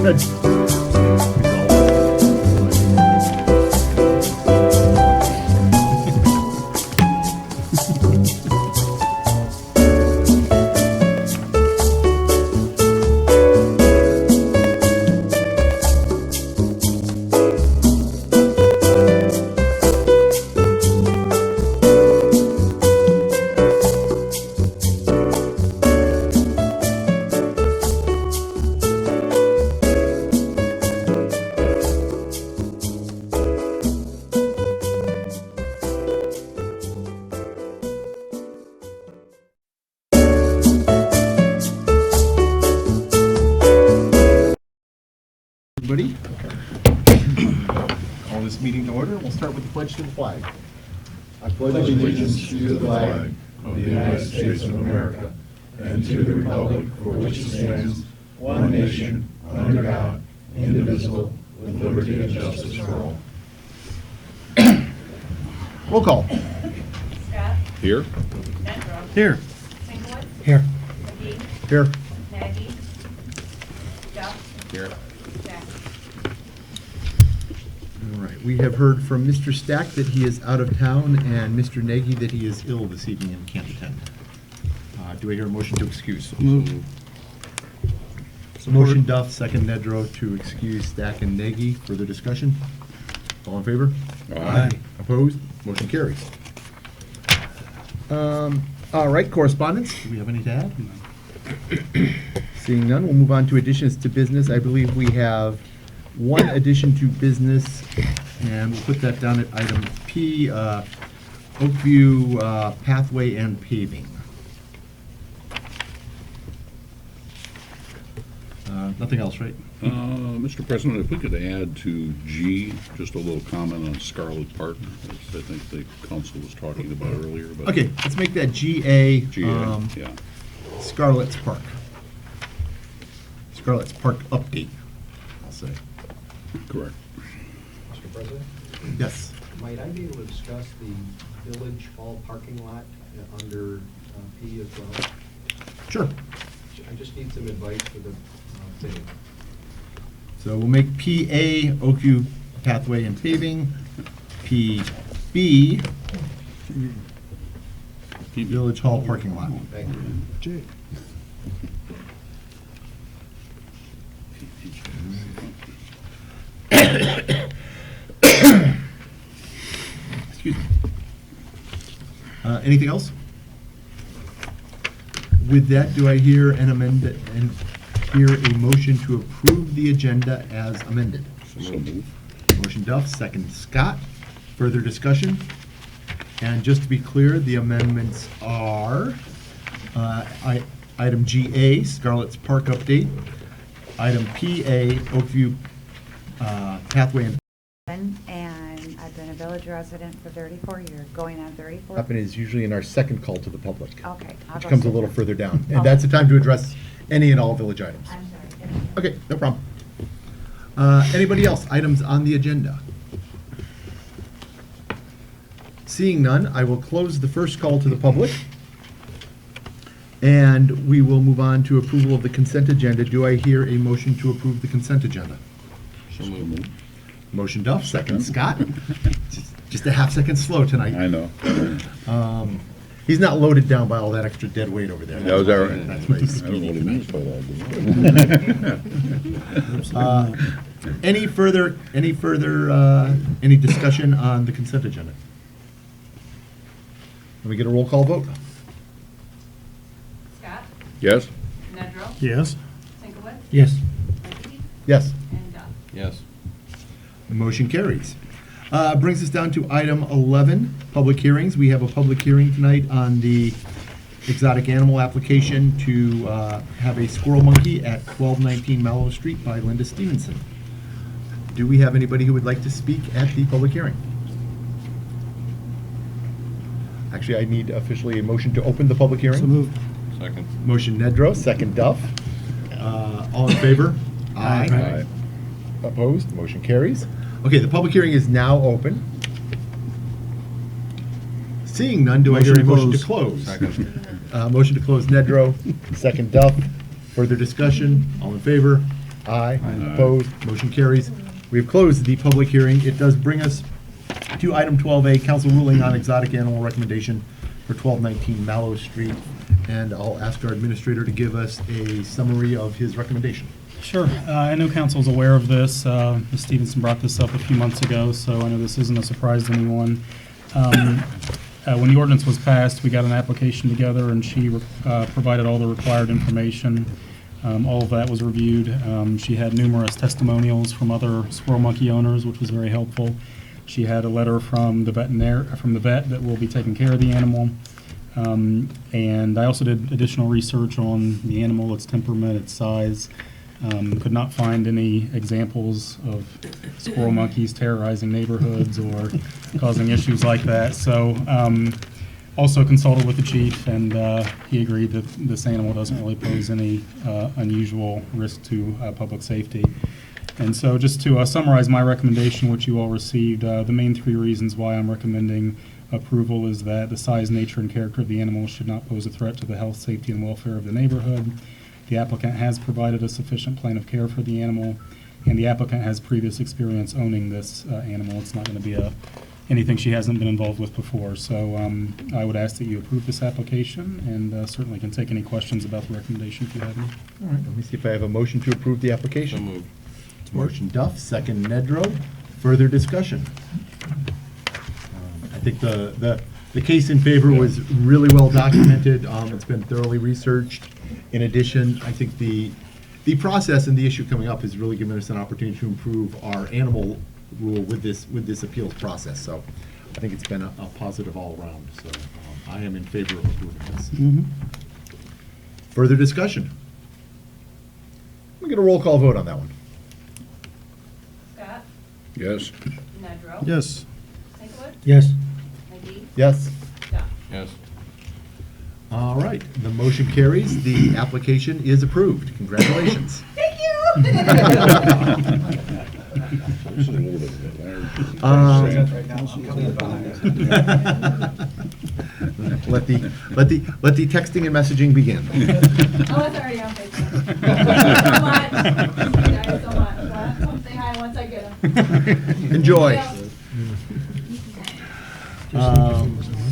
Good. Everybody, call this meeting to order. We'll start with the pledge to the flag. I pledge allegiance to the flag of the United States of America and to the republic for which it stands, one nation, under God, indivisible, with liberty and justice for all. Roll call. Scott. Here? Nedrow. Here. Singlewood. Here. McGee. Here. Nagy. Duff. Here. Stack. All right. We have heard from Mr. Stack that he is out of town and Mr. Nagy that he is ill this evening and can't attend. Do I hear a motion to excuse? Moved. Motion Duff, second Nedrow to excuse Stack and Nagy. Further discussion? All in favor? Aye. Opposed? Motion carries. All right, correspondence. Do we have any to add? Seeing none, we'll move on to additions to business. I believe we have one addition to business, and we'll put that down at item P, Oakview Pathway and Paving. Nothing else, right? Mr. President, if we could add to G, just a little comment on Scarlet Park, as I think the council was talking about earlier. But Okay, let's make that GA, yeah. Scarlet's Park. Scarlet's Park update, I'll say. Correct. Mr. President, Yes. might I be able to discuss the Village Hall parking lot under P as well? Sure. I just need some advice for the city. So we'll make PA Oakview Pathway and Paving, PB Village Hall parking lot. Thank you. Excuse me. Anything else? With that, do I hear an amendment and hear a motion to approve the agenda as amended? So moved. Motion Duff, second Scott. Further discussion? And just to be clear, the amendments are item GA, Scarlet's Park update, item PA, Oakview Pathway and And I've been a village resident for 34 years, going on 34. Happen is usually in our second call to the public. Okay. I'll Which go comes a second. little further down. And Okay. that's the time to address any and all village items. I'm sorry. Okay, no problem. Anybody else? Items on the agenda? Seeing none, I will close the first call to the public. And we will move on to approval of the consent agenda. Do I hear a motion to approve the consent agenda? So moved. Motion Duff, second Scott. Just a half second slow tonight. I know. He's not loaded down by all that extra dead weight over there. That was all right. That's why he's I don't know what he speedy means by that. Any discussion on the consent agenda? Let me get a roll call vote. Scott. Yes? Nedrow. Yes. Singlewood. Yes. McGee. Yes. And Duff. Yes. The motion carries. Brings us down to item 11, public hearings. We have a public hearing tonight on the exotic animal application to have a squirrel monkey at 1219 Mallow Street by Linda Stevenson. Do we have anybody who would like to speak at the public hearing? Actually, I need officially a motion to open the public hearing. So moved. Second. Motion Nedrow, second Duff. All in favor? Aye. Opposed? Motion carries. Okay, the public hearing is now open. Seeing none, do I hear a motion to close? Motion to close Nedrow, second Duff. Further discussion? All in favor? Aye. Opposed? Motion carries. We have closed the public hearing. It does bring us to item 12A, council ruling on exotic animal recommendation for 1219 Mallow Street. And I'll ask our administrator to give us a summary of his recommendation. Sure. I know council's aware of this. Ms. Stevenson brought this up a few months ago, so I know this isn't a surprise to anyone. When the ordinance was passed, we got an application together, and she provided all the required information. All of that was reviewed. She had numerous testimonials from other squirrel monkey owners, which was very helpful. She had a letter from the vet that will be taking care of the animal. And I also did additional research on the animal, its temperament, its size. Could not find any examples of squirrel monkeys terrorizing neighborhoods or causing issues like that. So also consulted with the chief, and he agreed that this animal doesn't really pose any unusual risk to public safety. And so just to summarize my recommendation, which you all received, the main three reasons why I'm recommending approval is that the size, nature, and character of the animal should not pose a threat to the health, safety, and welfare of the neighborhood. The applicant has provided a sufficient plan of care for the animal, and the applicant has previous experience owning this animal. It's not going to be anything she hasn't been involved with before. So I would ask that you approve this application, and certainly can take any questions about the recommendation if you have any. All right, let me see if I have a motion to approve the application. So moved. Motion Duff, second Nedrow. Further discussion? I think the case in favor was really well documented. It's been thoroughly researched. In addition, I think the process and the issue coming up has really given us an opportunity to improve our animal rule with this appeals process. So I think it's been a positive all around. So I am in favor of approving this. Further discussion? Let me get a roll call vote on that one. Scott, Yes. Nedrow. Yes. Sinkowitz, Yes. McGee, Yes. Duff. Yes. All right, the motion carries. The application is approved. Congratulations. Thank you. This is a little bit Let the texting and messaging begin. Oh, it's already on Facebook. Thank you guys so much. I'll say hi once I get them. Enjoy.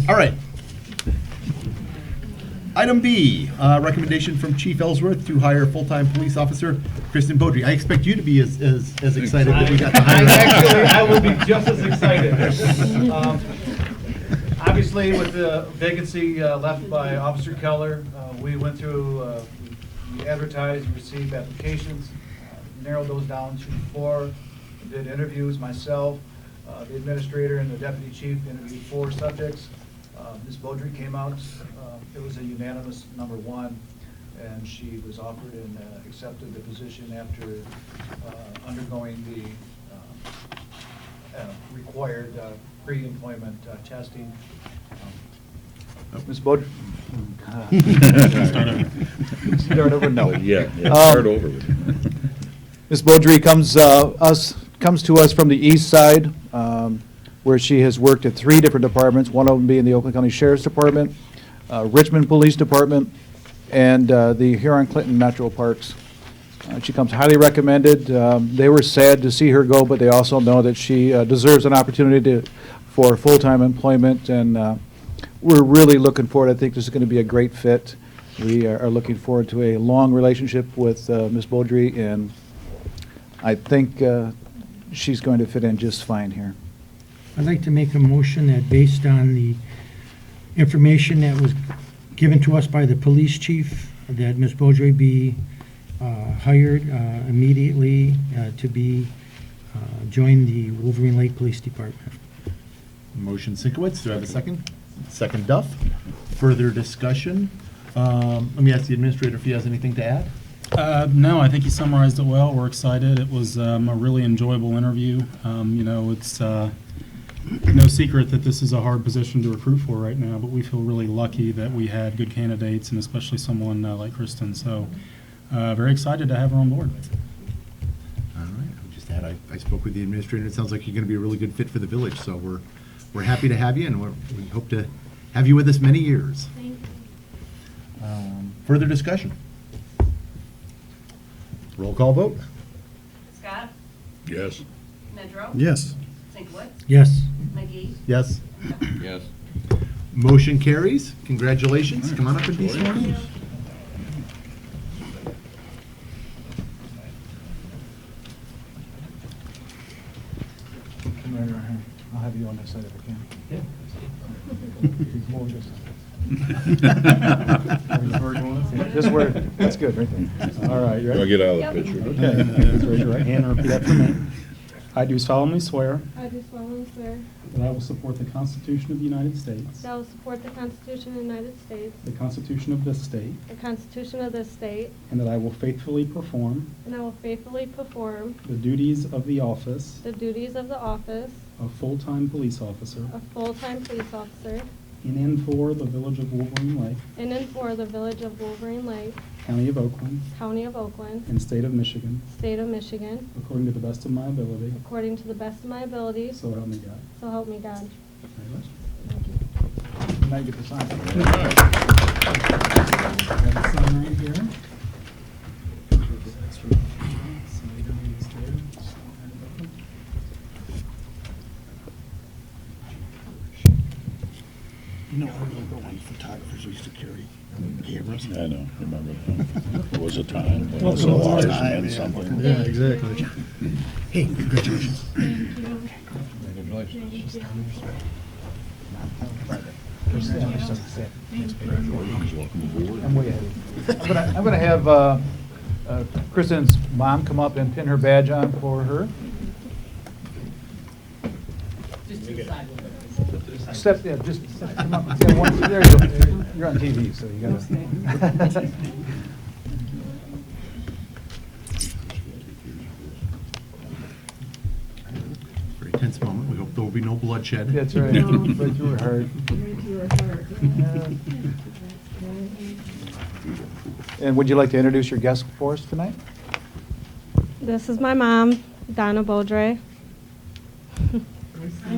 All right. Item B, recommendation from Chief Ellsworth to hire full-time police officer Kristen Beaudry. I expect you to be as excited that we got to hire her. Actually, I would be just as excited. Obviously, with the vacancy left by Officer Keller, we went through, we advertised, received applications, narrowed those down to 4, did interviews myself, the administrator and the deputy chief interviewed 4 subjects. Ms. Beaudry came out, it was a unanimous #1, and she was offered and accepted the position after undergoing the required pre-employment testing. Ms. Beaudry? Start over? No. Yeah, start over with it. Ms. Beaudry comes to us from the east side, where she has worked at 3 different departments, one of them being the Oakland County Sheriff's Department, Richmond Police Department, and the Huron-Clinton Natural Parks. She comes highly recommended. They were sad to see her go, but they also know that she deserves an opportunity for full-time employment, and we're really looking forward. I think this is going to be a great fit. We are looking forward to a long relationship with Ms. Beaudry, and I think she's going to fit in just fine here. I'd like to make a motion that based on the information that was given to us by the police chief, that Ms. Beaudry be hired immediately to join the Wolverine Lake Police Department. Motion Sinkowitz, do I have a second? Second Duff. Further discussion? Let me ask the administrator if he has anything to add. No, I think you summarized it well. We're excited. It was a really enjoyable interview. It's no secret that this is a hard position to recruit for right now, but we feel really lucky that we had good candidates, and especially someone like Kristen. So very excited to have her on board. All right, I'll just add, I spoke with the administrator, and it sounds like you're going to be a really good fit for the village, so we're happy to have you, and we hope to have you with us many years. Thank you. Further discussion? Roll call vote. Scott, Yes. Nedrow. Yes. Sinkowitz, Yes. McGee. Yes. Yes. Motion carries. Congratulations. Come on up and be sworn in. I'll have you on this side if I can. Just where, that's good, right there. All right, you Do I ready? get out of the picture? Okay, please raise your right hand and repeat after me. I do solemnly swear I do solemnly swear that I will support the Constitution of the United States, that I will support the Constitution of the United States, the Constitution of this state, the Constitution of this state, and that I will faithfully perform and I will faithfully perform the duties of the office the duties of the office of full-time police officer of full-time police officer in and for the Village of Wolverine Lake, in and for the Village of Wolverine Lake, County of Oakland, County of Oakland, and State of Michigan, State of Michigan, according to the best of my ability, according to the best of my abilities, so help me God. so help me God. Congratulations. Thank you. Now you get to sign. Sign right here. You know, I remember when photographers used to carry cameras. I know, I remember that. It was a time. When Well, it it was a large time, meant yeah. something. Yeah, exactly. Hey, congratulations. Congratulations, welcome aboard. I'm way ahead. I'm gonna have Kristen's mom come up and pin her badge on for her. Step, yeah, just come up. Yeah, there you go. You're on TV, so you gotta. Very tense moment. We hope there will be no bloodshed. That's right. Right through her heart. And would you like to introduce your guest for us tonight? This is my mom, Donna Beaudry. This is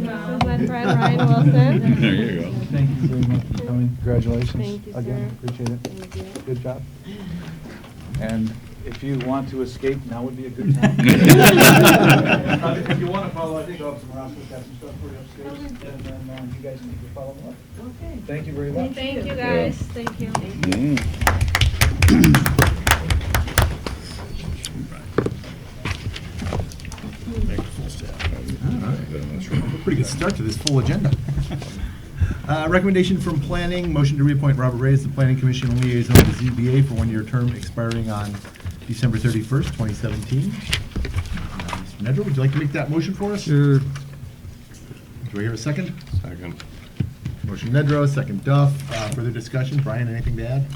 my friend Ryan Wilson. There you go. Thank you very much for coming. Congratulations. Thank you, Again, sir. appreciate it. Thank you. Good job. And if you want to escape, now would be a good time. If you want to follow, I think Officer Morosco's got some stuff for you upstairs, and then you guys need to follow up. Okay. Thank you very much. Thank you, guys. Thank you. Mm. That's right. Pretty good start to this full agenda. Recommendation from Planning, motion to reappoint Robert Ray as the Planning Commission liaison to ZBA for one-year term expiring on December 31st, 2017. Mr. Nedrow, would you like to make that motion for us? Sure. Do I hear a second? Second. Motion Nedrow, second Duff. Further discussion? Brian, anything to add?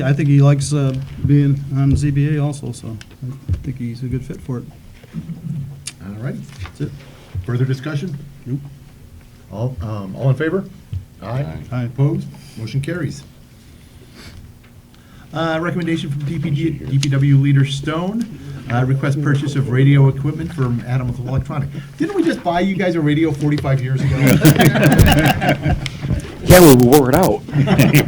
I think he likes being on ZBA also, so I think he's a good fit for it. All right. That's it. Further discussion? Nope. All in favor? Aye. Aye. Opposed? Motion carries. Recommendation from DPW Leader Stone, request purchase of radio equipment from Adams Electronic. Didn't we just buy you guys a radio 45 years ago? Yeah, we wore it out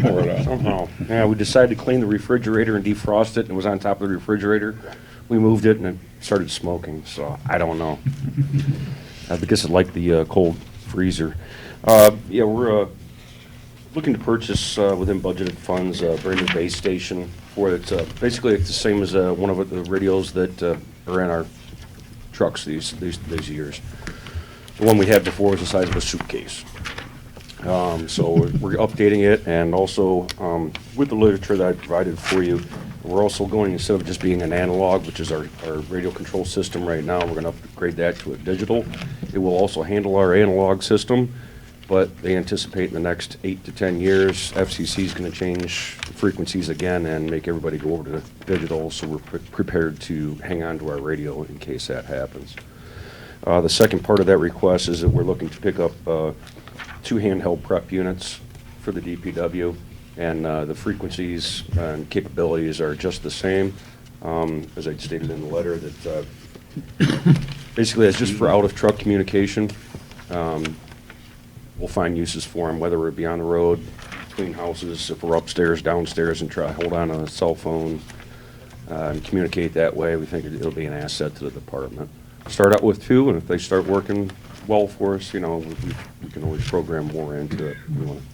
Pour it out. somehow. Yeah, we decided to clean the refrigerator and defrost it, and it was on top of the refrigerator. We moved it, and it started smoking, so I don't know. I guess it liked the cold freezer. Yeah, we're looking to purchase within budgeted funds a brand new base station for it. Basically, it's the same as one of the radios that are in our trucks these years. The one we had before was the size of a suitcase. So we're updating it, and also with the literature that I provided for you, we're also going, instead of just being an analog, which is our radio control system right now, we're going to upgrade that to a digital. It will also handle our analog system, but they anticipate in the next 8 to 10 years, FCC is going to change frequencies again and make everybody go over to digital, so we're prepared to hang on to our radio in case that happens. The second part of that request is that we're looking to pick up 2 handheld prep units for the DPW, and the frequencies and capabilities are just the same. As I stated in the letter, that basically it's just for out-of-truck communication. We'll find uses for them, whether it be on the road, between houses, if we're upstairs, downstairs, and try to hold on to a cell phone. and communicate that way. We think it'll be an asset to the department. Start out with 2, and if they start working well for us, you know, we can always program more into it. We want to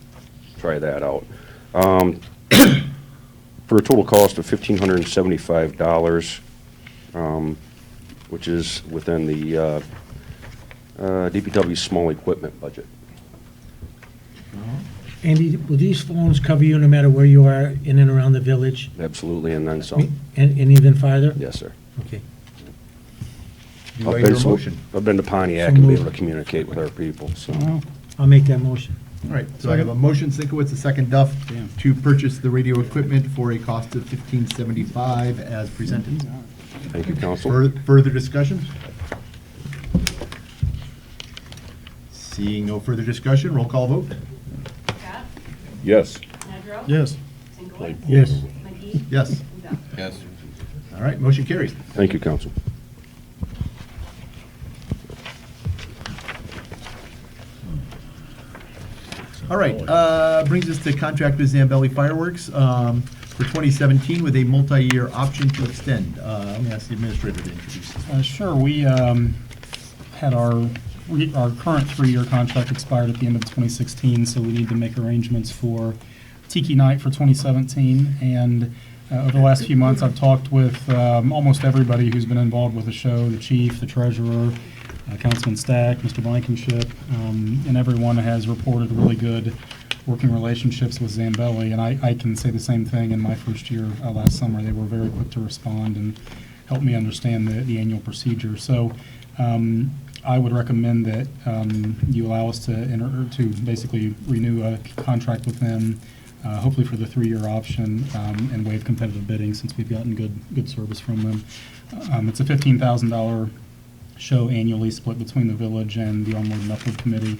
try that out. For a total cost of $1,575, which is within the DPW small equipment budget. Andy, will these phones cover you no matter where you are in and around the village? Absolutely, and then some. And even farther? Yes, sir. Okay. Do I hear a motion? I've been to Pontiac So and be moved. able to communicate with our people, so. I'll make that motion. All right, so I have a motion, Sinkowitz, a second Duff, to purchase the radio equipment for a cost of $1,575 as presented. Thank you, council. Further discussion? Seeing no further discussion, roll call vote. Scott? Yes. Nedrow? Yes. Sinkowitz? Yes. McGee? Yes. Duff? Yes. All right, motion carries. Thank you, council. All right, brings us to contract with Zambelli Fireworks for 2017 with a multi-year option to extend. Let me ask the administrator to introduce. Sure, we had our current 3-year contract expired at the end of 2016, so we need to make arrangements for Tiki Night for 2017. And over the last few months, I've talked with almost everybody who's been involved with the show, the chief, the treasurer, Councilman Stack, Mr. Blankenship, and everyone has reported really good working relationships with Zambelli. And I can say the same thing in my first year last summer. They were very quick to respond and help me understand the annual procedure. So I would recommend that you allow us to basically renew a contract with them, hopefully for the 3-year option, and waive competitive bidding since we've gotten good service from them. It's a $15,000 show annually split between the village and the Onward and Upward Committee.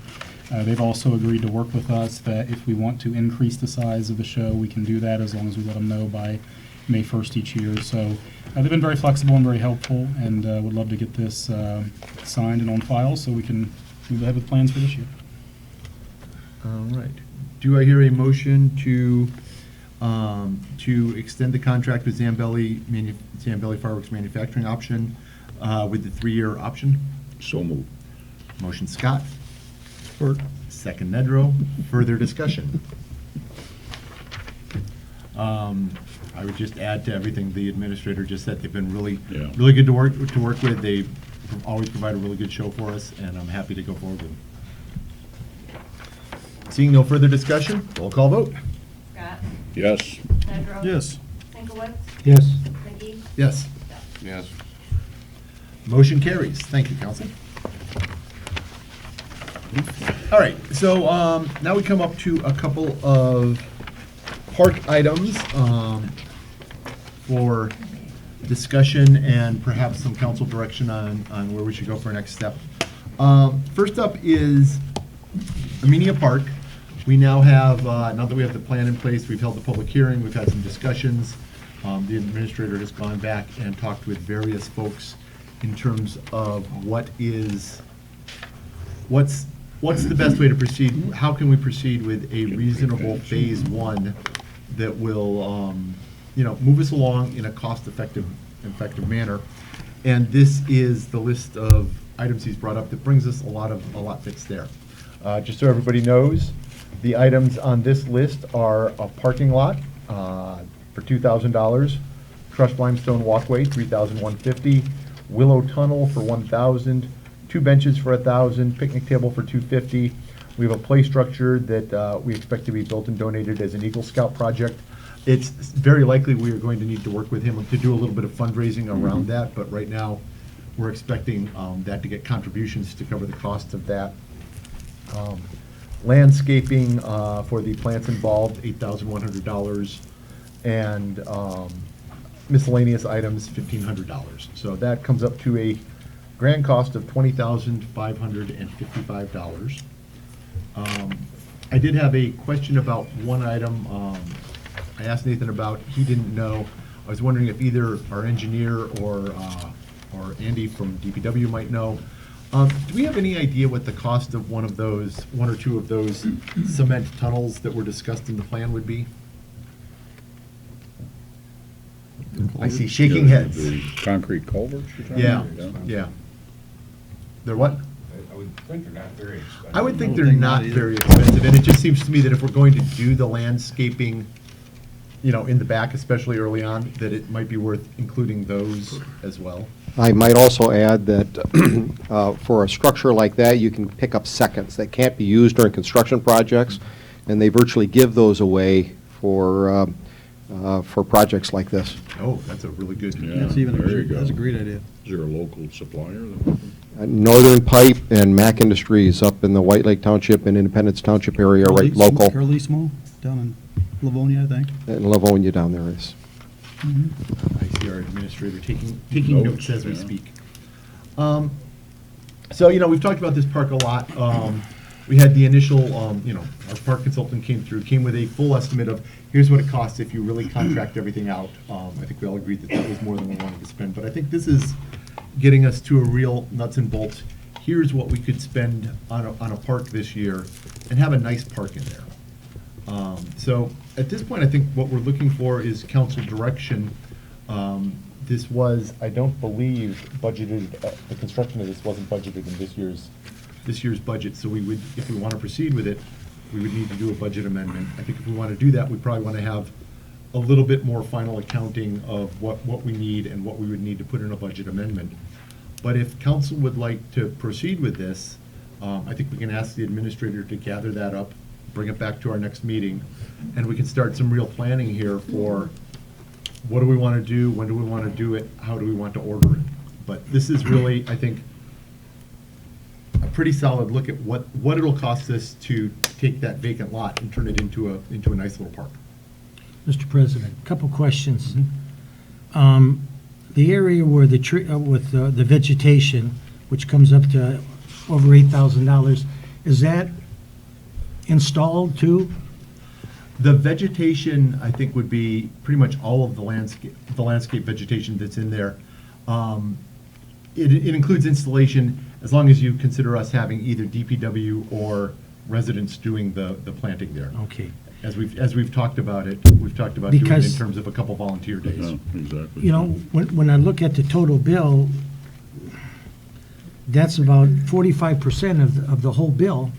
They've also agreed to work with us that if we want to increase the size of the show, we can do that as long as we let them know by May 1st each year. So they've been very flexible and very helpful, and would love to get this signed and on file so we can move ahead with plans for this year. All right. Do I hear a motion to extend the contract with Zambelli Fireworks Manufacturing option with the 3-year option? So moved. Motion Scott. Second Nedrow. Further discussion? I would just add to everything the administrator just said. They've been really good to work with. They always provide a really good show for us, and I'm happy to go forward with them. Seeing no further discussion, roll call vote. Scott? Yes. Nedrow? Yes. Sinkowitz? Yes. McGee? Yes. Duff? Yes. Motion carries. Thank you, council. All right, so now we come up to a couple of park items for discussion and perhaps some council direction on where we should go for our next step. First up is Amenia Park. We now have, now that we have the plan in place, we've held the public hearing, we've had some discussions. The administrator has gone back and talked with various folks in terms of what's the best way to proceed? How can we proceed with a reasonable phase 1 that will, move us along in a cost-effective manner? And this is the list of items he's brought up that brings us a lot that's there. Just so everybody knows, the items on this list are a parking lot for $2,000, crushed limestone walkway $3,150, willow tunnel for $1,000. 2 benches for $1,000, picnic table for $250. We have a play structure that we expect to be built and donated as an Eagle Scout project. It's very likely we are going to need to work with him to do a little bit of fundraising around that, but right now we're expecting that to get contributions to cover the cost of that. Landscaping for the plants involved, $8,100, and miscellaneous items, $1,500. So that comes up to a grand cost of $20,555. I did have a question about one item. I asked Nathan about, he didn't know. I was wondering if either our engineer or Andy from DPW might know. Do we have any idea what the cost of one or two of those cement tunnels that were discussed in the plan would be? I see shaking heads. The concrete culverts you're talking Yeah, about? yeah. They're what? I would think they're not very expensive. I would think they're not very expensive, and it just seems to me that if we're going to do the landscaping, in the back, especially early on, that it might be worth including those as well. I might also add that for a structure like that, you can pick up seconds that can't be used during construction projects, and they virtually give those away for projects like this. Oh, that's a really good. Yeah, That's even, there you go. that's a great idea. Is there a local supplier? that- Northern Pipe and Mac Industries up in the White Lake Township and Independence Township area, right local, Carol Small, down in Livonia, I think. and Livonia down there is. I see our administrator taking notes as we yeah. speak. So, we've talked about this park a lot. We had the initial, our park consultant came with a full estimate of, here's what it costs if you really contract everything out. I think we all agreed that that was more than we wanted to spend, but I think this is getting us to a real nuts and bolts. Here's what we could spend on a park this year and have a nice park in there. So at this point, I think what we're looking for is council direction. This was, I don't believe, budgeted, the construction of this wasn't budgeted in this year's budget, so we would, if we want to proceed with it, we would need to do a budget amendment. I think if we want to do that, we probably want to have a little bit more final accounting of what we need and what we would need to put in a budget amendment. But if council would like to proceed with this, I think we can ask the administrator to gather that up, bring it back to our next meeting, and we can start some real planning here for what do we want to do, when do we want to do it, how do we want to order it. But this is really, I think, a pretty solid look at what it'll cost us to take that vacant lot and turn it into a nice little park. Mr. President, a couple questions. The area where the tree, with the vegetation, which comes up to over $8,000, is that installed too? The vegetation, I think, would be pretty much all of the landscape vegetation that's in there. It includes installation, as long as you consider us having either DPW or residents doing the planting there. Okay. As we've talked about it, we've talked about doing it in Because- terms of a couple volunteer days. Yeah, exactly. You know, when I look at the total bill, that's about 45% of the whole bill.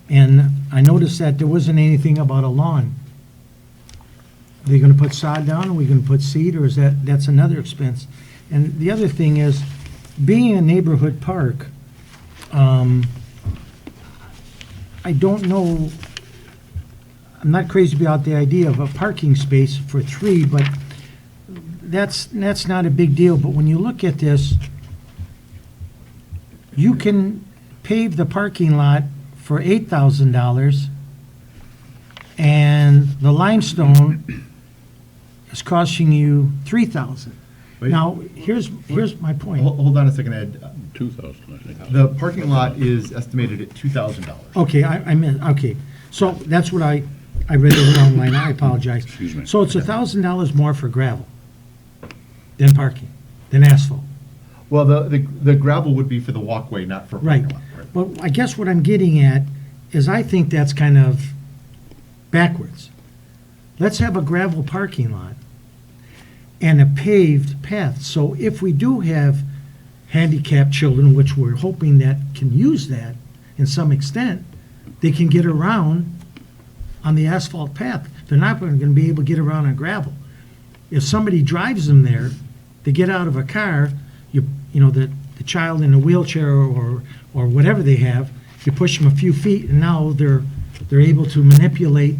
And I noticed that there wasn't anything about a lawn. Are they gonna put sod down, are we gonna put seed, or is that's another expense? And the other thing is, being a neighborhood park, I don't know, I'm not crazy about the idea of a parking space for 3, but that's not a big deal. But when you look at this, you can pave the parking lot for $8,000, and the limestone is costing you $3,000. Wait. Now, here's my point. Hold on a second, Ed. 2,000, I think. The parking lot is estimated at $2,000. Okay, I meant, okay. So that's what I read the wrong line, I apologize. Excuse me. So it's $1,000 more for gravel than parking, than asphalt. Well, the gravel would be for the walkway, not for a Right. parking lot. But I guess what I'm getting at is I think that's kind of backwards. Let's have a gravel parking lot and a paved path. So if we do have handicapped children, which we're hoping that can use that in some extent, they can get around on the asphalt path. They're not going to be able to get around on gravel. If somebody drives them there, they get out of a car, the child in a wheelchair or whatever they have, you push them a few feet, and now they're able to manipulate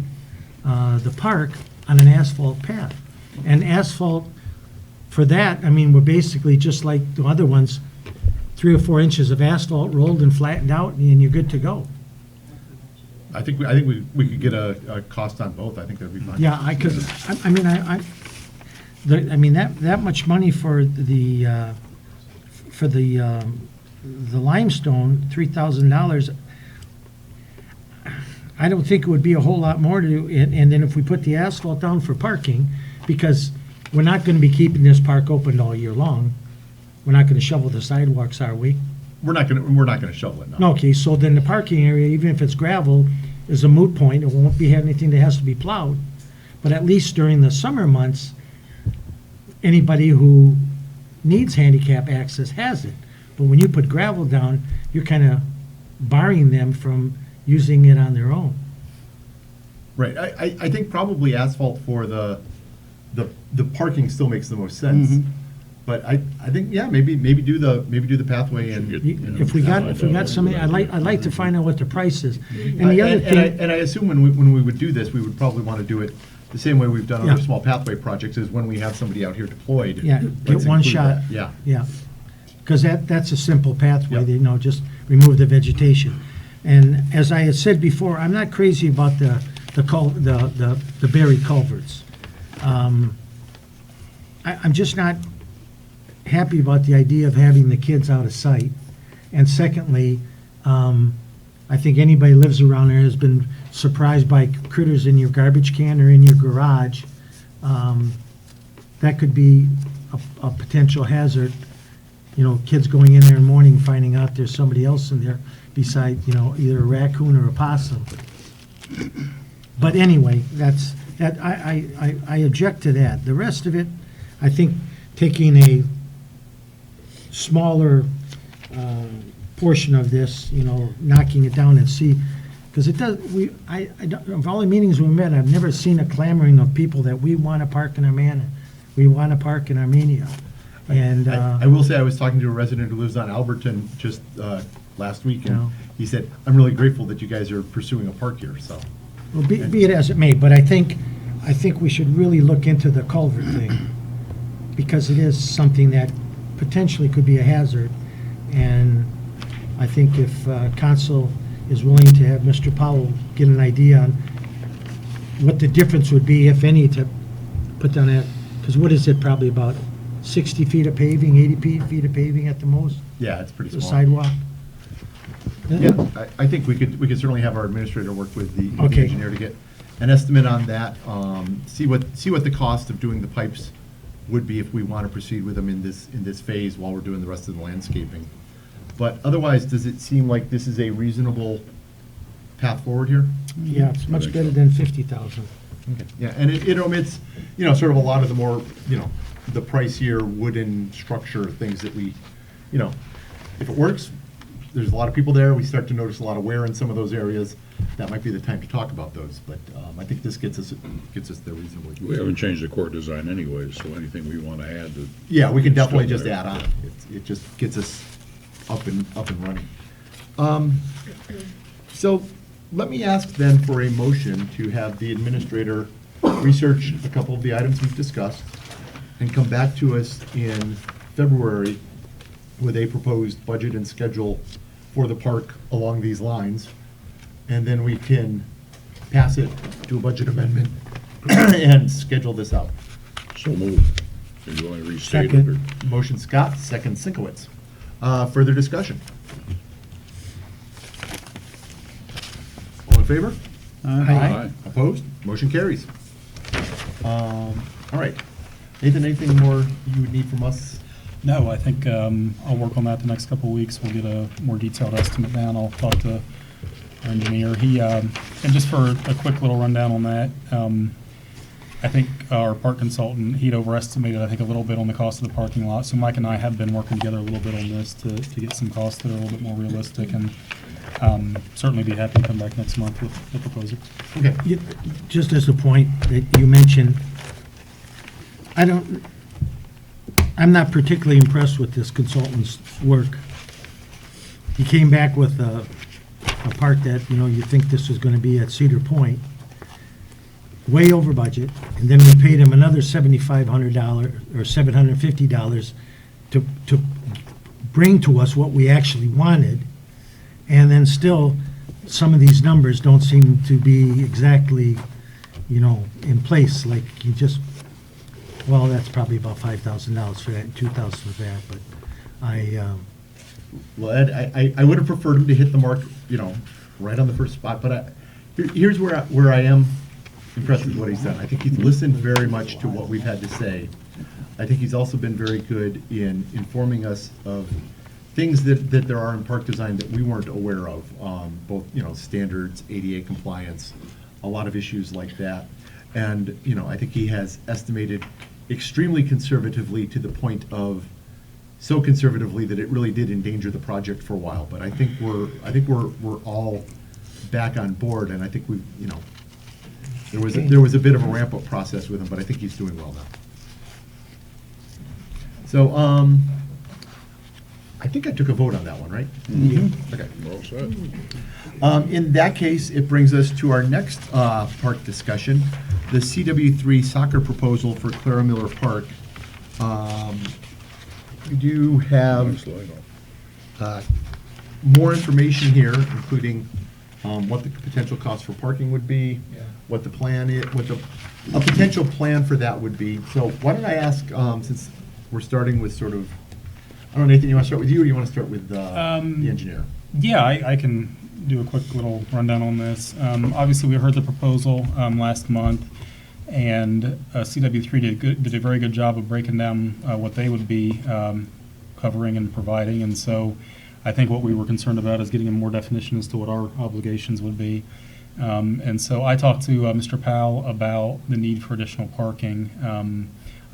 the park on an asphalt path. And asphalt, for that, I mean, we're basically just like the other ones, 3 or 4 inches of asphalt rolled and flattened out, and you're good to go. I think we could get a cost on both. I think that'd be fine. Yeah, I mean, that much money for the limestone, $3,000, I don't think it would be a whole lot more to do. And then if we put the asphalt down for parking, because we're not gonna be keeping this park open all year long. We're not gonna shovel the sidewalks, are we? We're not gonna shovel it now. Okay, so then the parking area, even if it's gravel, is a moot point. It won't be anything that has to be plowed. But at least during the summer months, anybody who needs handicap access has it. But when you put gravel down, you're kind of barring them from using it on their own. Right, I think probably asphalt for the parking still makes the most sense. Mhm. But I think, yeah, maybe do the pathway and. If we got somebody, I'd like to find out what the price is. And the other thing. And I assume when we would do this, we would probably want to do it the same way we've done other Yeah. small pathway projects, is when we have somebody out here deployed. Yeah, get let's one include shot. that. Yeah. Yeah, because that's a simple pathway, Yep. you know, just remove the vegetation. And as I had said before, I'm not crazy about the buried culverts. I'm just not happy about the idea of having the kids out of sight. And secondly, I think anybody who lives around there has been surprised by critters in your garbage can or in your garage. That could be a potential hazard. You know, kids going in there in the morning, finding out there's somebody else in there beside, you know, either a raccoon or a possum. But anyway, I object to that. The rest of it, I think taking a smaller portion of this, you know, knocking it down and see, because it does, of all the meetings we met, I've never seen a clamoring of people that we want to park in Armana, we want to park in Armenia. And I will say, I was talking to a resident who lives on Alberton just last week, and Yeah. he said, I'm really grateful that you guys are pursuing a park here, so. well, be it as it may, but I think we should really look into the culvert thing, because it is something that potentially could be a hazard. And I think if council is willing to have Mr. Powell get an idea on what the difference would be, if any, to put down that, because what is it, probably about 60 feet of paving, 80 feet of paving at the most, Yeah, it's pretty the small. sidewalk? Yeah, I think we could certainly have our administrator work with the Okay. engineer to get an estimate on that, see what the cost of doing the pipes would be if we want to proceed with them in this phase while we're doing the rest of the landscaping. But otherwise, does it seem like this is a reasonable path forward here? Yeah, it's I much think better so. than 50,000. Okay. Yeah, and it omits, you know, sort of a lot of the more, you know, the pricier wooden structure things that we, you know, if it works, there's a lot of people there, we start to notice a lot of wear in some of those areas. That might be the time to talk about those, but I think this gets us there reasonably. We haven't changed the court design anyway, so anything we want to add to. Yeah, we can definitely Still just there. add on. It just gets us up and running. So let me ask then for a motion to have the administrator research a couple of the items we've discussed and come back to us in February with a proposed budget and schedule for the park along these lines. And then we can pass it to a budget amendment and schedule this out. So moved. Are you want to restate it? Second. or- Motion Scott, second Sinkowitz. Further discussion? All in favor? Aye. Opposed? Motion carries. All right. Nathan, anything more you would need from us? No, I think I'll work on that the next couple of weeks. We'll get a more detailed estimate down. I'll talk to our engineer. And just for a quick little rundown on that, I think our park consultant, he'd overestimated, I think, a little bit on the cost of the parking lot. So Mike and I have been working together a little bit on this to get some costs that are a little bit more realistic, and certainly be happy to come back next month with the proposal. Okay. Just as a point that you mentioned, I'm not particularly impressed with this consultant's work. He came back with a part that, you know, you think this was gonna be at Cedar Point, way over budget, and then we paid him another $7,500 or $750 to bring to us what we actually wanted, and then still, some of these numbers don't seem to be exactly, you know, in place, like you just, well, that's probably about $5,000 for that, and $2,000 for that, but Well, Ed, I would have preferred him to hit the mark, you know, right on the first spot, but here's where I am impressed with what he's done. I think he's listened very much to what we've had to say. I think he's also been very good in informing us of things that there are in park design that we weren't aware of, both, you know, standards, ADA compliance, a lot of issues like that. And, you know, I think he has estimated extremely conservatively to the point of, so conservatively that it really did endanger the project for a while. But I think we're all back on board, and I think we, you know, there was a bit of a ramp-up process with him, but I think he's doing well now. So, I think I took a vote on that one, right? Okay. Well said. In that case, it brings us to our next park discussion, the CW3 soccer proposal for Clara Miller Park. We do have Nice light off. more information here, including what the potential cost for parking would be, what the plan is, a potential plan for that would be. So why don't I ask, since we're starting with sort of, I don't know, Nathan, you want to start with you, or you want to start with the engineer? Yeah, I can do a quick little rundown on this. Obviously, we heard the proposal last month, and CW3 did a very good job of breaking down what they would be covering and providing. And so I think what we were concerned about is getting a more definition as to what our obligations would be. And so I talked to Mr. Powell about the need for additional parking.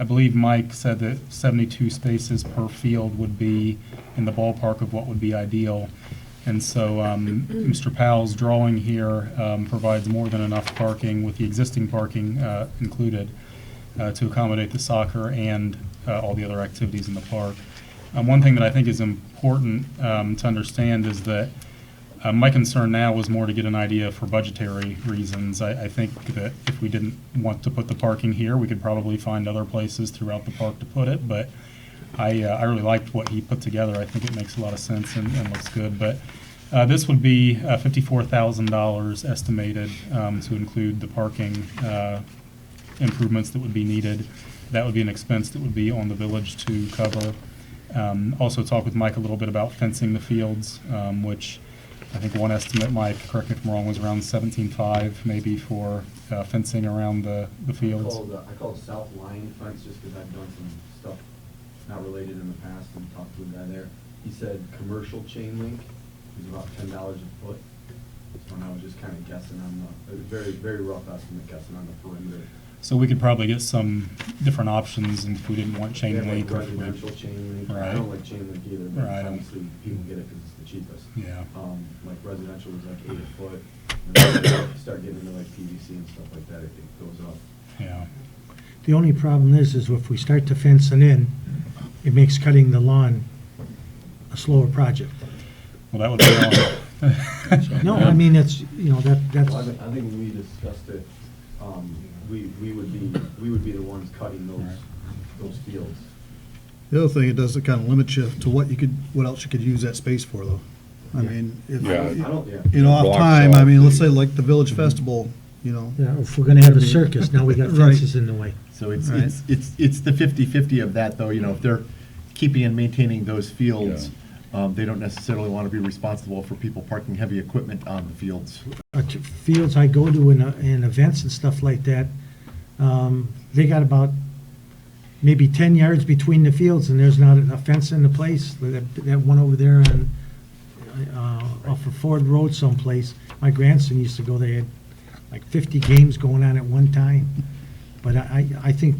I believe Mike said that 72 spaces per field would be in the ballpark of what would be ideal. And so Mr. Powell's drawing here provides more than enough parking with the existing parking included to accommodate the soccer and all the other activities in the park. One thing that I think is important to understand is that my concern now was more to get an idea for budgetary reasons. I think that if we didn't want to put the parking here, we could probably find other places throughout the park to put it. But I really liked what he put together. I think it makes a lot of sense and looks good. But this would be $54,000 estimated to include the parking improvements that would be needed. That would be an expense that would be on the village to cover. Also talk with Mike a little bit about fencing the fields, which I think one estimate, Mike, correct me if I'm wrong, was around $17,500 maybe for fencing around the fields. I call it South Line Fence just because I've done some stuff not related in the past and talked to a guy there. He said commercial chain link is about $10 a foot. So I was just kind of guessing on the, very, very rough estimate guessing on the perimeter. So we could probably get some different options and if we didn't want chain They have, link. like residential chain link. Right. I don't like chain link either, but Right. obviously people get it because it's the cheapest. Yeah. Like residential was like 8 a foot. And then you start getting into like PVC and stuff like that, it goes up. Yeah. The only problem is if we start to fence it in, it makes cutting the lawn a slower project. Well, that would be all. No, I mean, it's, you know, that's, Well, I think when we discussed it, we would be the ones cutting those fields. The other thing, it does kind of limit you to what else you could use that space for, though. I mean, if, Yeah. you know, off Blocks time, I off mean, let's the- say like the Village Festival, you know. yeah, if we're gonna have the circus, now we got Right. fences in the way. So it's Right. it's the 50-50 of that, though. You know, if they're keeping and maintaining those fields, they don't necessarily want to be responsible for people parking heavy equipment on the fields. Fields I go to in events and stuff like that, they got about maybe 10 yards between the fields, and there's not a fence in the place. That one over there on, off of Ford Road someplace, my grandson used to go there, had like 50 games going on at one time. But I think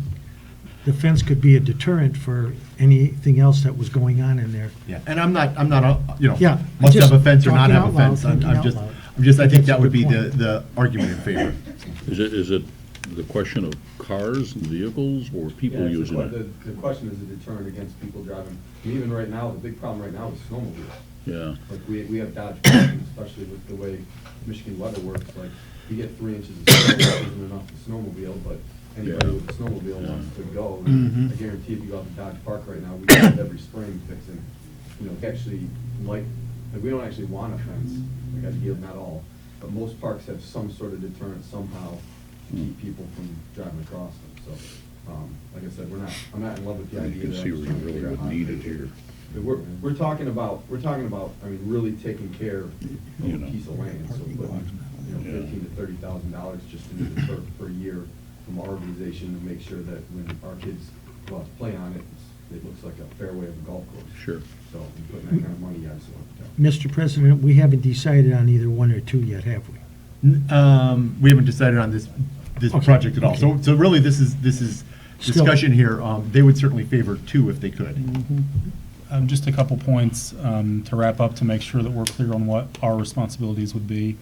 the fence could be a deterrent for anything else that was going on in there. Yeah, and I'm not, you know, Yeah, must have just a fence or not talking have a out loud, fence. I'm thinking out just, loud. I think that would That's be a good the argument in favor. Is it the question of cars and vehicles or people Yeah, using it? The question is a deterrent against people driving. And even right now, the big problem right now is snowmobiles. Yeah. Like we have Dodge, parking, especially with the way Michigan weather works, like you get 3 inches of snow, that isn't enough to snowmobile, but anybody Yeah. with a snowmobile wants to go. Mhm. I guarantee if you go out to Dodge Park right now, we do it every spring fixing, actually like we don't actually want a fence, like I yield not all, but most parks have some sort of deterrent somehow to keep people from driving across them, so, like I said, I'm not in love with the You idea. can that see I'm where just you trying to really figure out got how to needed make it. here. But we're talking about, I mean, really taking care of You a know. piece of land, so putting, Yeah. $15,000 to $30,000 just into the turf per year from our organization to make sure that when our kids go out to play on it, it looks like a fairway of a golf course. Sure. So we're putting that kind of money, I just want to. Mr. President, we haven't decided on either one or two yet, have we? We haven't decided on this Okay, project at all. okay. So really, this is Still- discussion here, they would certainly favor 2 if they could. Just a couple points to wrap up to make sure that we're clear on what our responsibilities would be.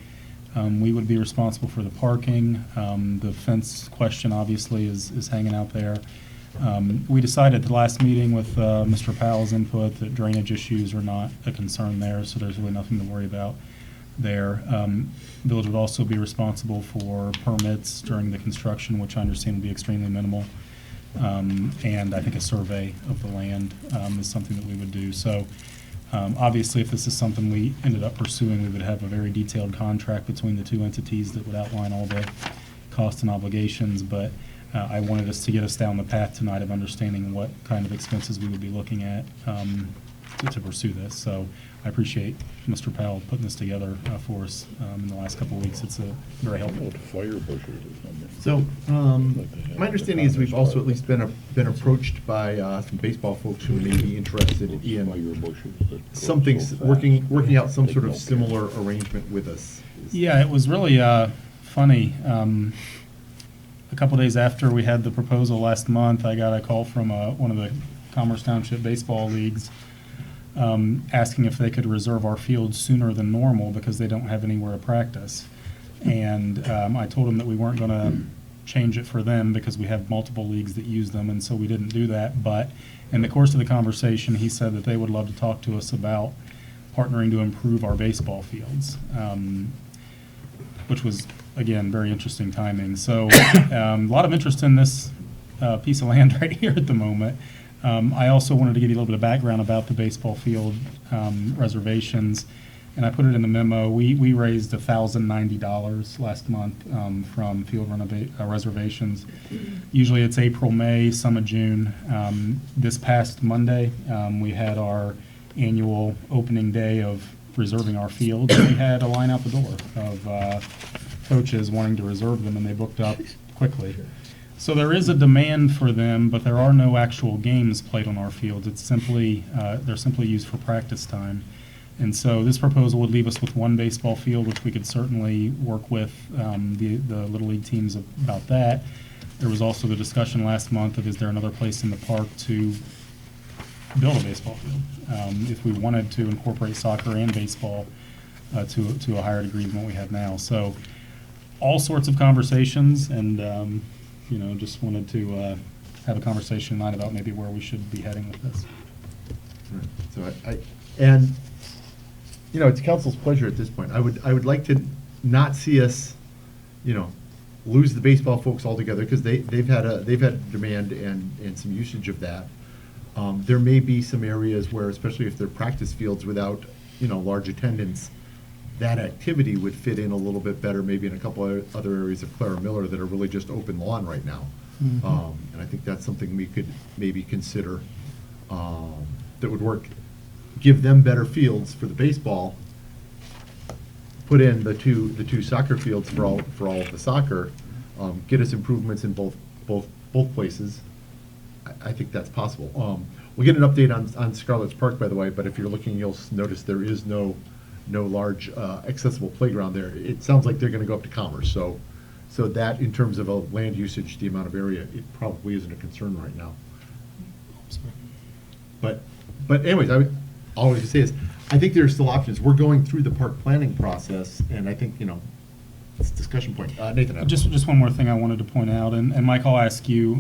We would be responsible for the parking. The fence question obviously is hanging out there. We decided at the last meeting with Mr. Powell's input that drainage issues are not a concern there, so there's really nothing to worry about there. Village would also be responsible for permits during the construction, which I understand would be extremely minimal. And I think a survey of the land is something that we would do. So obviously, if this is something we ended up pursuing, we would have a very detailed contract between the 2 entities that would outline all the costs and obligations. But I wanted us to get us down the path tonight of understanding what kind of expenses we would be looking at to pursue this. So I appreciate Mr. Powell putting this together for us in the last couple of weeks. It's very helpful. Fire bushes or something. So, my understanding is we've also at least been approached by some baseball folks who may be interested in something, working out some sort of similar arrangement with us. Yeah, it was really funny. A couple days after we had the proposal last month, I got a call from one of the Commerce Township baseball leagues asking if they could reserve our field sooner than normal because they don't have anywhere to practice. And I told them that we weren't going to change it for them because we have multiple leagues that use them, and so we didn't do that. But in the course of the conversation, he said that they would love to talk to us about partnering to improve our baseball fields, which was, again, very interesting timing. So a lot of interest in this piece of land right here at the moment. I also wanted to give you a little bit of background about the baseball field reservations, and I put it in the memo. We raised $1,090 last month from field reservations. Usually it's April, May, some of June. This past Monday, we had our annual opening day of reserving our field, and we had a line out the door of coaches wanting to reserve them, and they booked up quickly. So there is a demand for them, but there are no actual games played on our fields. It's simply, they're simply used for practice time. And so this proposal would leave us with 1 baseball field, which we could certainly work with the Little League teams about that. There was also the discussion last month of is there another place in the park to build a baseball field? If we wanted to incorporate soccer and baseball to a higher degree than what we have now. So all sorts of conversations, and just wanted to have a conversation tonight about maybe where we should be heading with this. So it's council's pleasure at this point. I would like to not see us, lose the baseball folks altogether because they've had demand and some usage of that. There may be some areas where, especially if they're practice fields without, large attendance, that activity would fit in a little bit better, maybe in a couple of other areas of Clara Miller that are really just open lawn right now. And I think that's something we could maybe consider that would work. Give them better fields for the baseball, put in the two soccer fields for all of the soccer, get us improvements in both places. I think that's possible. We'll get an update on Scarlett's Park, by the way, but if you're looking, you'll notice there is no large accessible playground there. It sounds like they're going to go up to Commerce, so that in terms of a land usage, the amount of area, it probably isn't a concern right now. But anyways, all I was going to say is, I think there are still options. We're going through the park planning process, and I think, it's a discussion point. Nathan? Just one more thing I wanted to point out, and Mike, I'll ask you,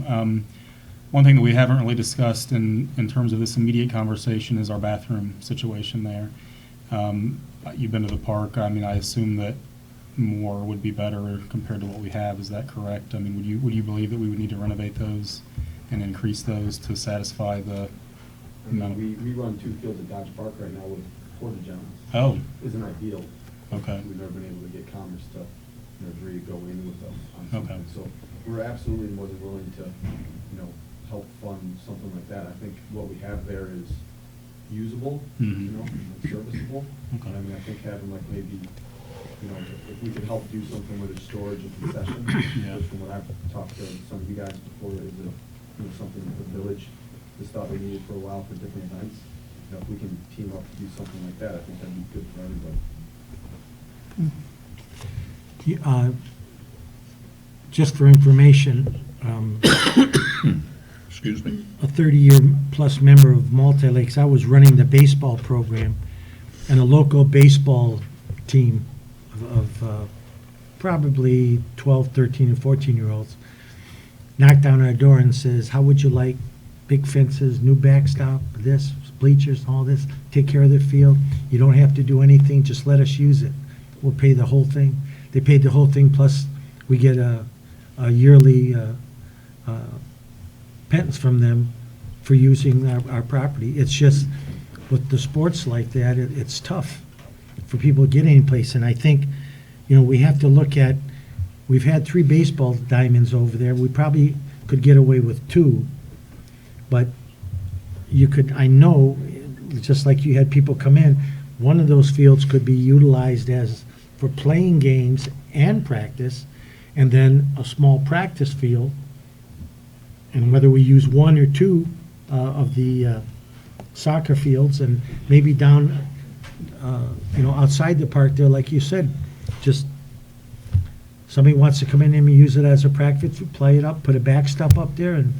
one thing that we haven't really discussed in terms of this immediate conversation is our bathroom situation there. You've been to the park. I mean, I assume that more would be better compared to what we have. Is that correct? I mean, would you believe that we would need to renovate those and increase those to satisfy the amount of... We run 2 fields at Dodge Park right now with porta johns. Oh. Isn't ideal. Okay. We've never been able to get Commerce to agree to go in with us on Okay. something. So we're absolutely more than willing to, help fund something like that. I think what we have there is usable, Mhm. and serviceable. Okay. I mean, I think having like maybe, if we could help do something with a storage and concession, Yeah. which from what I've talked to some of you guys before, is something that the village just thought we needed for a while for different events. If we can team up to do something like that, I think that'd be good for everybody. Just for information, Excuse me. a 30-year-plus member of Malta Lakes. I was running the baseball program, and a local baseball team of probably 12, 13, and 14-year-olds knocked on our door and says, how would you like big fences, new backstop, this, bleachers, all this, take care of the field. You don't have to do anything, just let us use it. We'll pay the whole thing. They paid the whole thing, plus we get a yearly pittance from them for using our property. It's just, with the sports like that, it's tough for people to get any place. And I think, we have to look at, we've had 3 baseball diamonds over there. We probably could get away with 2, but you could, I know, just like you had people come in, one of those fields could be utilized for playing games and practice, and then a small practice field. And whether we use 1 or 2 of the soccer fields, and maybe down, outside the park there, like you said, just somebody wants to come in and use it as a practice, play it up, put a backstop up there, and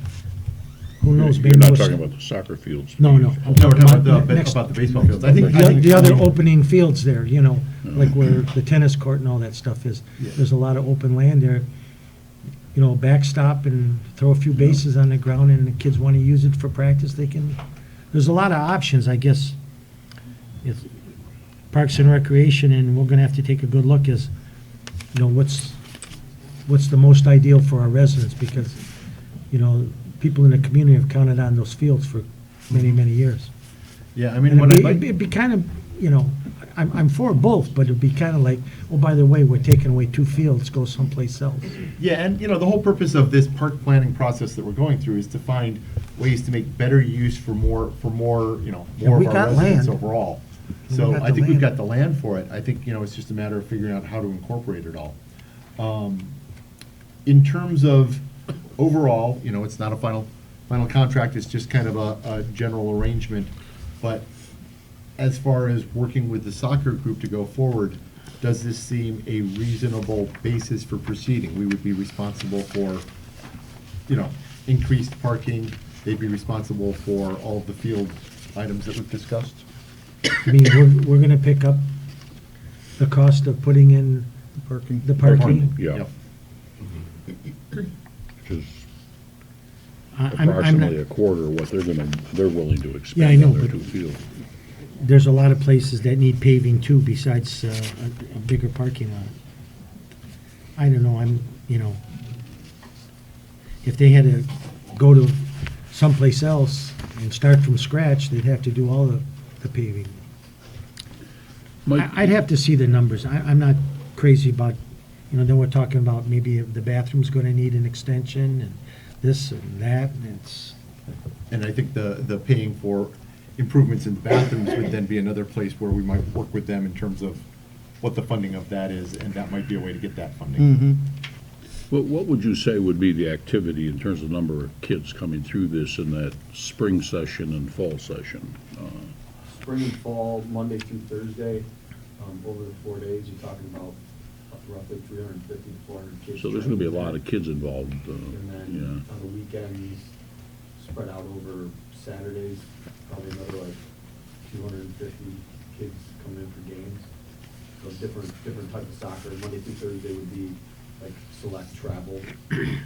who knows? You're maybe not we'll talking s- about the soccer fields. No, no. No, we're talking about Next- the baseball fields. I think The other opening fields there, like where the tennis court and all that stuff is. Yeah. There's a lot of open land there. Backstop and throw a few bases on the ground, and the kids want to use it for practice, they can. There's a lot of options, I guess. It's Parks and Recreation, and we're going to have to take a good look as, what's the most ideal for our residents, because, people in the community have counted on those fields for many, many years. Yeah, I mean, And what I'd like. it'd be kind of, I'm for both, but it'd be kind of like, oh, by the way, we're taking away 2 fields, go someplace else. Yeah, and the whole purpose of this park planning process that we're going through is to find ways to make better use for more, more And of we our got residents land. overall. We So got I the think we've land. got the land for it. I think, it's just a matter of figuring out how to incorporate it all. In terms of overall, it's not a final contract, it's just kind of a general arrangement. But as far as working with the soccer group to go forward, does this seem a reasonable basis for proceeding? We would be responsible for, increased parking. They'd be responsible for all of the field items that we've discussed. I mean, we're going to pick up the cost of putting in Parking. the parking. Yeah, Yep. which is I'm not, approximately a quarter of what they're willing to Yeah, I expend know, on their but- 2 fields. there's a lot of places that need paving too, besides a bigger parking lot. I don't know, if they had to go to someplace else and start from scratch, they'd have to do all the paving. Mike, I'd have to see the numbers. I'm not crazy about, then we're talking about maybe the bathroom's gonna need an extension, and this and that, and it's, And I think the paying for improvements in the bathrooms would then be another place where we might work with them in terms of what the funding of that is, and that might be a way to get that funding. what would you say would be the activity in terms of number of kids coming through this in that spring session and fall session? Spring and fall, Monday through Thursday, over the 4 days, you're talking about roughly 350 to 400 kids. So there's going to be a lot of kids involved. And then Yeah. on the weekends, spread out over Saturdays, probably another like 250 kids coming in for games. So different type of soccer. Monday through Thursday would be like select travel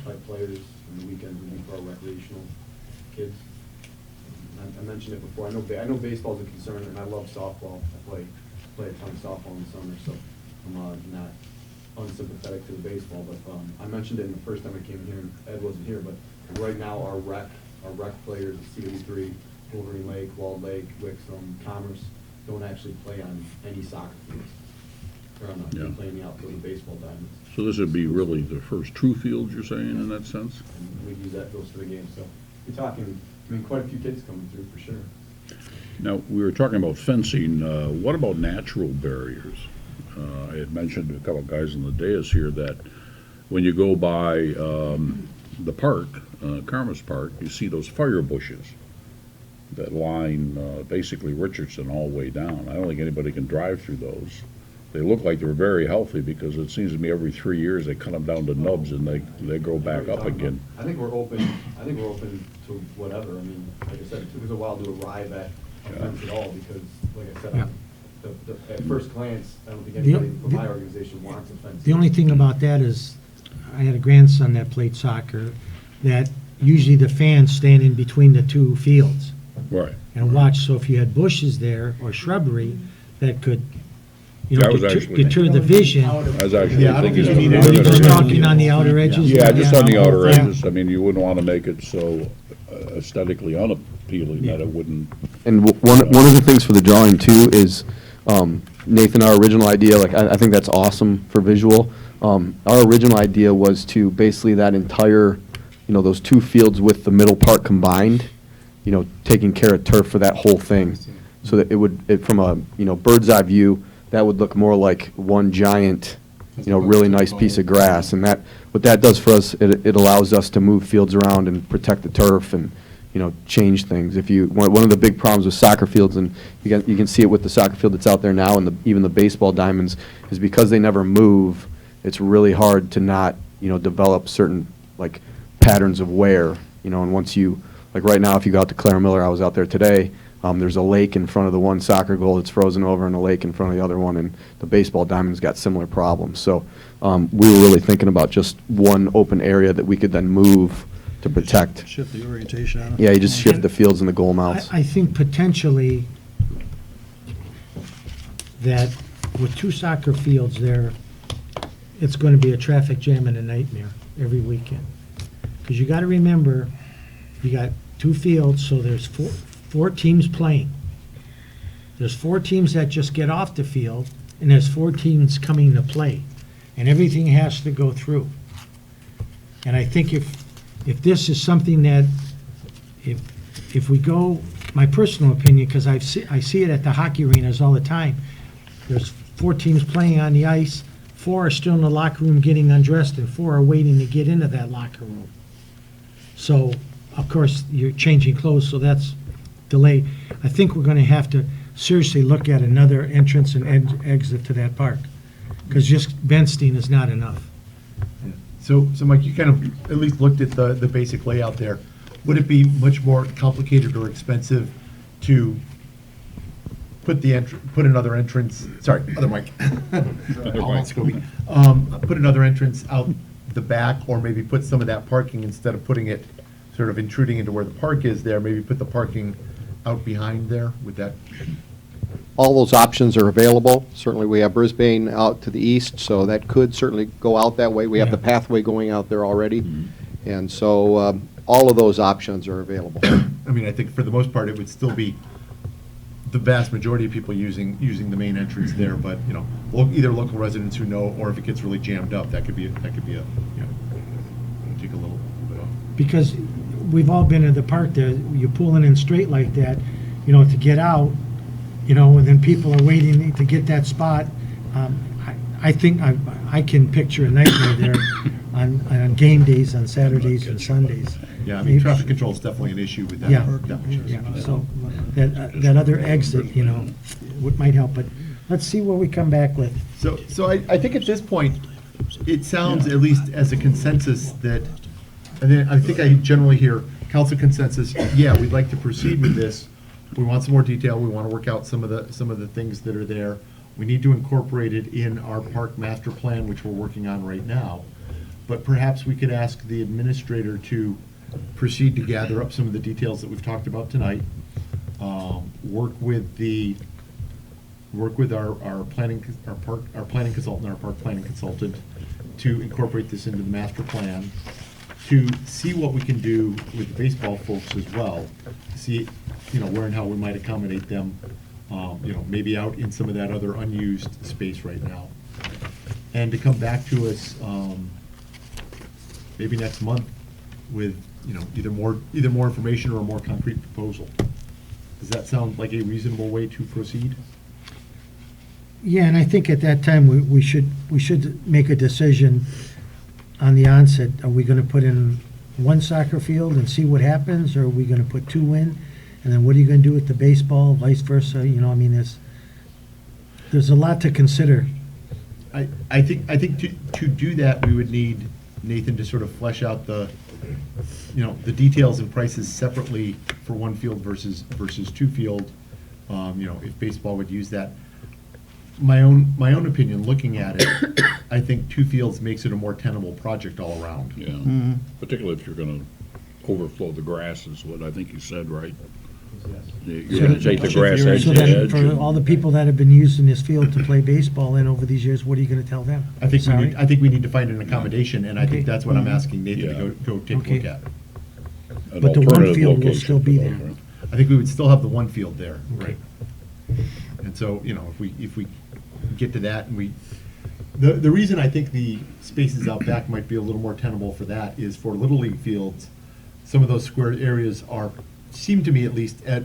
type players, and the weekends would be for our recreational kids. I mentioned it before. I know baseball's a concern, and I love softball. I play a ton of softball in the summer, so I'm not unsympathetic to the baseball. But I mentioned it the first time I came here, and Ed wasn't here. But right now, our rec players at CW3, Wolverine Lake, Walled Lake, Wixom, Commerce, don't actually play on any soccer fields. They're on Yeah. they're playing the outfield of baseball diamonds. So this would be really the first true field, you're saying, in that sense? And we use those for the game. So you're talking, quite a few kids coming through for sure. Now, we were talking about fencing. What about natural barriers? I had mentioned to a couple of guys on the dais here that when you go by the park, Carmus Park, you see those fire bushes that line basically Richardson all the way down. I don't think anybody can drive through those. they look like they're very healthy, because it seems to me every 3 years they cut them down to nubs and they grow back up again. I think we're open to whatever. I mean, like I said, it took us a while to arrive at a fence at all, because, like I said, at first glance, I don't think anybody from my organization wants a fence. The only thing about that is, I had a grandson that played soccer, that usually the fans stand in between the two fields Right. and watch, so if you had bushes there or shrubbery, that could, you know, That was actually- deter the vision. I was actually Yeah, I don't thinking. think you need of any- You're doing just it. talking on the outer edges? Yeah, just on the outer Yeah. edges. I mean, you wouldn't want to make it so aesthetically unappealing that it wouldn't. And one of the things for the drawing too is, Nathan, our original idea, like, I think that's awesome for visual. Our original idea was to basically that entire, you know, those two fields with the middle part combined, you know, taking care of turf for that whole thing. So that it would, from a, you know, bird's eye view, that would look more like one giant, you know, really nice piece of grass. And that, what that does for us, it allows us to move fields around and protect the turf and, you know, change things. If you, one of the big problems with soccer fields, and you can see it with the soccer field that's out there now, and even the baseball diamonds, is because they never move, it's really hard to not, you know, develop certain, like, patterns of wear, you know. And once you, like right now, if you go out to Clara Miller, I was out there today, there's a lake in front of the one soccer goal that's frozen over, and a lake in front of the other one, and the baseball diamond's got similar problems. So we were really thinking about just one open area that we could then move to protect. Shift the orientation on it. Yeah, you just shift the fields and the goal mounts. I think potentially that with two soccer fields there, it's going to be a traffic jam and a nightmare every weekend. Because you got to remember, you got two fields, so there's four teams playing. There's 4 teams that just get off the field, and there's 4 teams coming to play. And everything has to go through. And I think if this is something that, if we go, my personal opinion, because I see it at the hockey arenas all the time, there's 4 teams playing on the ice, 4 are still in the locker room getting undressed, and 4 are waiting to get into that locker room. So, of course, you're changing clothes, so that's delayed. I think we're going to have to seriously look at another entrance and exit to that park, because just Benstein is not enough. So Mike, you kind of at least looked at the basic layout there. Would it be much more complicated or expensive to put another entrance, sorry, other Mike. Almost Scooby. Put another entrance out the back, or maybe put some of that parking, instead of putting it sort of intruding into where the park is there, maybe put the parking out behind there? Would that? All those options are available. Certainly, we have Brisbane out to the east, so that could certainly go out that way. We have the pathway going out there already. And so all of those options are available. I mean, I think for the most part, it would still be the vast majority of people using the main entrance there, but, you know, either local residents who know, or if it gets really jammed up, that could be a, you know, take a little bit off. Because we've all been in the park there, you're pulling in straight like that, you know, to get out, you know, and then people are waiting to get that spot. I think I can picture a nightmare there on game days, on Saturdays and Sundays. Yeah, I mean, traffic control is definitely an issue with that. Yeah, Definitely. yeah, so that other exit, you know, might help, but let's see what we come back with. So I think at this point, it sounds, at least as a consensus, that, and then I think I generally hear council consensus, yeah, we'd like to proceed with this. We want some more detail. We want to work out some of the things that are there. We need to incorporate it in our park master plan, which we're working on right now. But perhaps we could ask the administrator to proceed to gather up some of the details that we've talked about tonight. Work with our planning consultant, our park planning consultant, to incorporate this into the master plan, to see what we can do with the baseball folks as well, see, you know, where and how we might accommodate them, you know, maybe out in some of that other unused space right now. And to come back to us, maybe next month with, you know, either more information or a more concrete proposal. Does that sound like a reasonable way to proceed? Yeah, and I think at that time, we should make a decision on the onset. Are we gonna put in one soccer field and see what happens, or are we gonna put 2 in? And then what are you gonna do with the baseball, vice versa? You know, I mean, there's a lot to consider I think to do that, we would need Nathan to sort of flesh out the details and prices separately for one field versus two field. If baseball would use that. My own opinion, looking at it, I think two fields makes it a more tenable project all around. Yeah, particularly if you're gonna overflow the grass is what I think you said, right? You're gonna take the grass edge So to then, edge. for all the people that have been using this field to play baseball in over these years, what are you gonna tell them? I think Sorry? we need to find an accommodation, and I think Okay. that's what I'm asking Nathan to Yeah. go take a Okay. look at. An But the one alternative field will location still be for there. those, right? I think we would still have the one field there, Okay. right? And so, if we get to that, and the reason I think the spaces out back might be a little more tenable for that is for Little League fields, some of those square areas seem to me at least, at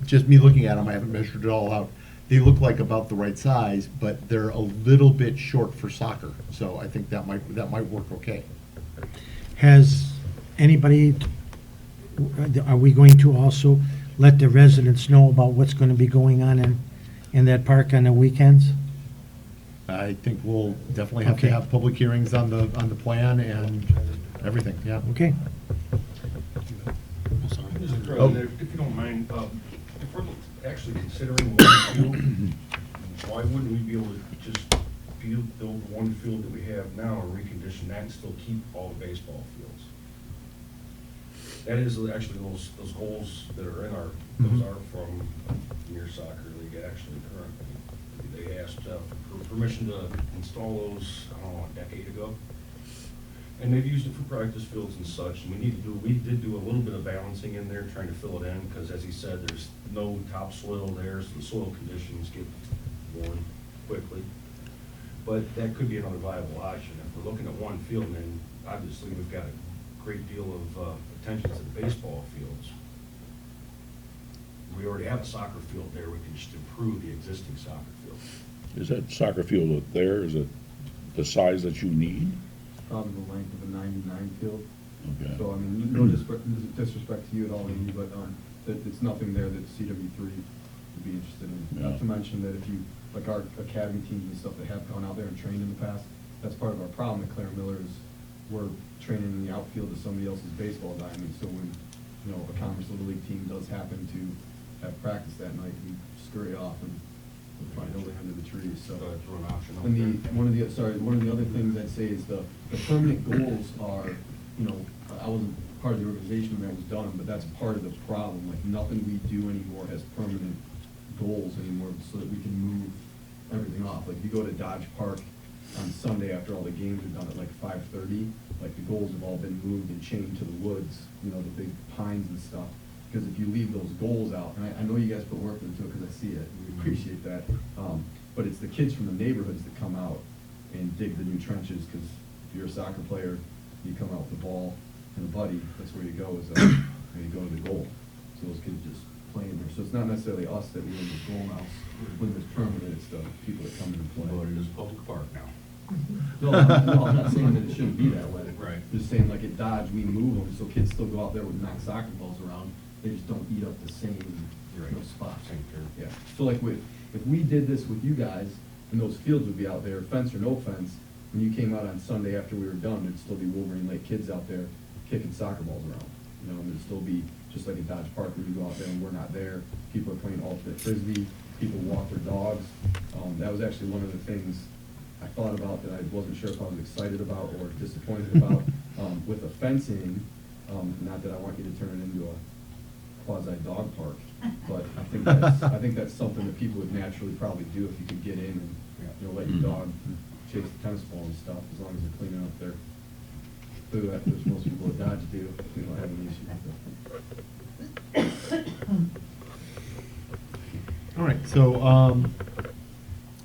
just me looking at them, I haven't measured it all out, they look like about the right size, but they're a little bit short for soccer, so I think that might work okay. Has anybody, are we going to also let the residents know about what's gonna be going on in that park on the weekends? I think we'll definitely have to Okay. have public hearings on the plan and everything, yeah. Okay. Mr. President, if you don't mind, if we're actually considering one field, why wouldn't we be able to just build the one field that we have now and recondition that and still keep all the baseball fields? That is actually those goals that are in those are from Near Soccer League actually currently. They asked for permission to install those, I don't know, a decade ago. And they've used it for practice fields and such, and we did do a little bit of balancing in there, trying to fill it in, because as he said, there's no topsoil there, so the soil conditions get worn quickly. But that could be another viable option. If we're looking at one field, then obviously we've got a great deal of attention to the baseball fields. We already have a soccer field there, we can just improve the existing soccer field. Is that soccer field up there, is it the size that you need? Probably the length of a 99 field. Okay. So, I mean, no disrespect to you at all, Andy, but it's nothing there that CW3 would be interested in. Yeah. Not to mention that if you, like our academy teams and stuff that have gone out there and trained in the past, that's part of our problem at Claire Miller is we're training in the outfield of somebody else's baseball diamond. So when, a Commerce Little League team does happen to have practice that night, we scurry off and find building under the trees, so. Throw an option out And there. one of the other things I'd say is the permanent goals are, I wasn't part of the organization when that was done, but that's part of the problem. Like, nothing we do anymore has permanent goals anymore, so that we can move everything off. Like, if you go to Dodge Park on Sunday after all the games are done at like 5:30, like, the goals have all been moved and chained to the woods, the big pines and stuff. Because if you leave those goals out, and I know you guys put work into it because I see it, and we appreciate that, but it's the kids from the neighborhoods that come out and dig the new trenches, because if you're a soccer player, you come out with the ball and a buddy, that's where you go, is where you go to the goal. So those kids just play in there. So it's not necessarily us that we live in this goal house, live this permanent, it's the people that come in and play. But it is a public park now. No, I'm not saying that it shouldn't be that way. Right. Just saying, like, at Dodge, we move them, so kids still go out there with knock soccer balls around, they just don't eat up the same, spots. Same turf. Yeah, so like if we did this with you guys, and those fields would be out there, fence or no fence, when you came out on Sunday after we were done, there'd still be Wolverine Lake kids out there kicking soccer balls around. And there'd still be, just like at Dodge Park, when you go out there and we're not there, people are playing alternate frisbee, people walk their dogs. That was actually one of the things I thought about that I wasn't sure if I was excited about or disappointed about, with the fencing. Not that I want you to turn it into a quasi dog park, but I think that's something that people would naturally probably do if you could get in and, let your dog chase the tennis ball and stuff, as long as they're cleaning up their food, which most people at Dodge do. We don't have any issue with that. All right, so,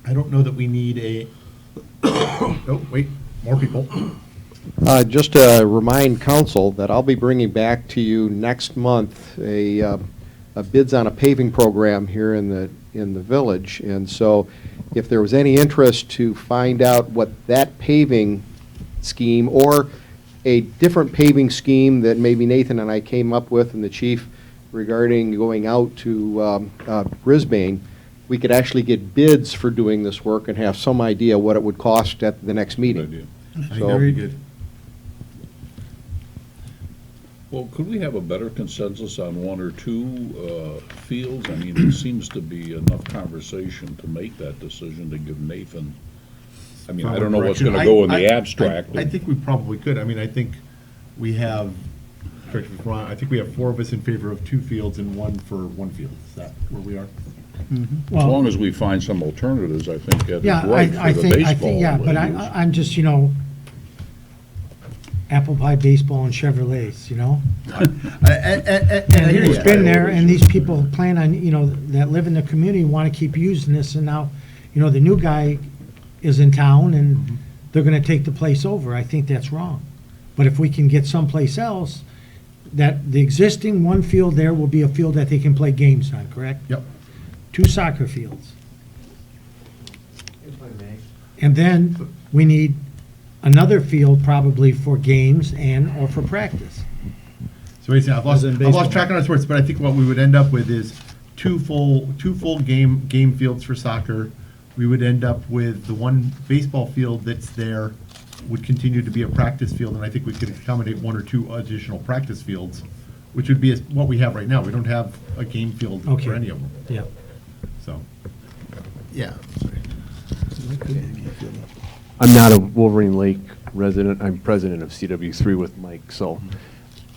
I don't know that we need a, oh, wait, more people. Just to remind council that I'll be bringing back to you next month a bids on a paving program here in the village. And so if there was any interest to find out what that paving scheme or a different paving scheme that maybe Nathan and I came up with and the chief regarding going out to Brisbane, we could actually get bids for doing this work and have some idea what it would cost at the next Good meeting. idea. I So- Very good. Well, could we have a better consensus on one or two fields? I mean, there seems to be enough conversation to make that decision to give Nathan, I mean, I don't know what's gonna go in the abstract. I think we probably could. I mean, I think we have, correct me if I'm wrong, I think we have 4 of us in favor of 2 fields and 1 for 1 field. Is that where we are? As long as we find some alternatives, I think that Yeah, is right I for the think, baseball. yeah, but use. I'm just, apple pie baseball and Chevrolets, And I hear It's you. been there, and these people plan on, that live in the community want to keep using this, and now, the new guy is in town, and they're going to take the place over. I think that's wrong. But if we can get someplace else, that the existing 1 field there will be a field that they can play games on, correct? Yep. 2 soccer fields. And then we need another field probably for games or for practice. So wait a second, As in I've baseball. lost track on our sports, but I think what we would end up with is two full game fields for soccer. We would end up with the 1 baseball field that's there would continue to be a practice field, and I think we could accommodate 1 or 2 additional practice fields, which would be what we have right now. We don't have a game field Okay. for any of them, Yeah. so. Yeah. I'm not a Wolverine Lake resident. I'm president of CW3 with Mike, so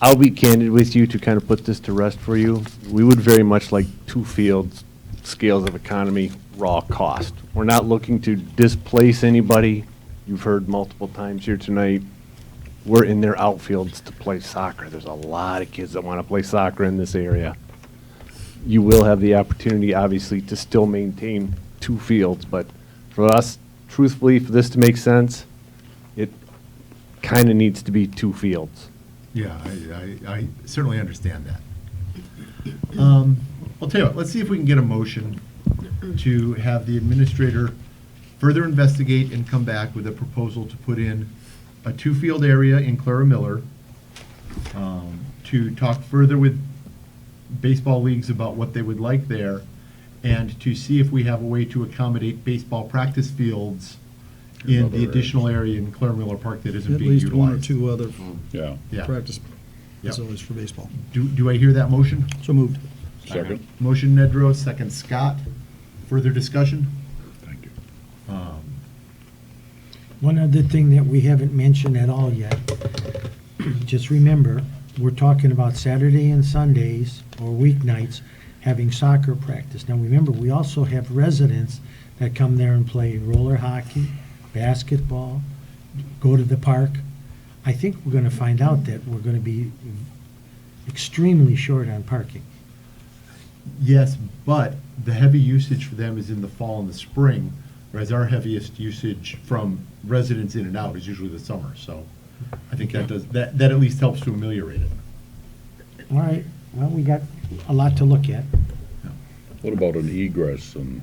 I'll be candid with you to kind of put this to rest for you. We would very much like 2 fields, scales of economy, raw cost. We're not looking to displace anybody. You've heard multiple times here tonight, we're in their outfields to play soccer. There's a lot of kids that want to play soccer in this area. You will have the opportunity, obviously, to still maintain 2 fields, but for us, truthfully, for this to make sense, it kind of needs to be 2 fields. Yeah, I certainly understand that. I'll tell you what, let's see if we can get a motion to have the administrator further investigate and come back with a proposal to put in a 2-field area in Clara Miller, to talk further with baseball leagues about what they would like there, and to see if we have a way to accommodate baseball practice fields in the additional area in Clara Miller Park that isn't At being least 1 or utilized. 2 other Yeah, Yeah. practice Yep. facilities for baseball. Do I hear that motion? So moved. second. Motion Nedrow, second Scott. Further discussion? Thank you. One other thing that we haven't mentioned at all yet, just remember, we're talking about Saturday and Sundays or weeknights having soccer practice. Now, remember, we also have residents that come there and play roller hockey, basketball, go to the park. I think we're going to find out that we're going to be extremely short on parking. Yes, but the heavy usage for them is in the fall and the spring, whereas our heaviest usage from residents in and out is usually the summer, so I think that at least helps to ameliorate it. All right, well, we got a lot to look at. What about an egress and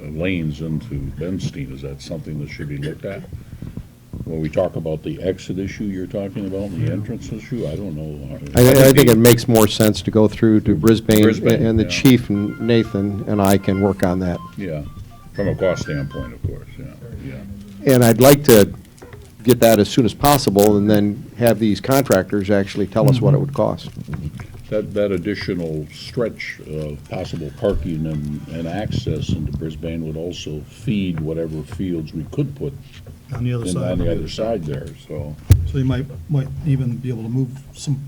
lanes into Benstein? Is that something that should be looked at? When we talk about the exit issue you're talking about, and the entrance issue, I don't know. I think it makes more sense to go through to Brisbane, and the yeah. chief and Nathan and I can work on that. Yeah, from a cost standpoint, of course, yeah. And I'd like to get that as soon as possible, and then have these contractors actually tell us what it would cost. That additional stretch of possible parking and access into Brisbane would also feed whatever fields we could put On the other side. on the other side there, so. So you might even be able to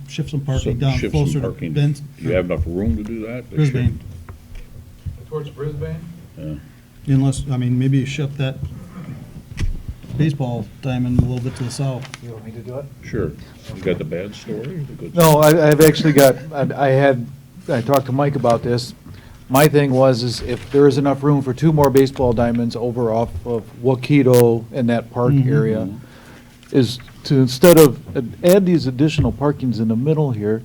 shift some parking So down shift some closer to parking. Ben's. Do you have enough room to do that? Brisbane. Towards Brisbane? Yeah. Unless, maybe you shift that baseball diamond a little bit to the south. You want me to do it? Sure. You got the bad story? The good No, I've actually got, I talked to Mike about this. My thing is if there is enough room for 2 more baseball diamonds over off of Wakedo in that park area, is to, instead of, add these additional parkings in the middle here,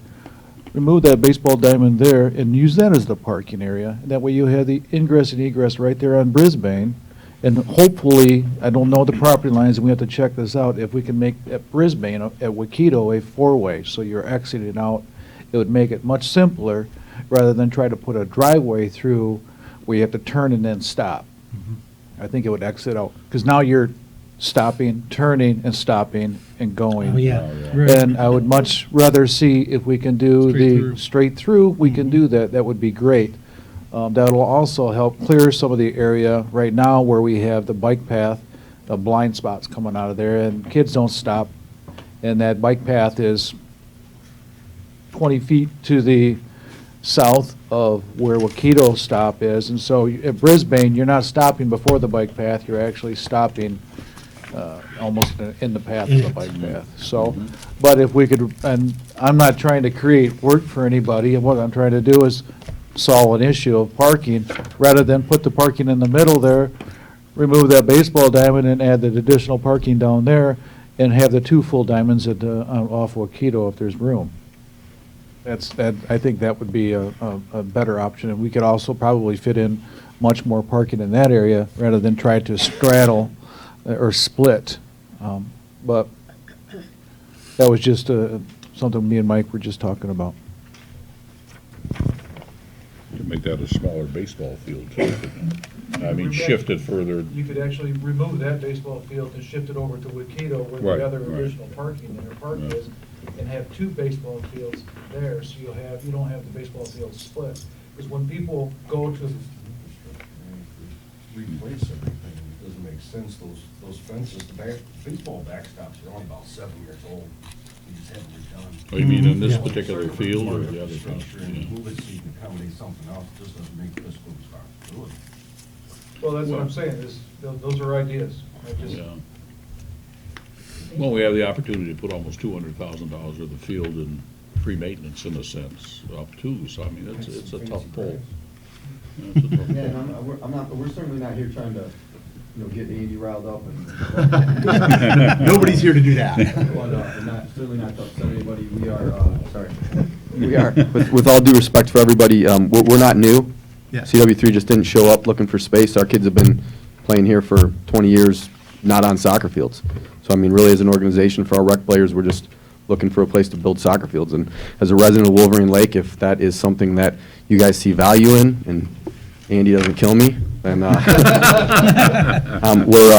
remove that baseball diamond there and use that as the parking area. That way you have the ingress and egress right there on Brisbane. And hopefully, I don't know the property lines, and we have to check this out, if we can make at Brisbane, at Wakedo, a 4-way, so you're exiting out, it would make it much simpler, rather than try to put a driveway through where you have to turn and then stop. I think it would exit out, because now you're stopping, turning, and stopping, and going. Oh, yeah. Right. And I would much rather see if we can do Straight the through. straight through, we can do that, that would be great. That'll also help clear some of the area right now where we have the bike path, the blind spots coming out of there, and kids don't stop. And that bike path is 20 feet to the south of where Wakedo stop is. And so at Brisbane, you're not stopping before the bike path, you're actually stopping almost in the path of the bike path. So, but if we could, and I'm not trying to create work for anybody, and what I'm trying to do is solve an issue of parking, rather than put the parking in the middle there, remove that baseball diamond and add the additional parking down there, and have the 2 full diamonds at off Wakedo if there's room. I think that would be a better option, and we could also probably fit in much more parking in that area rather than try to straddle or split. But that was just something me and Mike were just talking about. To make that a smaller baseball field, too. I mean, shift it further. You could actually remove that baseball field and shift it over to Wakedo where Right, the other right. additional parking in their park Right. is, and have 2 baseball fields there, so you don't have the baseball field split. Because when people go to, Replace everything, it doesn't make sense, those fences, the baseball backstops are only about 7 years old. You just haven't redone. Oh, you mean in this Yeah. particular field or the other Structure field? and move it so you can accommodate something else, it just doesn't make fiscal responsibility. well, that's what Well- I'm saying, those are ideas. I just, Yeah. Well, we have the opportunity to put almost $200,000 worth of field in free maintenance in a sense, up to, so I mean, it's a tough pull. Yeah, it's a tough Yeah, and pull. I'm not, we're certainly not here trying to, get Andy riled up and. Nobody's here to do that. Well, no, we're not, certainly not to upset anybody, we are, sorry. We are, with all due respect for everybody, we're not new. Yeah. CW3 just didn't show up looking for space. Our kids have been playing here for 20 years, not on soccer fields. So, I mean, really, as an organization, for our rec players, we're just looking for a place to build soccer fields. And as a resident of Wolverine Lake, if that is something that you guys see value in, and Andy doesn't kill me, then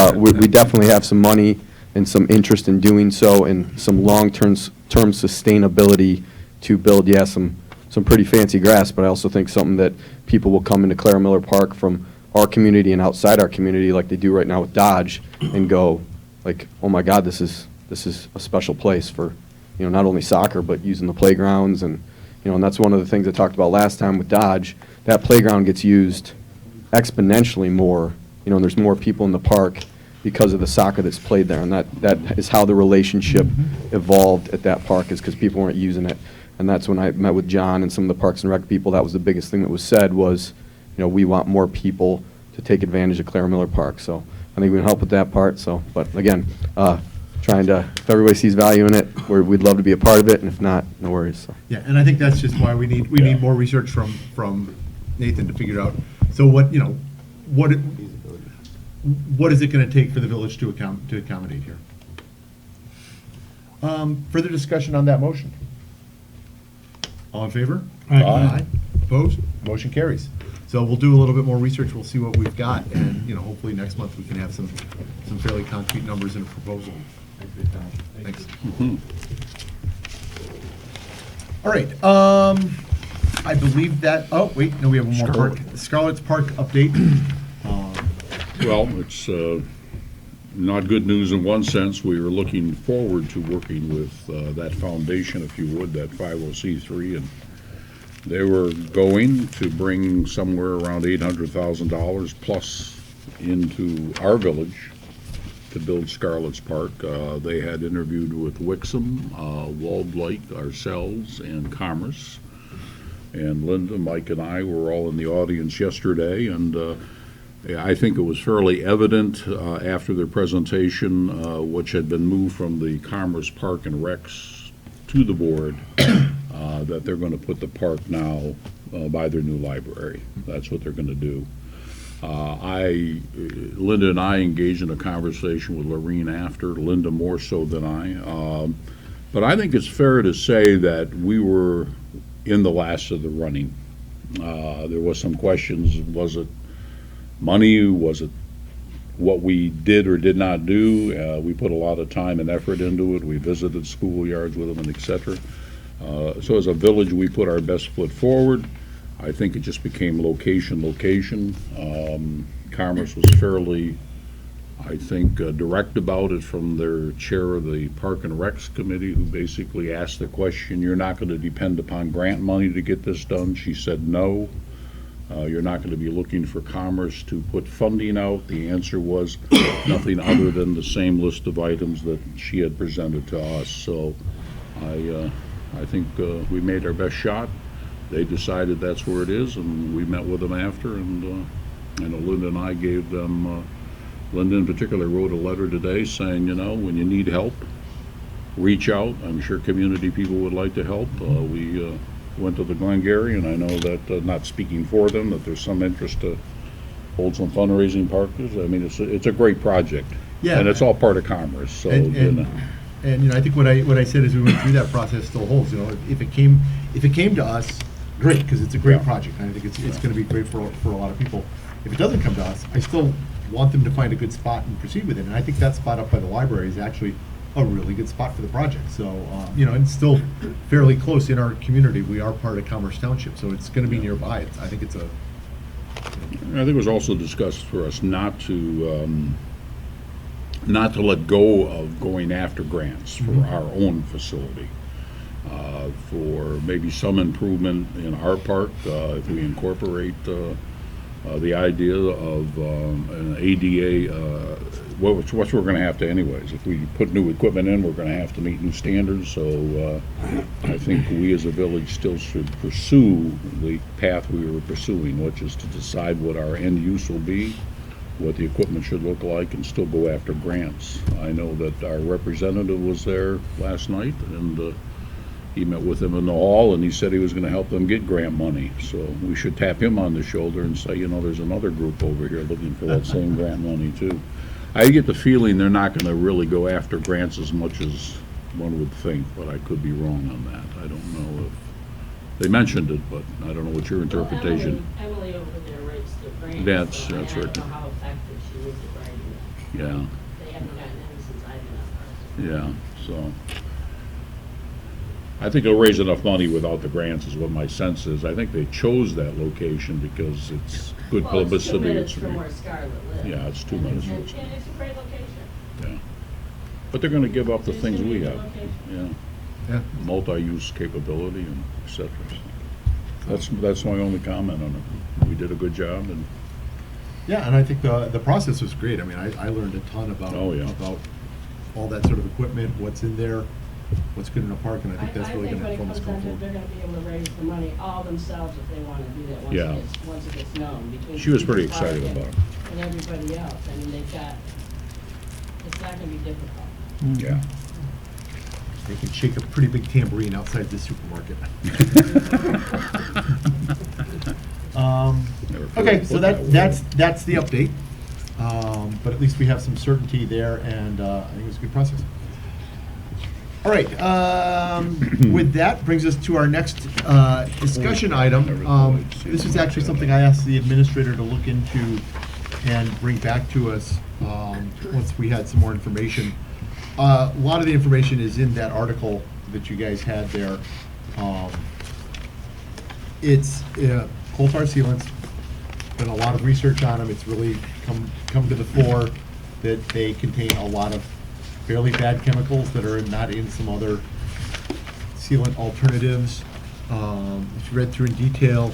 we definitely have some money and some interest in doing so, and some long-term sustainability to build, some pretty fancy grass, but I also think something that people will come into Clara Miller Park from our community and outside our community, like they do right now with Dodge, and go, like, oh my God, this is a special place for, not only soccer, but using the playgrounds, and, and that's one of the things I talked about last time with Dodge. That playground gets used exponentially more, and there's more people in the park because of the soccer that's played there, and that is how the relationship evolved at that park, is because people weren't using it. And that's when I met with John and some of the Parks and Rec people, that was the biggest thing that was said was, we want more people to take advantage of Clara Miller Park. So I think we can help with that part. So, but again, trying to, if everybody sees value in it, we'd love to be a part of it, and if not, no worries. So. Yeah, and I think that's just why we need more research from Nathan to figure out, so what is it gonna take for the village to accommodate here? Further discussion on that motion? All in favor? Aye. Opposed? Motion carries. So we'll do a little bit more research, we'll see what we've got, and, hopefully next month we can have some fairly concrete numbers in a proposal. Thanks. All right, I believe that, oh, wait, no, we have one more park. Scarlett's Park update. Well, it's not good news in one sense. We were looking forward to working with that foundation, if you would, that 50C3, and they were going to bring somewhere around $800,000 plus into our village to build Scarlett's Park. They had interviewed with Wixom, Walled Lake, ourselves, and Commerce. And Linda, Mike, and I were all in the audience yesterday, and I think it was fairly evident after their presentation, which had been moved from the Commerce Park and Recs to the board, that they're going to put the park now by their new library. That's what they're going to do. Linda and I engaged in a conversation with Lorene after, Linda more so than I. But I think it's fair to say that we were in the last of the running. There was some questions, was it money? Was it what we did or did not do? We put a lot of time and effort into it. We visited schoolyards with them and et cetera. So as a village, we put our best foot forward. I think it just became location. Commerce was fairly, I think, direct about it from their chair of the Park and Recs Committee, who basically asked the question, you're not going to depend upon grant money to get this done? She said no. You're not going to be looking for Commerce to put funding out. The answer was nothing other than the same list of items that she had presented to us. So I think we made our best shot. They decided that's where it is, and we met with them after, and I know Linda and I gave them, Linda in particular wrote a letter today saying, you know, when you need help, reach out. I'm sure community people would like to help. We went to the Glengarry, and I know that, not speaking for them, that there's some interest to hold some fundraising parties. I mean, it's a great project. Yeah. And it's all part of Commerce, so, you know. And you know, I think what I said as we went through that process still holds. You know, if it came to us, great, because it's a great project, and I think it's going to be great for a lot of people. If it doesn't come to us, I still want them to find a good spot and proceed with it. And I think that spot up by the library is actually a really good spot for the project. So you know, it's still fairly close in our community. We are part of Commerce Township, so it's going to be nearby. I think it's a. I think it was also discussed for us not to let go of going after grants for our own facility, for maybe some improvement in our park, if we incorporate the idea of an ADA, which we're going to have to anyways. If we put new equipment in, we're going to have to meet new standards. So I think we as a village still should pursue the path we were pursuing, which is to decide what our end use will be, what the equipment should look like, and still go after grants. I know that our representative was there last night, and he met with them in the hall, and he said he was going to help them get grant money. So we should tap him on the shoulder and say, you know, there's another group over here looking for that same grant money too. I get the feeling they're not going to really go after grants as much as one would think, but I could be wrong on that. I don't know if they mentioned it, but I don't know what your interpretation. Emily over there writes the grants. That's I right. don't know how effective she is at writing it. Yeah. They haven't gotten any since I've been up there. Yeah, so. I think they'll raise enough money without the grants is what my sense is. I think they chose that location because it's good publicity. Well, it's 2 minutes from where Scarlett lives. Yeah, it's 2 minutes. And it's a great location. Yeah. But they're gonna give up the things we have. Yeah. Yeah. Multi-use capability and et cetera. That's my only comment on it. We did a good job, and Yeah, and I think the process was great. I mean, I learned a ton about about all that sort of equipment, what's in there, what's good in a park, and I think that's really going to inform us going forward. They're going to be able to raise the money all themselves if they want to do that once it gets known. Between she was pretty the park excited about it. And everybody else. I mean, it's not going to be difficult. Yeah. They can shake a pretty big tambourine outside the supermarket. Okay, so that's the update. But at least we have some certainty there, and I think it was a good process. All right, with that brings us to our next discussion item. This is actually something I asked the administrator to look into and bring back to us once we had some more information. A lot of the information is in that article that you guys had there. It's coal tar sealants. Been a lot of research on them. It's really come to the fore that they contain a lot of fairly bad chemicals that are not in some other sealant alternatives. If you read through in detail,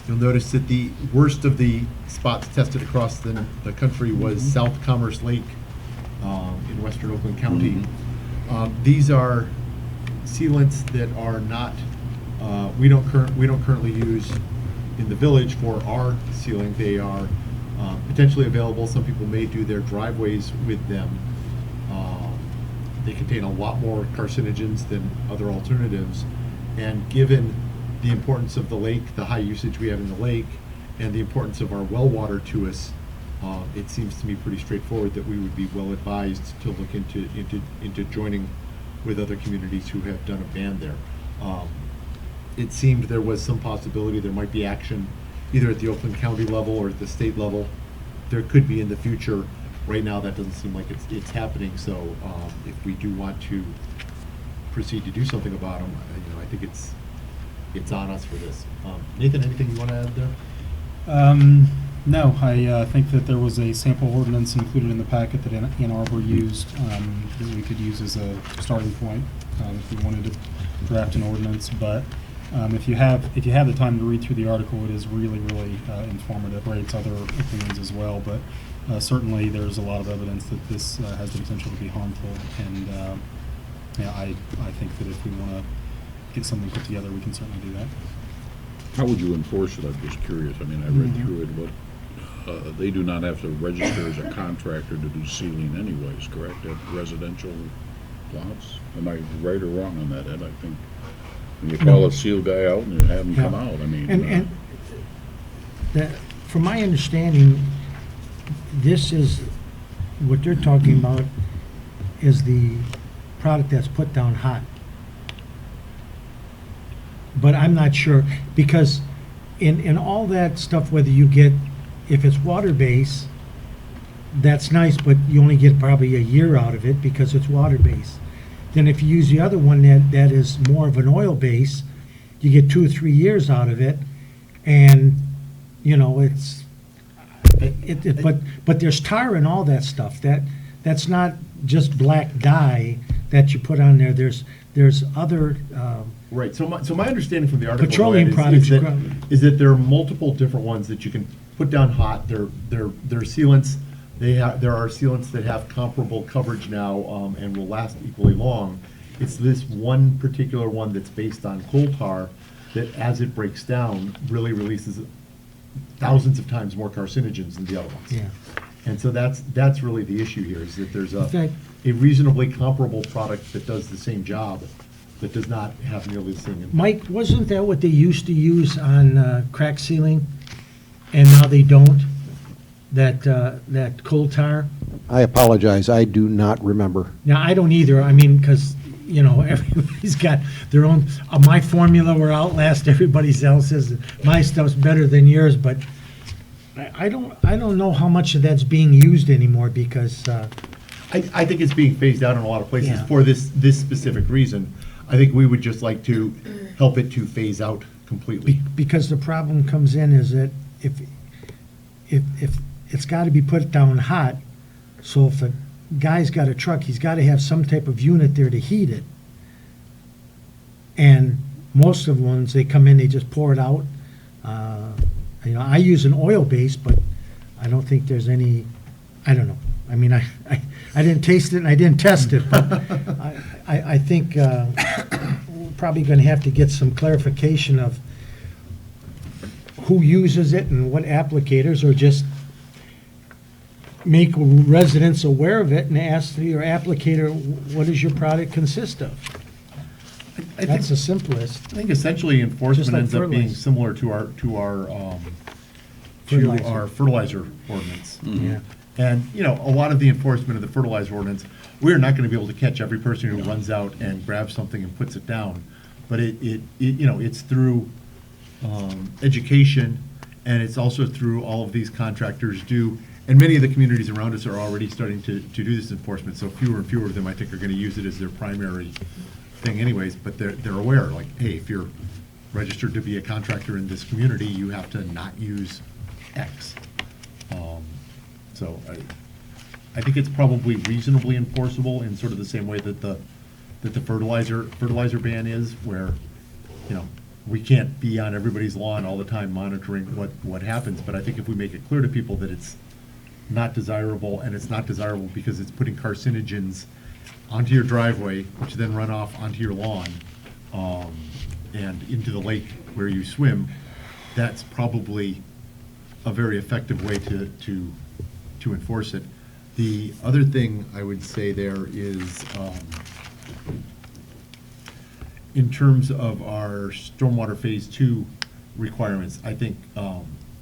you'll notice that the worst of the spots tested across the country was South Commerce Lake in western Oakland County. These are sealants that are not, we don't currently use in the village for our sealing. They are potentially available. Some people may do their driveways with them. They contain a lot more carcinogens than other alternatives, and given the importance of the lake, the high usage we have in the lake, and the importance of our well water to us, it seems to me pretty straightforward that we would be well advised to look into joining with other communities who have done a ban there. It seemed there was some possibility there might be action either at the Oakland County level or at the state level there could be in the future. Right now, that doesn't seem like it's happening, so if we do want to proceed to do something about them, I think it's on us for this. Nathan, anything you want to add there? No, I think that there was a sample ordinance included in the packet that Ann Arbor used that we could use as a starting point if we wanted to draft an ordinance. But if you have the time to read through the article, it is really, really informative. Rates other opinions as well, but certainly there's a lot of evidence that this has the potential to be harmful. And I think that if we want to get something put together, we can certainly do that. How would you enforce it? I'm just curious. I mean, I read through it, but they do not have to register as a contractor to do sealing anyways, correct, at residential lots? Am I right or wrong on that, Ed? I think when you call a seal guy out and you have him come out, I mean. And from my understanding, this is, what they're talking about is the product that's put down hot. But I'm not sure, because in all that stuff, whether you get, if it's water-based, that's nice, but you only get probably a year out of it because it's water-based. Then if you use the other one that is more of an oil base, you get 2 or 3 years out of it, and, but there's tar and all that stuff. That's not just black dye that you put on there. There's other Right. So my understanding from the article petroleum products is that there are multiple different ones that you can put down hot. They're sealants. There are sealants that have comparable coverage now and will last equally long. It's this one particular one that's based on coal tar that, as it breaks down, really releases thousands of times more carcinogens than the other ones. Yeah. And so that's really the issue here, is that there's In fact, a reasonably comparable product that does the same job that does not have nearly the same impact. Mike, wasn't that what they used to use on crack sealing, and now they don't? That coal tar? I apologize, I do not remember. Now, I don't either. I mean, because, everybody's got their own, my formula will outlast everybody else's. My stuff's better than yours, but I don't know how much of that's being used anymore, because I think it's being phased out in a lot of places Yeah. for this specific reason. I think we would just like to help it to phase out completely. because the problem comes in is that if it's got to be put down hot, so if a guy's got a truck, he's got to have some type of unit there to heat it. And most of the ones, they come in, they just pour it out. I use an oil base, but I don't think there's any, I don't know. I mean, I didn't taste it and I didn't test it, but I think we're probably going to have to get some clarification of who uses it and what applicators, or just make residents aware of it and ask your applicator, what does your product consist of? That's the simplest. I think essentially enforcement like ends up being fertilizer. similar to our fertilizer ordinance. Yeah. And, a lot of the enforcement of the fertilizer ordinance, we're not going to be able to catch every person who runs out and grabs something and puts it down. But it's through education, and it's also through all of these contractors do, and many of the communities around us are already starting to do this enforcement, so fewer and fewer of them, I think, are going to use it as their primary thing anyways, but they're aware, like, hey, if you're registered to be a contractor in this community, you have to not use X. So I think it's probably reasonably enforceable in sort of the same way that the fertilizer ban is, where, we can't be on everybody's lawn all the time monitoring what happens, but I think if we make it clear to people that it's not desirable, and it's not desirable because it's putting carcinogens onto your driveway, which then run off onto your lawn, and into the lake where you swim, that's probably a very effective way to enforce it. The other thing I would say there is, in terms of our stormwater phase 2 requirements, I think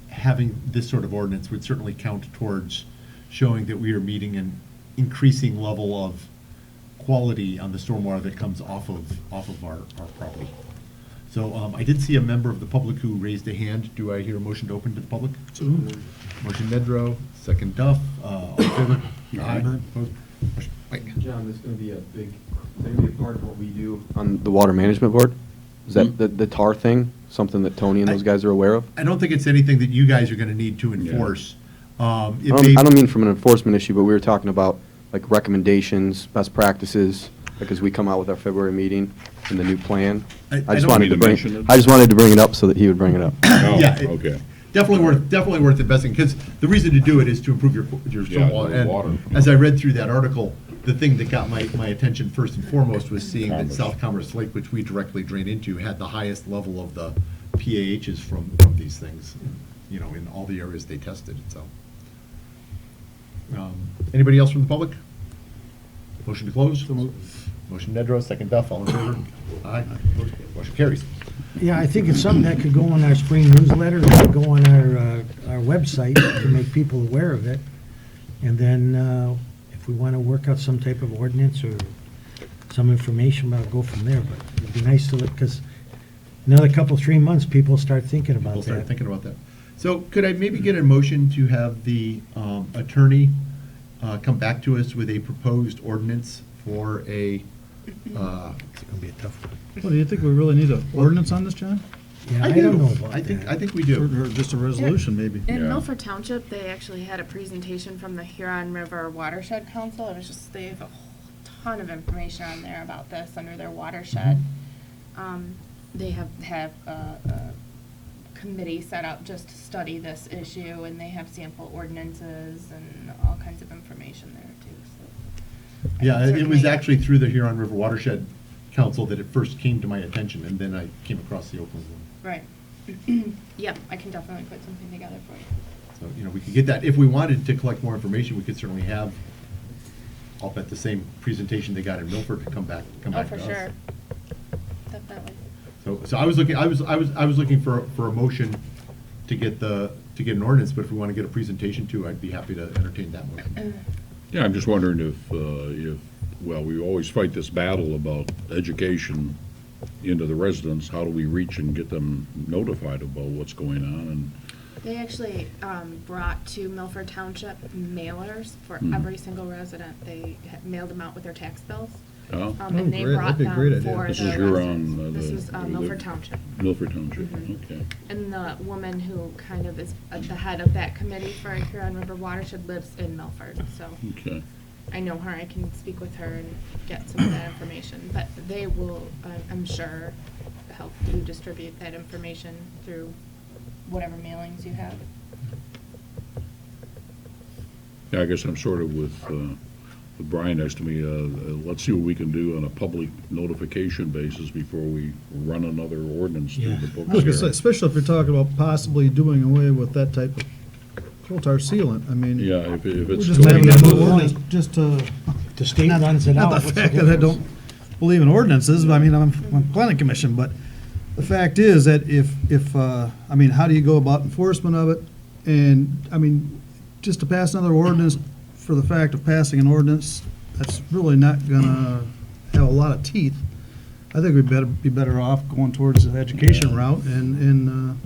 having this sort of ordinance would certainly count towards showing that we are meeting an increasing level of quality on the stormwater that comes off of our property. So I did see a member of the public who raised a hand. Do I hear a motion to open to the public? Motion Nedrow, second Duff. All in favor? Aye. Opposed? Motion- Mike. John, this is gonna be gonna be a part of what we do. On the Water Management Board? Is that the tar thing, something that Tony and those guys are aware of? I don't think it's anything that you guys are going to need to enforce. It I may- don't mean from an enforcement issue, but we were talking about like recommendations, best practices, like as we come out with our February meeting and the new plan. I just don't wanted need to to bring, mention it. I just wanted to bring it up so that he would bring it up. Oh, Yeah, it- okay. Definitely worth investing, because the reason to do it is to improve your Yeah, stormwater. the water. And as I read through that article, the thing that got my attention first and foremost was seeing that Commerce. South Commerce Lake, which we directly drain into, had the highest level of the PAHs from these things, in all the areas they tested, so. Anybody else from the public? Motion to close? Motion Nedrow, second Duff, all in favor? Aye. Motion carries. Yeah, I think it's something that could go on our spring newsletter, it could go on our website to make people aware of it. And then, if we want to work out some type of ordinance or some information, I'll go from there. But it'd be nice to look, because another couple, 3 months, people start thinking about We'll start that. thinking about that. So could I maybe get a motion to have the attorney come back to us with a proposed ordinance for a, It's gonna be a tough one. Well, do you think we really need an ordinance on this, John? Yeah, I I do. don't know about I think that. we do. Or just a resolution, maybe? In Yeah. Milford Township, they actually had a presentation from the Huron River Watershed Council. It was just, they have a whole ton of information on there about this under their watershed. They have a committee set up just to study this issue, and they have sample ordinances and all kinds of information there too, so. I Yeah, can it was certainly- actually through the Huron River Watershed Council that it first came to my attention, and then I came across the Oakland one. Right. Yep, I can definitely put something together for you. So, we could get that. If we wanted to collect more information, we could certainly have, I'll bet the same presentation they got in Milford to come back to Oh, us. for sure. Definitely. So I was looking for a motion to get an ordinance, but if we want to get a presentation too, I'd be happy to entertain that motion. Yeah, I'm just wondering if, well, we always fight this battle about education into the residents. How do we reach and get them notified about what's going on? And They actually brought to Milford Township mailers for every single resident. They mailed them out with their tax bills. Oh. And they great. brought That'd be a great them idea. for This the is Huron, residents. This is the- Milford Township. Milford Township, Mhm. okay. And the woman who kind of is at the head of that committee for Huron River Watershed lives in Milford, so Okay. I know her. I can speak with her and get some of that information. But they will, I'm sure, help you distribute that information through whatever mailings you have. Yeah, I guess I'm sort of with Brian next to me. Let's see what we can do on a public notification basis before we run another ordinance through Yeah. the books I was gonna say, here. especially if you're talking about possibly doing away with that type of coal tar sealant, I mean. Yeah, if We're it's. just going having that into- new ordinance just to. The state runs it Not out. the what's the fact that I difference? don't believe in ordinances, but I mean, I'm on planning commission, but the fact is that I mean, how do you go about enforcement of it? And, I mean, just to pass another ordinance for the fact of passing an ordinance, that's really not gonna have a lot of teeth. I think we'd be better off going towards the education route and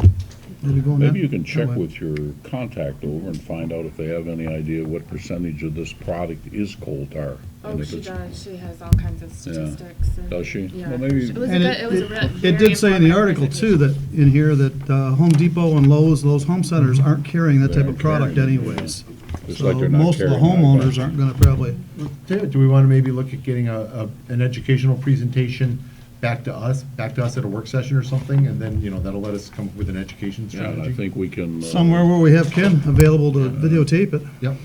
maybe going that. Maybe you can check that way. with your contact over and find out if they have any idea what percentage of this product is coal tar. Oh, And if she it's- does. She has all kinds of statistics. And, Does she? Yeah. Well, maybe- It was a And good, it was a it very did say in the informative article too, presentation. that, in here, that Home Depot and Lowe's, those home centers aren't carrying that They type aren't of product carrying it, anyways. Just So like they're not most of the carrying that homeowners box. aren't gonna probably, Do we want to maybe look at getting an educational presentation back to us at a work session or something, and then, that'll let us come up with an education Yeah, and I strategy? think we can. somewhere where we have Ken available to videotape it. Yep.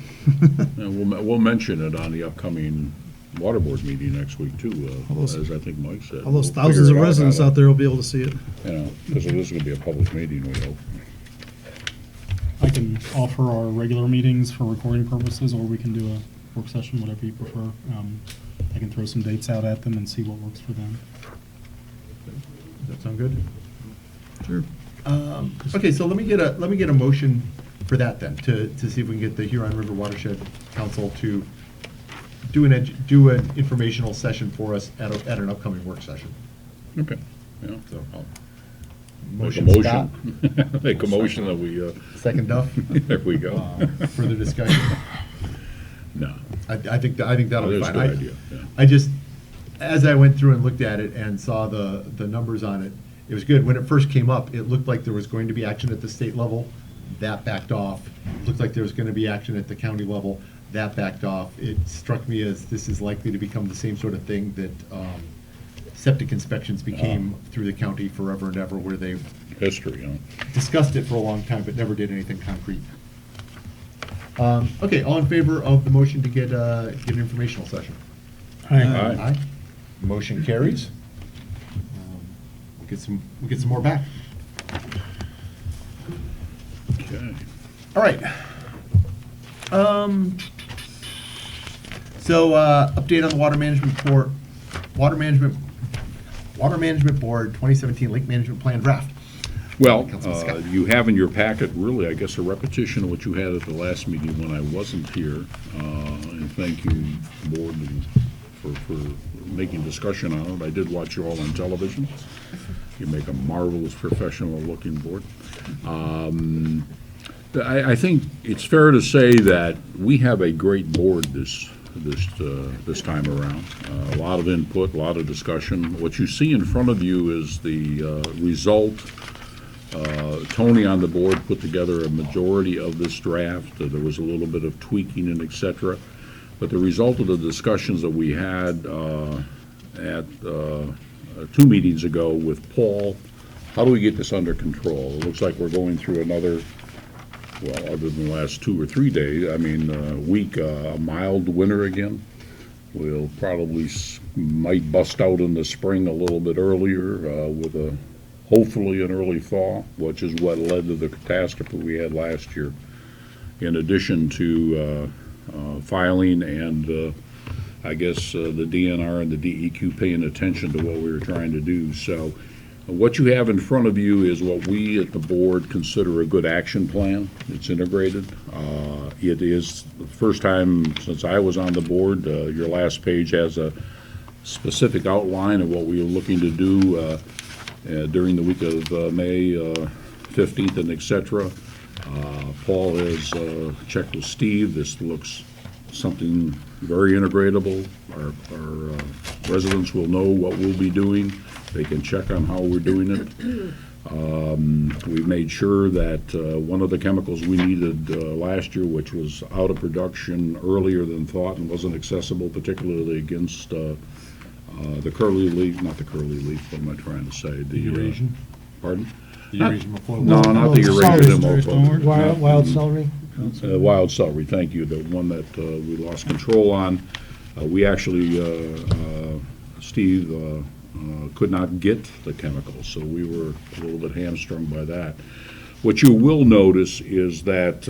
Yeah, we'll mention it on the upcoming water board meeting next week too, All those- as I think Mike said. All those We'll thousands figure of it residents how to- out there will be able to see it. Because it is going to be a public meeting, we hope. I can offer our regular meetings for recording purposes, or we can do a work session, whatever you prefer. I can throw some dates out at them and see what works for them. Does that sound good? Sure. Okay, so let me get a motion for that then, to see if we can get the Huron River Watershed Council to do an informational session for us at an upcoming work session. Okay, yeah. So Make a Motion, Scott. motion. Make a motion that we, Second, Duff. there we go. Further discussion? No. I think that'll be That is a fine. good idea, yeah. I just, as I went through and looked at it and saw the numbers on it, it was good. When it first came up, it looked like there was going to be action at the state level. That backed off. It looked like there was going to be action at the county level. That backed off. It struck me as this is likely to become the same sort of thing that septic inspections became through the county forever and ever, where they History, huh? discussed it for a long time but never did anything concrete. Okay, all in favor of the motion to get an informational session? Aye. Aye. Motion carries. We'll get some more back. Okay. All right. So, update on the Water Management Board 2017 Lake Management Plan draft. Well, Councilman Scott. you have in your packet, really, I guess, a repetition of what you had at the last meeting when I wasn't here. And thank you, Board, for making discussion on it. I did watch you all on television. You make a marvelous professional-looking board. I think it's fair to say that we have a great board this time around. A lot of input, a lot of discussion. What you see in front of you is the result. Tony on the board put together a majority of this draft. There was a little bit of tweaking and et cetera. But the result of the discussions that we had at 2 meetings ago with Paul, how do we get this under control? It looks like we're going through another, well, other than the last 2 or 3 days, week, a mild winter again. We'll probably might bust out in the spring a little bit earlier with hopefully an early thaw, which is what led to the catastrophe we had last year. In addition to filing and I guess the DNR and the DEQ paying attention to what we were trying to do. So what you have in front of you is what we at the board consider a good action plan. It's integrated. It is the first time since I was on the board. Your last page has a specific outline of what we were looking to do during the week of May 15th and et cetera. Paul has checked with Steve. This looks something very integratable. Our residents will know what we'll be doing. They can check on how we're doing it. We've made sure that one of the chemicals we needed last year, which was out of production earlier than thought and wasn't accessible, particularly against the curly leaf, not the curly leaf, what am I trying to say? The Eurasian? Pardon? The Eurasian milfoil. No, not the Eurasian milfoil. Wild celery? Wild celery, thank you, the one that we lost control on. We actually, Steve could not get the chemicals, so we were a little bit hamstrung by that. What you will notice is that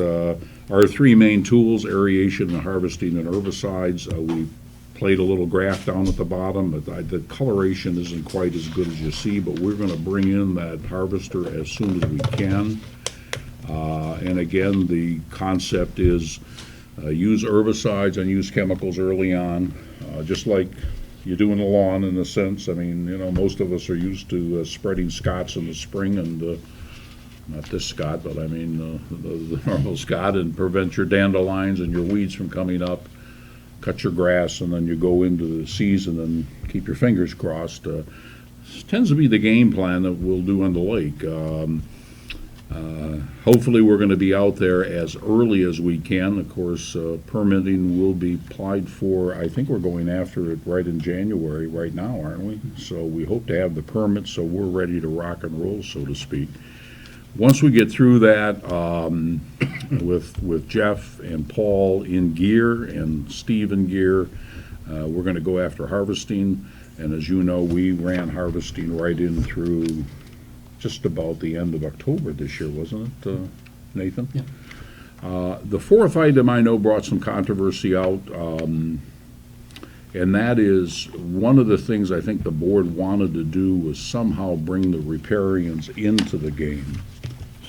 our 3 main tools, aeration and harvesting and herbicides, we played a little graph down at the bottom. The coloration isn't quite as good as you see, but we're going to bring in that harvester as soon as we can. And again, the concept is use herbicides and use chemicals early on, just like you do in the lawn in a sense. I mean, most of us are used to spreading Scots in the spring and not this Scott, but I mean the normal Scott, and prevent your dandelions and your weeds from coming up. Cut your grass, and then you go into the season and keep your fingers crossed. Tends to be the game plan that we'll do on the lake. Hopefully we're going to be out there as early as we can. Of course, permitting will be applied for. I think we're going after it right in January right now, aren't we? So we hope to have the permit so we're ready to rock and roll, so to speak. Once we get through that, with Jeff and Paul in gear and Steve in gear, we're going to go after harvesting. And as you know, we ran harvesting right in through just about the end of October this year, wasn't it, Nathan? Yeah. The fourth item I know brought some controversy out, and that is one of the things I think the board wanted to do was somehow bring the riparians into the game.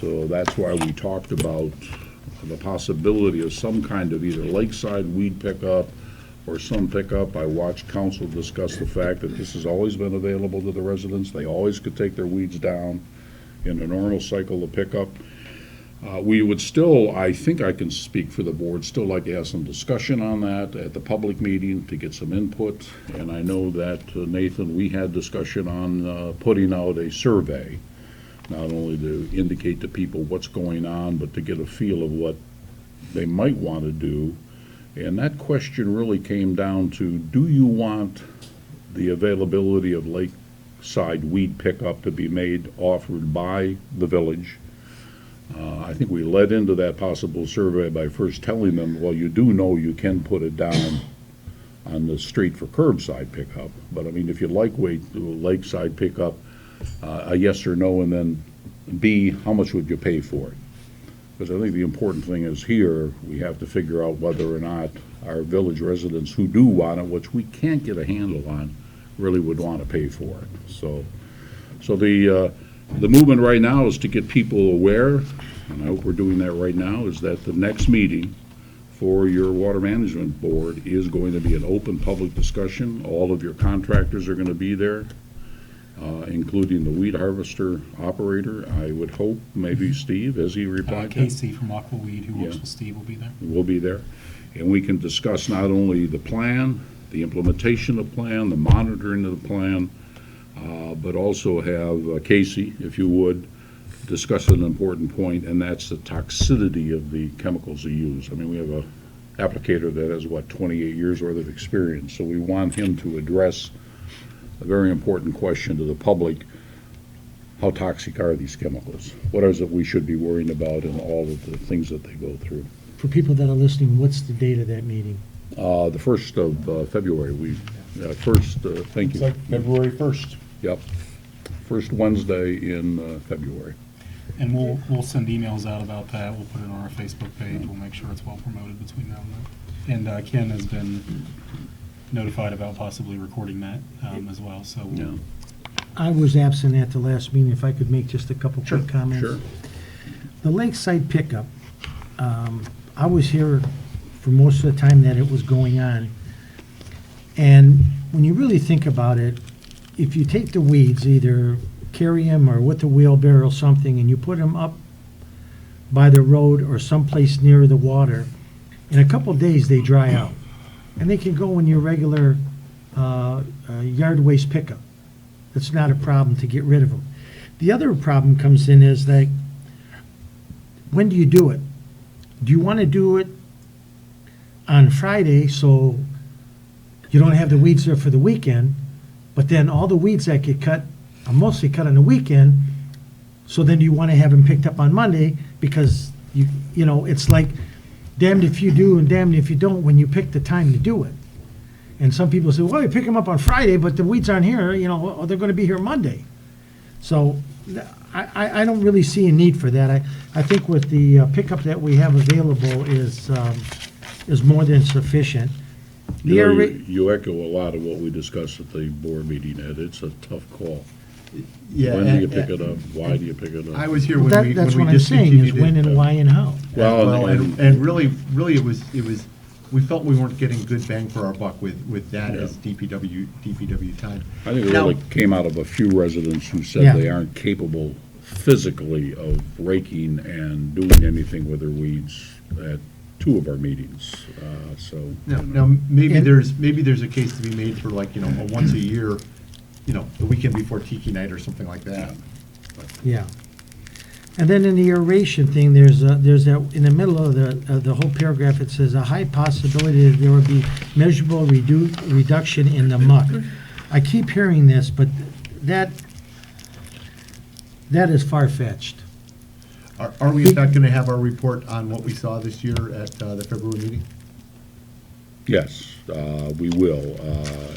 So that's why we talked about the possibility of some kind of either lakeside weed pickup or some pickup. I watched council discuss the fact that this has always been available to the residents. They always could take their weeds down. in a normal cycle of pickup. We would still, I think I can speak for the board, still like to have some discussion on that at the public meeting to get some input. And I know that, Nathan, we had discussion on putting out a survey, not only to indicate to people what's going on, but to get a feel of what they might want to do. And that question really came down to, do you want the availability of lakeside weed pickup to be made offered by the village? I think we led into that possible survey by first telling them, well, you do know you can put it down on the street for curbside pickup. But I mean, if you like lakeside pickup, a yes or no, and then B, how much would you pay for it? Because I think the important thing is here, we have to figure out whether or not our village residents who do want it, which we can't get a handle on, really would want to pay for it. So the movement right now is to get people aware, and I hope we're doing that right now, is that the next meeting for your water management board is going to be an open public discussion. All of your contractors are going to be there, including the weed harvester operator. I would hope, maybe Steve, as he replied. Casey from Aquaweed, who works with Steve, will be there. We'll be there. And we can discuss not only the plan, the implementation of the plan, the monitoring of the plan, but also have Casey, if you would, discuss an important point, and that's the toxicity of the chemicals they use. I mean, we have a applicator that has, 28 years worth of experience, so we want him to address a very important question to the public. How toxic are these chemicals? What is it we should be worrying about in all of the things that they go through? For people that are listening, what's the date of that meeting? The 1st of February. Thank you. It's like February 1st. Yep. First Wednesday in February. And we'll send emails out about that. We'll put it on our Facebook page. We'll make sure it's well promoted between now and then. And Ken has been notified about possibly recording that as well. So we'll, I was absent at the last meeting. If I could make just a couple quick comments. Sure. The lakeside pickup, I was here for most of the time that it was going on. And when you really think about it, if you take the weeds, either carry them or with a wheelbarrow or something, and you put them up by the road or someplace near the water, in a couple of days they dry out. And they can go in your regular yard waste pickup. That's not a problem to get rid of them. The other problem comes in is that, when do you do it? Do you want to do it on Friday so you don't have the weeds there for the weekend, but then all the weeds that get cut are mostly cut on the weekend, so then you want to have them picked up on Monday because, you know, it's like damned if you do and damned if you don't when you pick the time to do it. And some people say, well, you pick them up on Friday, but the weeds aren't here, you know, they're going to be here Monday. So I don't really see a need for that. I think with the pickup that we have available is more than sufficient. You echo a lot of what we discussed at the board meeting, Ed. It's a tough call. Yeah. When do you pick it up? Why do you pick it up? I was here when we That's what I'm saying, is when and why and how. Well, and really it was, we felt we weren't getting good bang for our buck with that as DPW time. I think it Now- really came out of a few residents who said Yeah. they aren't capable physically of raking and doing anything with their weeds at 2 of our meetings, so. Now, maybe there's a case to be made for, like, you know, a once a year, you know, the weekend before Tiki Night or something like that. Yeah. And then in the aeration thing, there's that, in the middle of the whole paragraph, it says, a high possibility that there will be measurable reduction in the muck. I keep hearing this, but that is far-fetched. Are we in fact going to have our report on what we saw this year at the February meeting? Yes, we will.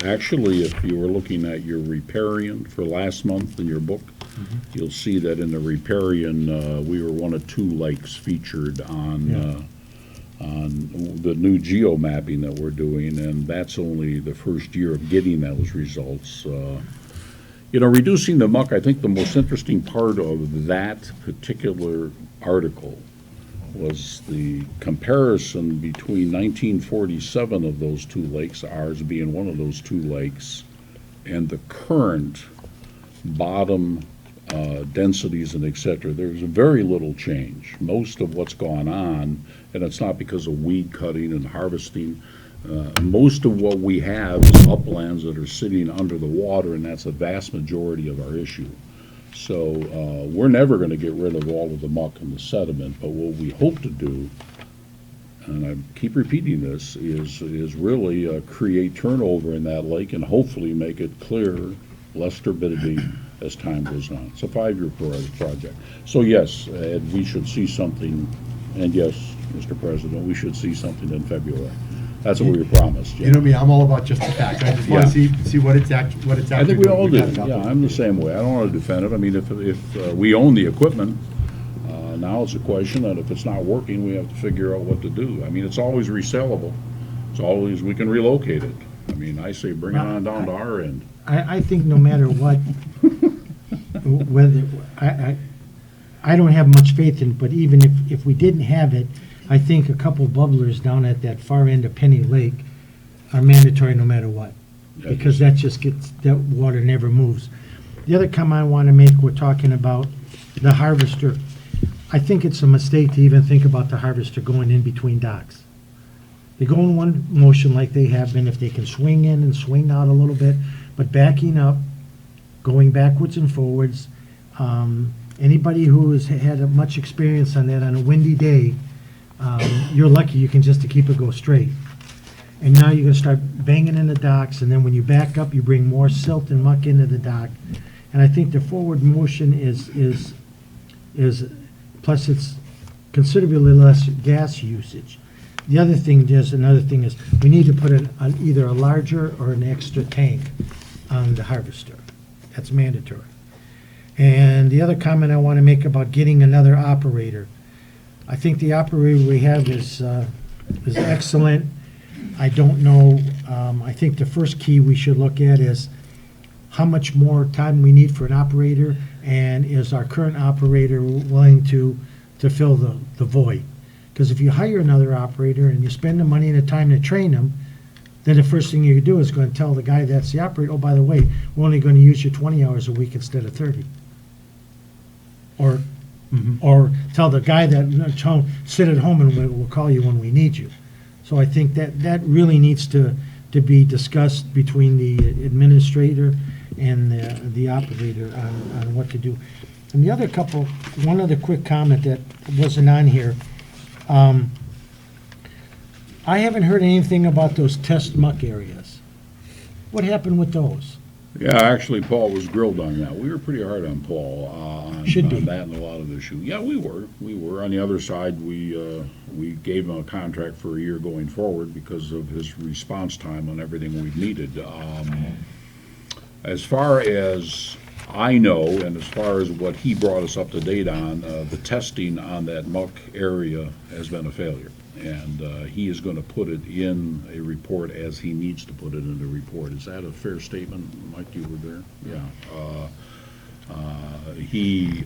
Actually, if you were looking at your riparian for last month in your book, you'll see that in the riparian, we were one of 2 lakes featured on the new geo mapping that we're doing, and that's only the first year of getting those results. You know, reducing the muck, I think the most interesting part of that particular article was the comparison between 1947 of those 2 lakes, ours being one of those 2 lakes, and the current bottom densities and et cetera, there's very little change. Most of what's gone on, and it's not because of weed cutting and harvesting, most of what we have is uplands that are sitting under the water, and that's a vast majority of our issue. So we're never going to get rid of all of the muck and the sediment, but what we hope to do, and I keep repeating this, is really create turnover in that lake and hopefully make it clearer, less turbidity as time goes on. It's a 5-year project. So yes, Ed, we should see something, and yes, Mr. President, we should see something in February. That's what we were promised. You know me, I'm all about just the facts. I just want to see what it's actually. I think we all do. got it out Yeah, there. I'm the same way. I don't want to defend it. I mean, if we own the equipment, now it's a question that if it's not working, we have to figure out what to do. I mean, it's always resellable. It's always, we can relocate it. I mean, I say bring it on down to our end. I think no matter what, whether, I don't have much faith in it, but even if we didn't have it, I think a couple bubblers down at that far end of Penny Lake are mandatory no matter what, because that just gets, that water never moves. The other comment I want to make, we're talking about the harvester. I think it's a mistake to even think about the harvester going in between docks. They go in one motion like they have been, if they can swing in and swing out a little bit, but backing up, going backwards and forwards. Anybody who has had much experience on that on a windy day, you're lucky you can just to keep it go straight. And now you're gonna start banging in the docks, and then when you back up, you bring more silt and muck into the dock. And I think the forward motion is plus it's considerably less gas usage. The other thing, there's another thing is, we need to put either a larger or an extra tank on the harvester. That's mandatory. And the other comment I want to make about getting another operator. I think the operator we have is excellent. I don't know, I think the first key we should look at is how much more time we need for an operator, and is our current operator willing to fill the void? Because if you hire another operator and you spend the money and the time to train them, then the first thing you do is go and tell the guy that's the operator, oh, by the way, we're only going to use you 20 hours a week instead of 30. Or tell the guy that, sit at home and we'll call you when we need you. So I think that really needs to be discussed between the administrator and the operator on what to do. And the other one other quick comment that wasn't on here. I haven't heard anything about those test muck areas. What happened with those? Yeah, actually, Paul was grilled on that. We were pretty hard on Paul on that and a lot of issues. Yeah, we were. On the other side, we gave him a contract for a year going forward because of his response time on everything we've needed. As far as I know, and as far as what he brought us up to date on, the testing on that muck area has been a failure. And he is going to put it in a report as he needs to put it in a report. Is that a fair statement? Mike, you were there? Yeah. He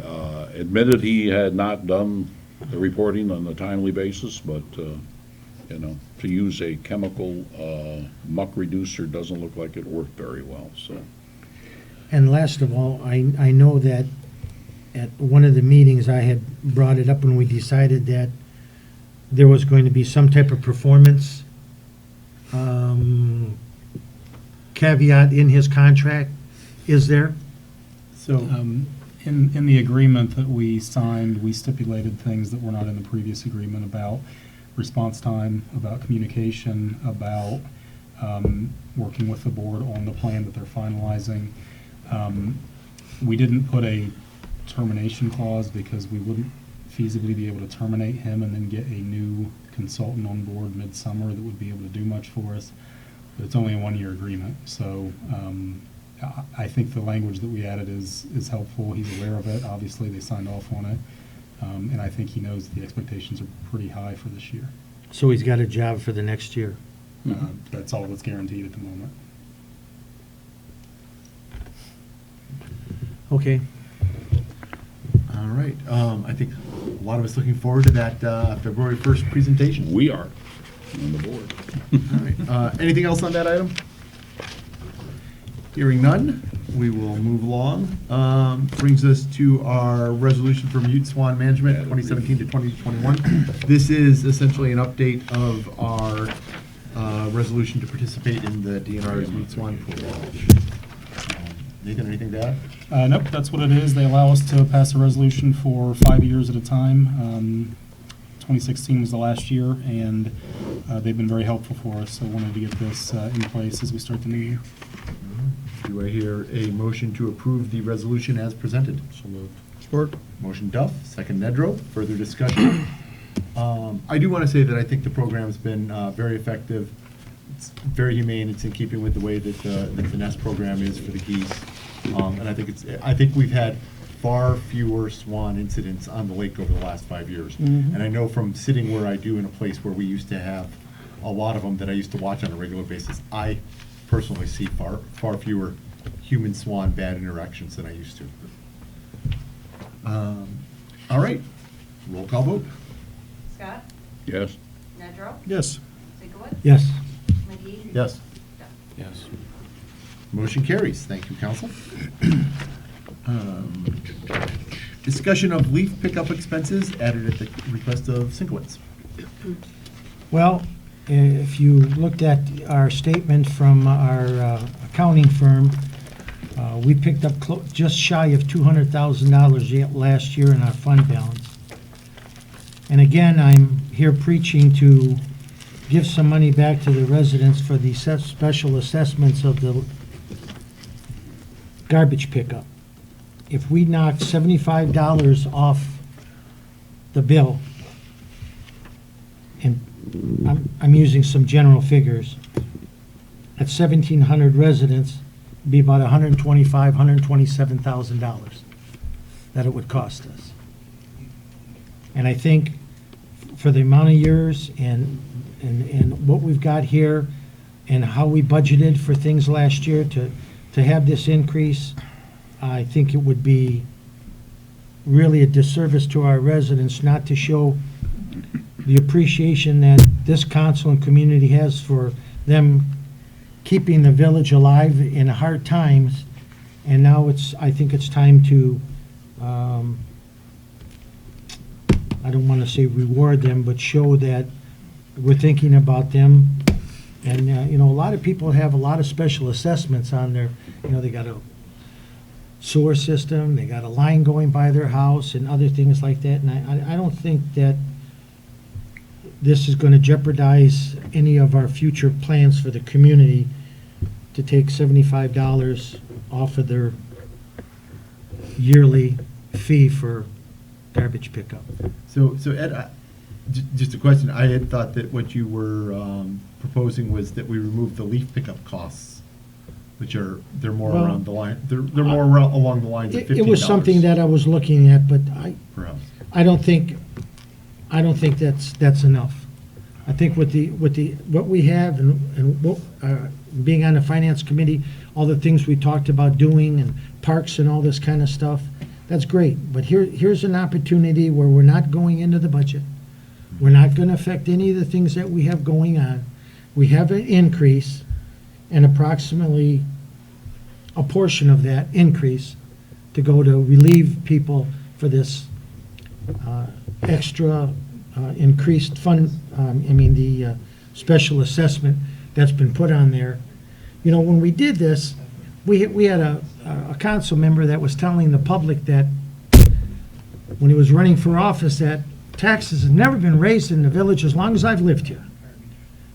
admitted he had not done the reporting on a timely basis, but, to use a chemical muck reducer doesn't look like it worked very well, so. And last of all, I know that at one of the meetings, I had brought it up when we decided that there was going to be some type of performance caveat in his contract. Is there? So, in the agreement that we signed, we stipulated things that were not in the previous agreement about response time, about communication, about working with the board on the plan that they're finalizing. We didn't put a termination clause because we wouldn't feasibly be able to terminate him and then get a new consultant on board midsummer that would be able to do much for us. But it's only a 1-year agreement, so I think the language that we added is helpful. He's aware of it. Obviously, they signed off on it, and I think he knows the expectations are pretty high for this year. So he's got a job for the next year? That's all that's guaranteed at the moment. Okay. All right. I think a lot of us looking forward to that February 1st presentation. We are on the board. All right. Anything else on that item? Hearing none, we will move along. Brings us to our resolution for mute swan management, 2017 to 2021. This is essentially an update of our resolution to participate in the DNR's mute swan pool. Nathan, anything to add? Nope, that's what it is. They allow us to pass a resolution for 5 years at a time. 2016 was the last year, and they've been very helpful for us, so I wanted to get this in place as we start the new year. Do I hear a motion to approve the resolution as presented? So moved. Support. Motion Duff, second Nedrow. Further discussion? I do want to say that I think the program's been very effective. It's very humane. It's in keeping with the way that the nest program is for the geese. And I think we've had far fewer swan incidents on the lake over the last 5 years. And I know from sitting where I do in a place where we used to have a lot of them that I used to watch on a regular basis, I personally see far fewer human swan bad interactions than I used to. All right, roll call vote. Scott? Yes. Nedrow? Yes. Sinkowitz? Yes. McGee? Yes. Duff. Yes. Motion carries. Thank you, council. Discussion of leaf pickup expenses added at the request of Sinkowitz. Well, if you looked at our statement from our accounting firm, we picked up just shy of $200,000 last year in our fund balance. And again, I'm here preaching to give some money back to the residents for the special assessments of the garbage pickup. If we knock $75 off the bill, and I'm using some general figures, at 1,700 residents, it'd be about $125,000, $127,000 that it would cost us. And I think for the amount of years and what we've got here and how we budgeted for things last year to have this increase, I think it would be really a disservice to our residents not to show the appreciation that this council and community has for them keeping the village alive in hard times. And now I think it's time to, I don't want to say reward them, but show that we're thinking about them. And, a lot of people have a lot of special assessments on their, they got a sewer system, they got a line going by their house and other things like that. And I don't think that this is going to jeopardize any of our future plans for the community to take $75 off of their yearly fee for garbage pickup. So Ed, just a question. I had thought that what you were proposing was that we remove the leaf pickup costs, which they're more Well, around the line. They're more along the lines of $15. It was something that I was looking at, but Perhaps. I don't think that's enough. I think with what we have and what, being on the finance committee, all the things we talked about doing and parks and all this kind of stuff, that's great. But here's an opportunity where we're not going into the budget. We're not going to affect any of the things that we have going on. We have an increase, and approximately a portion of that increase to go to relieve people for this extra increased fund, the special assessment that's been put on there. When we did this, we had a council member that was telling the public that when he was running for office that taxes have never been raised in the village as long as I've lived here.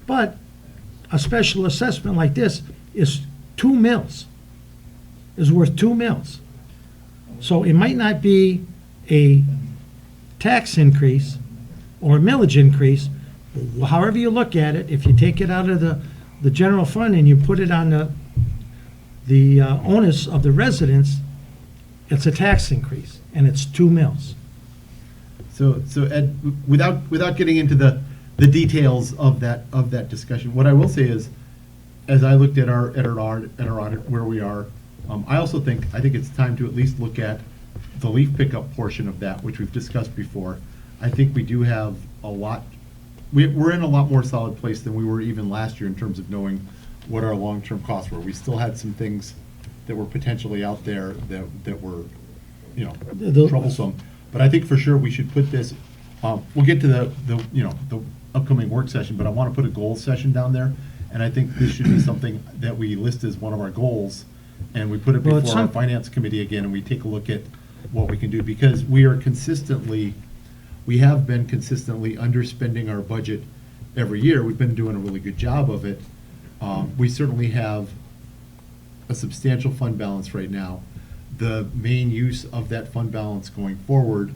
But a special assessment like this is 2 mills, is worth 2 mills. So it might not be a tax increase or a millage increase, however you look at it. If you take it out of the general fund and you put it on the onus of the residents, it's a tax increase, and it's 2 mills. So Ed, without getting into the details of that discussion, what I will say is, as I looked at our audit where we are, I think it's time to at least look at the leaf pickup portion of that, which we've discussed before. I think we do have a lot. We're in a lot more solid place than we were even last year in terms of knowing what our long-term costs were. We still had some things that were potentially out there that were, you know, The- troublesome. But I think for sure we should put this, we'll get to the, you know, the upcoming work session, but I want to put a goals session down there. And I think this should be something that we list as one of our goals, and we put it Well, before it's our some- finance committee again, and we take a look at what we can do, because we are consistently, we have been consistently underspending our budget every year. We've been doing a really good job of it. We certainly have a substantial fund balance right now. The main use of that fund balance going forward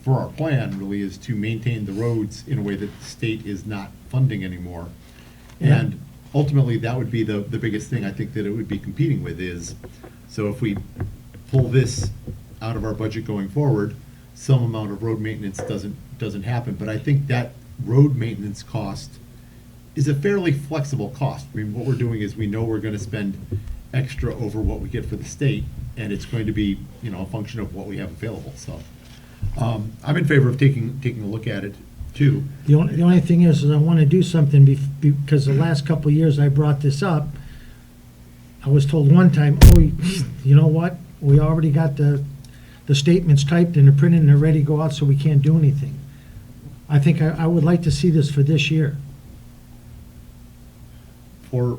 for our plan really is to maintain the roads in a way that the state is not funding anymore. Yeah. And ultimately, that would be the biggest thing I think that it would be competing with is, so if we pull this out of our budget going forward, some amount of road maintenance doesn't happen. But I think that road maintenance cost is a fairly flexible cost. I mean, what we're doing is we know we're gonna spend extra over what we get for the state, and it's going to be, you know, a function of what we have available, so. I'm in favor of taking a look at it, too. The only thing is I want to do something because the last couple of years I brought this up, I was told one time, oh, you know what? We already got the statements typed and they're printed and they're ready to go out, so we can't do anything. I think I would like to see this for this year, For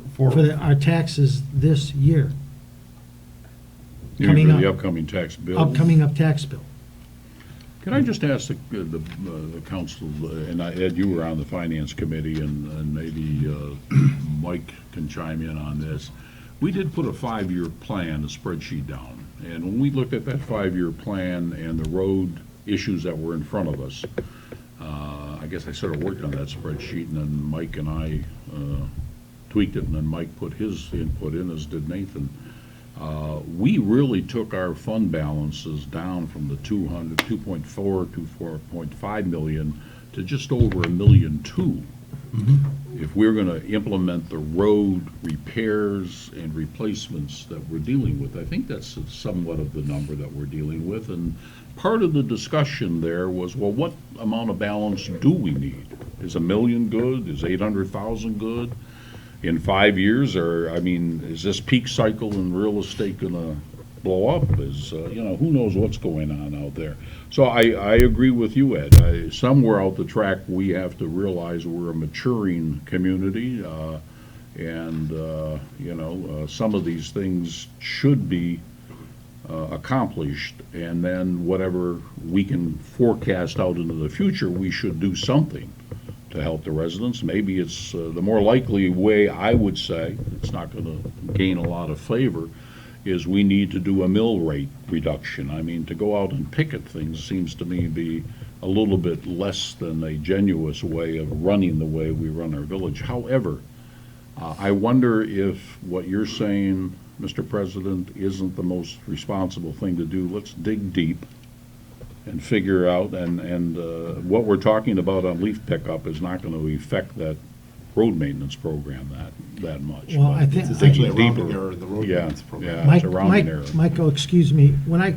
our taxes this year, You coming mean for the up. upcoming tax bill? upcoming up tax bill. Can I just ask the council, and Ed, you were on the finance committee, and maybe Mike can chime in on this. We did put a 5-year plan, a spreadsheet down, and when we looked at that 5-year plan and the road issues that were in front of us, I guess I sort of worked on that spreadsheet, and then Mike and I tweaked it, and then Mike put his input in, as did Nathan. We really took our fund balances down from the 2.4 to 4.5 million to just over $1.2 million. If we're going to implement the road repairs and replacements that we're dealing with, I think that's somewhat of the number that we're dealing with. And part of the discussion there was, well, what amount of balance do we need? Is $1 million good? Is 800,000 good? In 5 years, or, I mean, is this peak cycle in real estate gonna blow up? Is, you know, who knows what's going on out there? So I agree with you, Ed. Somewhere out the track, we have to realize we're a maturing community, and, you know, some of these things should be accomplished, and then whatever we can forecast out into the future, we should do something to help the residents. Maybe it's the more likely way, I would say, it's not going to gain a lot of favor, is we need to do a mill rate reduction. I mean, to go out and picket things seems to me be a little bit less than a genuine way of running the way we run our village. However, I wonder if what you're saying, Mr. President, isn't the most responsible thing to do. Let's dig deep and figure out, and what we're talking about on leaf pickup is not going to affect that road maintenance program that much. Well, But I think- It's essentially a deeper. rounding error in the road Yeah, maintenance program. yeah, it's a rounding error. Michael, excuse me, when I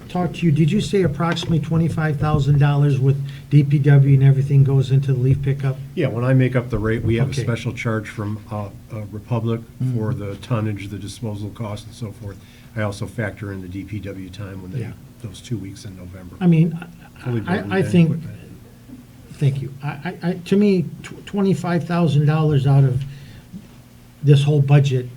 talked to you, did you say approximately $25,000 with DPW and everything goes into the leaf pickup? Yeah, when I make up the rate, we have a Okay. special charge from Republic for the tonnage, the disposal cost and so forth. I also factor in the DPW time when Yeah. those 2 weeks in November. I mean, Fully burdened I and think, equipment. thank you. To me, $25,000 out of this whole budget,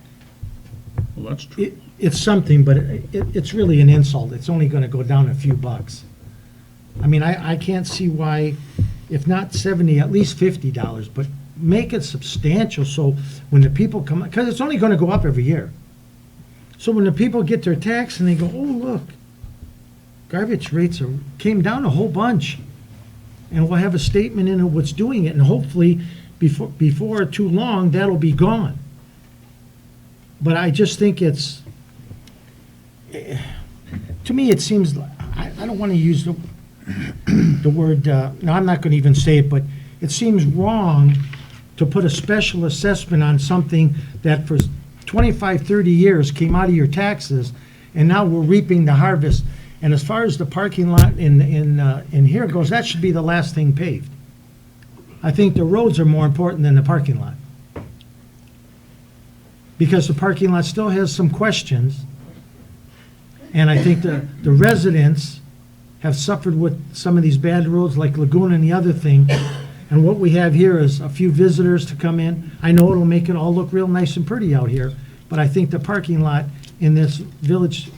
Well, that's true. it's something, but it's really an insult. It's only gonna go down a few bucks. I mean, I can't see why, if not 70, at least $50, but make it substantial, so when the people come, because it's only gonna go up every year. So when the people get their tax and they go, oh, look, garbage rates came down a whole bunch, and we'll have a statement in of what's doing it, and hopefully, before too long, that'll be gone. But I just think it's, to me, it seems, I don't want to use the word, no, I'm not going to even say it, but it seems wrong to put a special assessment on something that for 25, 30 years came out of your taxes, and now we're reaping the harvest. And as far as the parking lot in here goes, that should be the last thing paved. I think the roads are more important than the parking lot. because the parking lot still has some questions. And I think the residents have suffered with some of these bad roads like Laguna and the other thing. And what we have here is a few visitors to come in. I know it'll make it all look real nice and pretty out here, but I think the parking lot in this village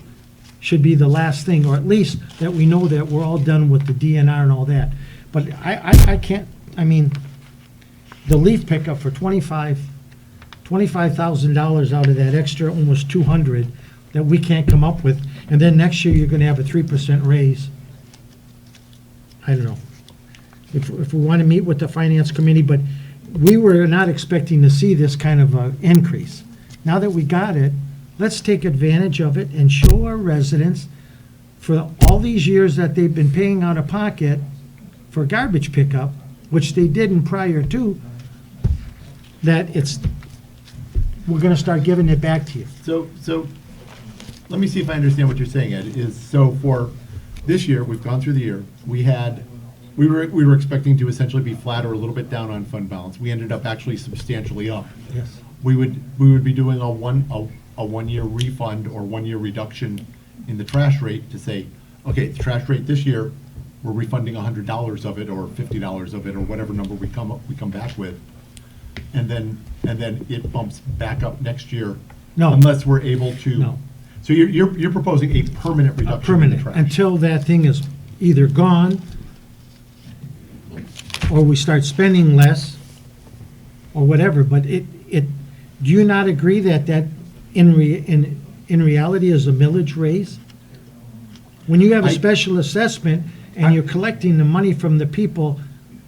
should be the last thing, or at least that we know that we're all done with the DNR and all that. But I can't, I mean, the leaf pickup for $25,000 out of that extra almost 200 that we can't come up with, and then next year you're gonna have a 3% raise. I don't know. If we want to meet with the finance committee, but we were not expecting to see this kind of a increase. Now that we got it, let's take advantage of it and show our residents for all these years that they've been paying out of pocket for garbage pickup, which they didn't prior to, that we're gonna start giving it back to you. So, let me see if I understand what you're saying, Ed, so for this year, we've gone through the year, we were expecting to essentially be flat or a little bit down on fund balance. We ended up actually substantially up. Yes. We would be doing a one-year refund or 1 year reduction in the trash rate to say, okay, the trash rate this year, we're refunding $100 of it or $50 of it or whatever number we come back with. And then it bumps back up next year. No. Unless we're able to. No. So you're proposing a permanent reduction in the Permanent, trash? until that thing is either gone, or we start spending less, or whatever, but do you not agree that in reality is a millage raise? When you have a special assessment and you're collecting the money from the people.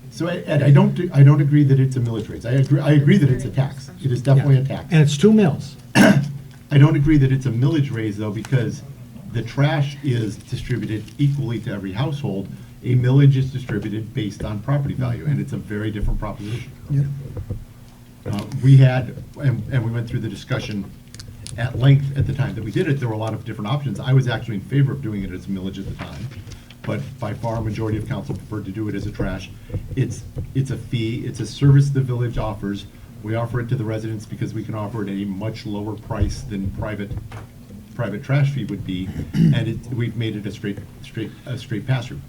So Ed, I don't agree that it's a millage raise. I agree that it's a tax. It is definitely a tax. And it's 2 mills. I don't agree that it's a millage raise, though, because the trash is distributed equally to every household. A millage is distributed based on property value, and it's a very different proposition. Yep. We had, and we went through the discussion at length at the time that we did it. There were a lot of different options. I was actually in favor of doing it as a millage at the time, but by far a majority of council preferred to do it as a trash. It's a fee, it's a service the village offers. We offer it to the residents because we can offer it at a much lower price than private trash fee would be, and we've made it a straight pass-through.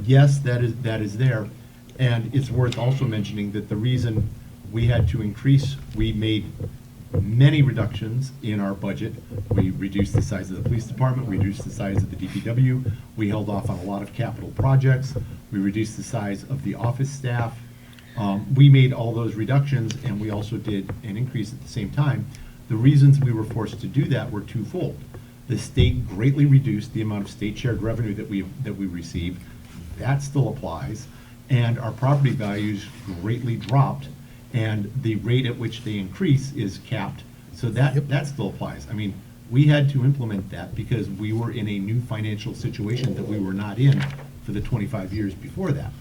Yes, that is there, and it's worth also mentioning that the reason we had to increase, we made many reductions in our budget. We reduced the size of the police department, we reduced the size of the DPW, we held off on a lot of capital projects, we reduced the size of the office staff. We made all those reductions, and we also did an increase at the same time. The reasons we were forced to do that were twofold. The state greatly reduced the amount of state shared revenue that we receive. That still applies, and our property values greatly dropped, and the rate at which they increase is capped, so that still applies. I mean, we had to implement that because we were in a new financial situation that we were not in for the 25 years before that.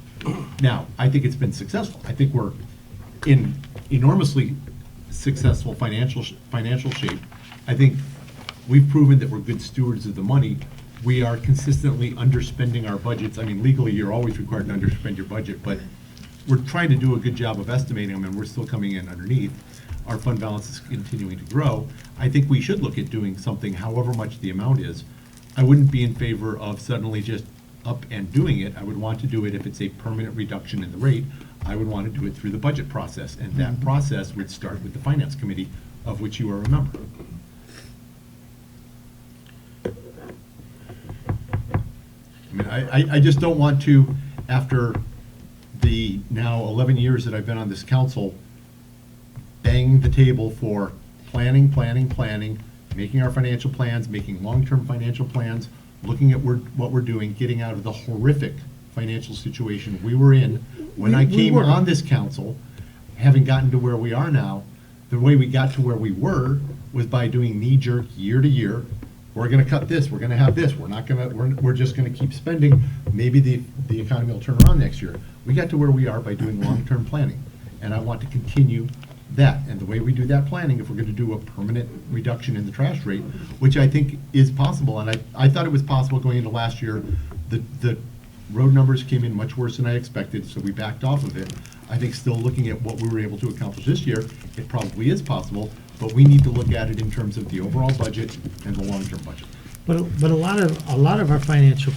Now, I think it's been successful. I think we're in enormously successful financial shape. I think we've proven that we're good stewards of the money. We are consistently underspending our budgets. I mean, legally, you're always required to underspend your budget, but we're trying to do a good job of estimating them, and we're still coming in underneath. Our fund balance is continuing to grow. I think we should look at doing something, however much the amount is. I wouldn't be in favor of suddenly just up and doing it. I would want to do it if it's a permanent reduction in the rate. I would want to do it through the budget process, and that process would start with the finance committee, of which you are a member. I mean, I just don't want to, after the now 11 years that I've been on this council, bang the table for planning, making our financial plans, making long-term financial plans, looking at what we're doing, getting out of the horrific financial situation we were in when I came on this council, having gotten to where we are now. The way we got to where we were was by doing knee-jerk year to year. We're going to cut this, we're going to have this, we're just going to keep spending. Maybe the economy will turn around next year. We got to where we are by doing long-term planning, and I want to continue that. And the way we do that planning, if we're going to do a permanent reduction in the trash rate, which I think is possible, and I thought it was possible going into last year, the road numbers came in much worse than I expected, so we backed off of it. I think still looking at what we were able to accomplish this year, it probably is possible but we need to look at it in terms of the overall budget and the long-term budget. But a lot of our financial,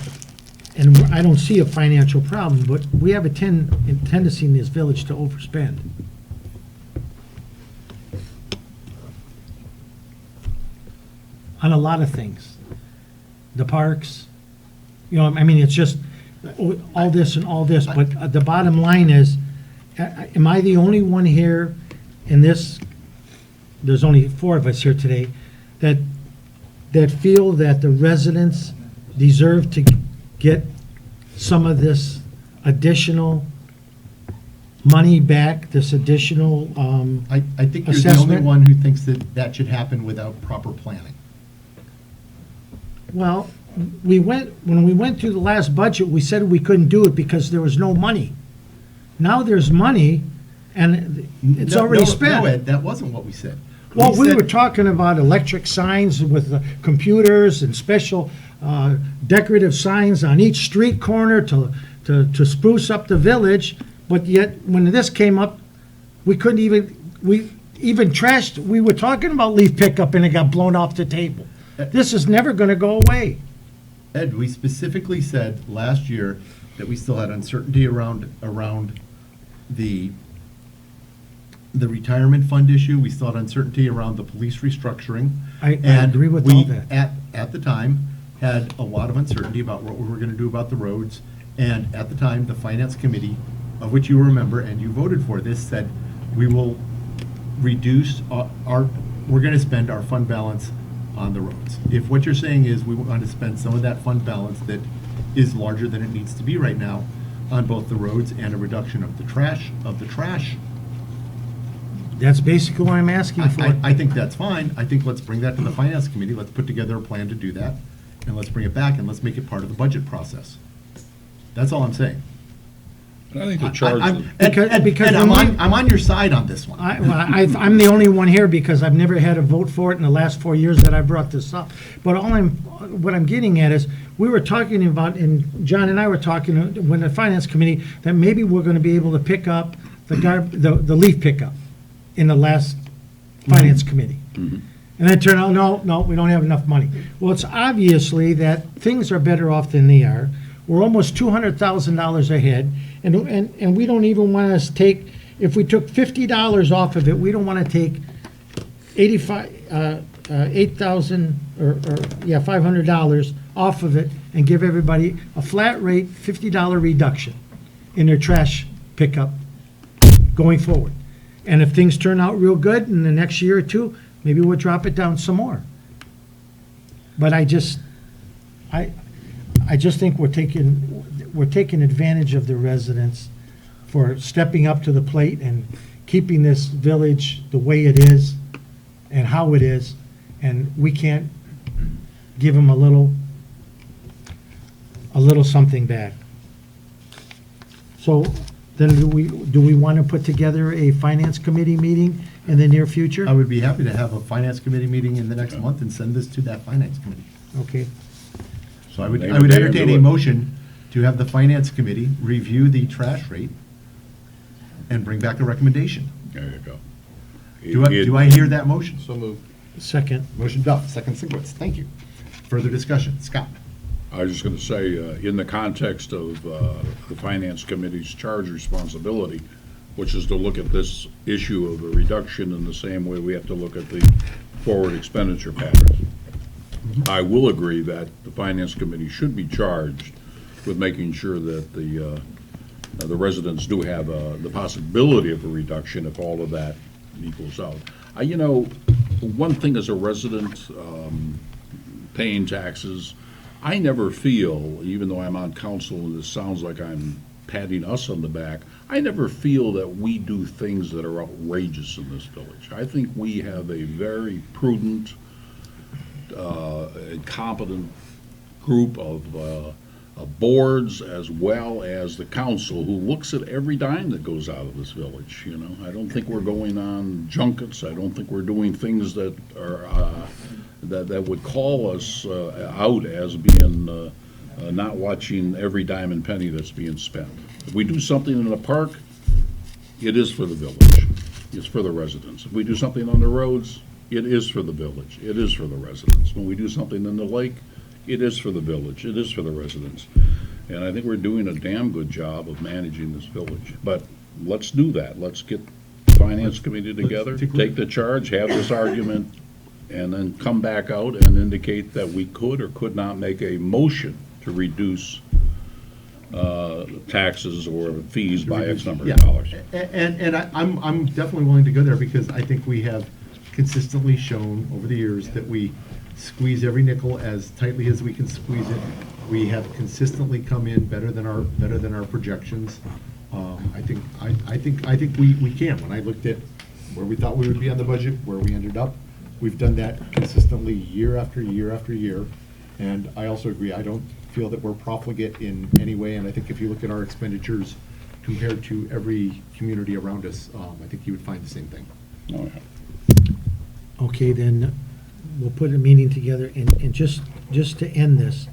and I don't see a financial problem, but we have a tendency in this village to overspend. On a lot of things. The parks, you know, I mean, it's just all this and all this, but the bottom line is, am I the only one here in this, there's only 4 of us here today, that feel that the residents deserve to get some of this additional money back, this additional I think you're the only assessment? one who thinks that that should happen without proper planning. Well, when we went through the last budget, we said we couldn't do it because there was no money. Now there's money, and it's already spent. No, Ed, that wasn't what we said. Well, we said- were talking about electric signs with computers and special decorative signs on each street corner to spruce up the village, but yet, when this came up, we couldn't even, we were talking about leaf pickup and it got blown off the table. This is never gonna go away. Ed, we specifically said last year that we still had uncertainty around the retirement fund issue. We still had uncertainty around the police restructuring. I And agree with we, all that. At the time, had a lot of uncertainty about what we were gonna do about the roads. And at the time, the finance committee, of which you remember, and you voted for this, said, we will reduce we're gonna spend our fund balance on the roads. If what you're saying is we want to spend some of that fund balance that is larger than it needs to be right now on both the roads and a reduction of the trash, That's basically what I'm asking for. I think that's fine. I think let's bring that to the finance committee. Let's put together a plan to do that. And let's bring it back and let's make it part of the budget process. That's all I'm saying. And I think the charge, Because And when I'm on your side on this one. I'm the only one here because I've never had a vote for it in the last 4 years that I brought this up. But what I'm getting at is, we were talking about, and John and I were talking, when the finance committee, that maybe we're gonna be able to pick up the leaf pickup in the last finance committee. And then it turned out, no, we don't have enough money. Well, it's obviously that things are better off than they are. We're almost $200,000 ahead, and we don't even want to take, if we took $50 off of it, we don't want to take $500 off of it and give everybody a flat rate $50 reduction in their trash pickup going forward. And if things turn out real good in the next year or two, maybe we'll drop it down some more. But I just think we're taking advantage of the residents for stepping up to the plate and keeping this village the way it is and how it is, and we can't give them a little something back. So then do we want to put together a finance committee meeting in the near future? I would be happy to have a finance committee meeting in the next month and send this to that finance committee. Okay. So I would Name a day and entertain do a it. motion to have the finance committee review the trash rate and bring back a recommendation. there you go. Do I hear that motion? So moved. Second. Motion Duff, second Sigwitz. Thank you. Further discussion. Scott? I was just going to say, in the context of the Finance Committee's charge responsibility, which is to look at this issue of a reduction in the same way we have to look at the forward expenditure patterns. I will agree that the Finance Committee should be charged with making sure that the residents do have the possibility of a reduction if all of that equals out. One thing as a resident paying taxes, I never feel, even though I'm on council and this sounds like I'm patting us on the back, I never feel that we do things that are outrageous in this village. I think we have a very prudent and competent group of boards as well as the council who looks at every dime that goes out of this village, I don't think we're going on junkets. I don't think we're doing things that are that would call us out as being not watching every dime and penny that's being spent. If we do something in the park, it is for the village. It's for the residents. If we do something on the roads, it is for the village, it is for the residents. When we do something in the lake, it is for the village, it is for the residents. And I think we're doing a damn good job of managing this village. But let's do that, let's get the finance committee together, take the charge, have this argument, and then come back out and indicate that we could or could not make a motion to reduce taxes or fees by X number Yeah. of dollars. And I'm definitely willing to go there because I think we have consistently shown over the years that we squeeze every nickel as tightly as we can squeeze it. We have consistently come in better than our projections. I think we can. When I looked at where we thought we would be on the budget, where we ended up, we've done that consistently year after year after year. And I also agree, I don't feel that we're profligate in any way, and I think if you look at our expenditures compared to every community around us, I think you would find the same thing. Oh, yeah. Okay, then we'll put a meeting together, and just to end this,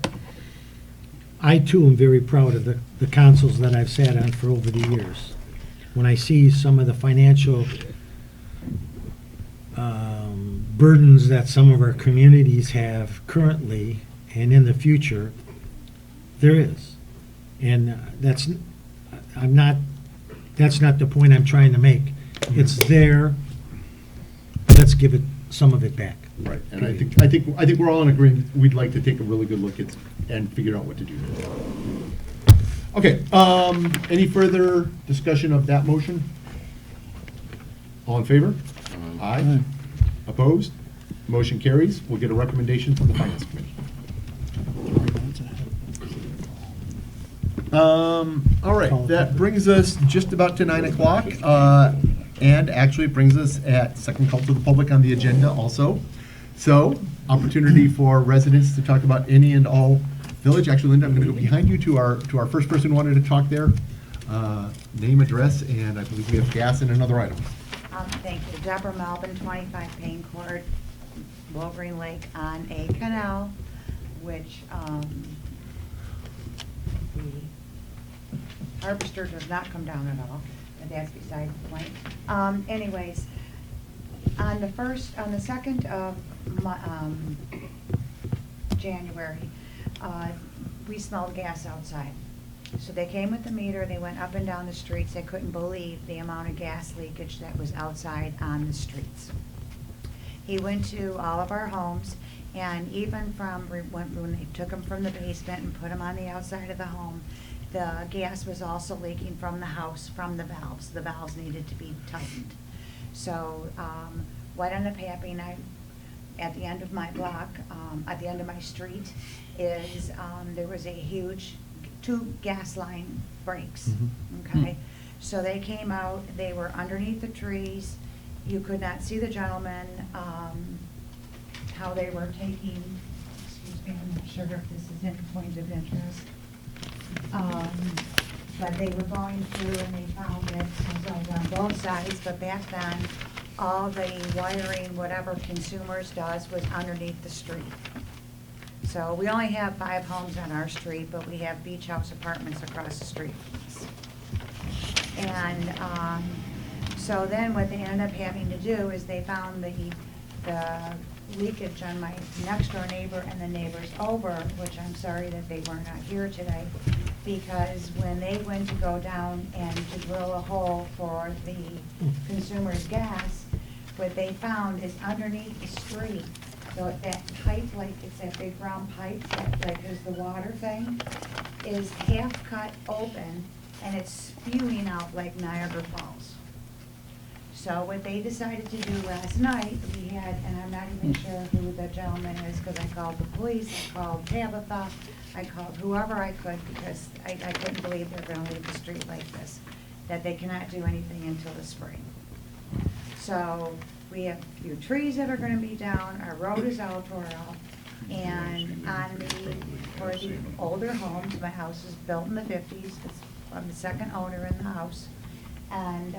I too am very proud of the councils that I've sat on for over the years. When I see some of the financial burdens that some of our communities have currently and in the future, there is. And that's not the point I'm trying to make. It's there, let's give it, some of it back. Right, and I think we're all in agreement, we'd like to take a really good look at and figure out what to do. Okay, any further discussion of that motion? All in favor? Aye. Opposed? Motion carries. We'll get a recommendation from the Finance Committee. All right, that brings us just about to 9 o'clock, and actually it brings us at second call to the public on the agenda also. So, opportunity for residents to talk about any and all village. Actually, Linda, I'm going to go behind you to our first person who wanted to talk there. Name, address, and I believe we have gas and another item. Thank you. Deborah Melvin, 25 Payne Court, Wolverine Lake, on a canal, which the harvester does not come down at all, but that's beside the point. Anyways, on the 2nd of January, we smelled gas outside. So they came with the meter, they went up and down the streets, they couldn't believe the amount of gas leakage that was outside on the streets. He went to all of our homes, and even from when they took them from the basement and put them on the outside of the home, the gas was also leaking from the house, from the valves. The valves needed to be tightened. So what ended up happening, at the end of my block, at the end of my street, is there was a huge 2 gas line breaks, okay? So they came out, they were underneath the trees, you could not see the gentleman, how they were taking, excuse me, I'm not sure if this is in point of interest. But they were going through and they found it, on both sides, but back then, all the wiring, whatever Consumers does, was underneath the street. So we only have 5 homes on our street, but we have beach house apartments across the street from us. And so then what they ended up having to do is they found the leakage on my next door neighbor and the neighbors over, which I'm sorry that they were not here today, because when they went to go down and to drill a hole for the Consumers gas, what they found is underneath the street, so that pipe, like it's that big round pipe, that like is the water thing, is half cut open and it's spewing out like Niagara Falls. So what they decided to do last night, we had, and I'm not even sure who the gentleman is, because I called the police, I called Tabitha, I called whoever I could, because I couldn't believe they're gonna leave the street like this, that they cannot do anything until the spring. So we have a few trees that are gonna be down, our road is all tore up, and for the older homes, my house is built in the 50s, I'm the second owner in the house, and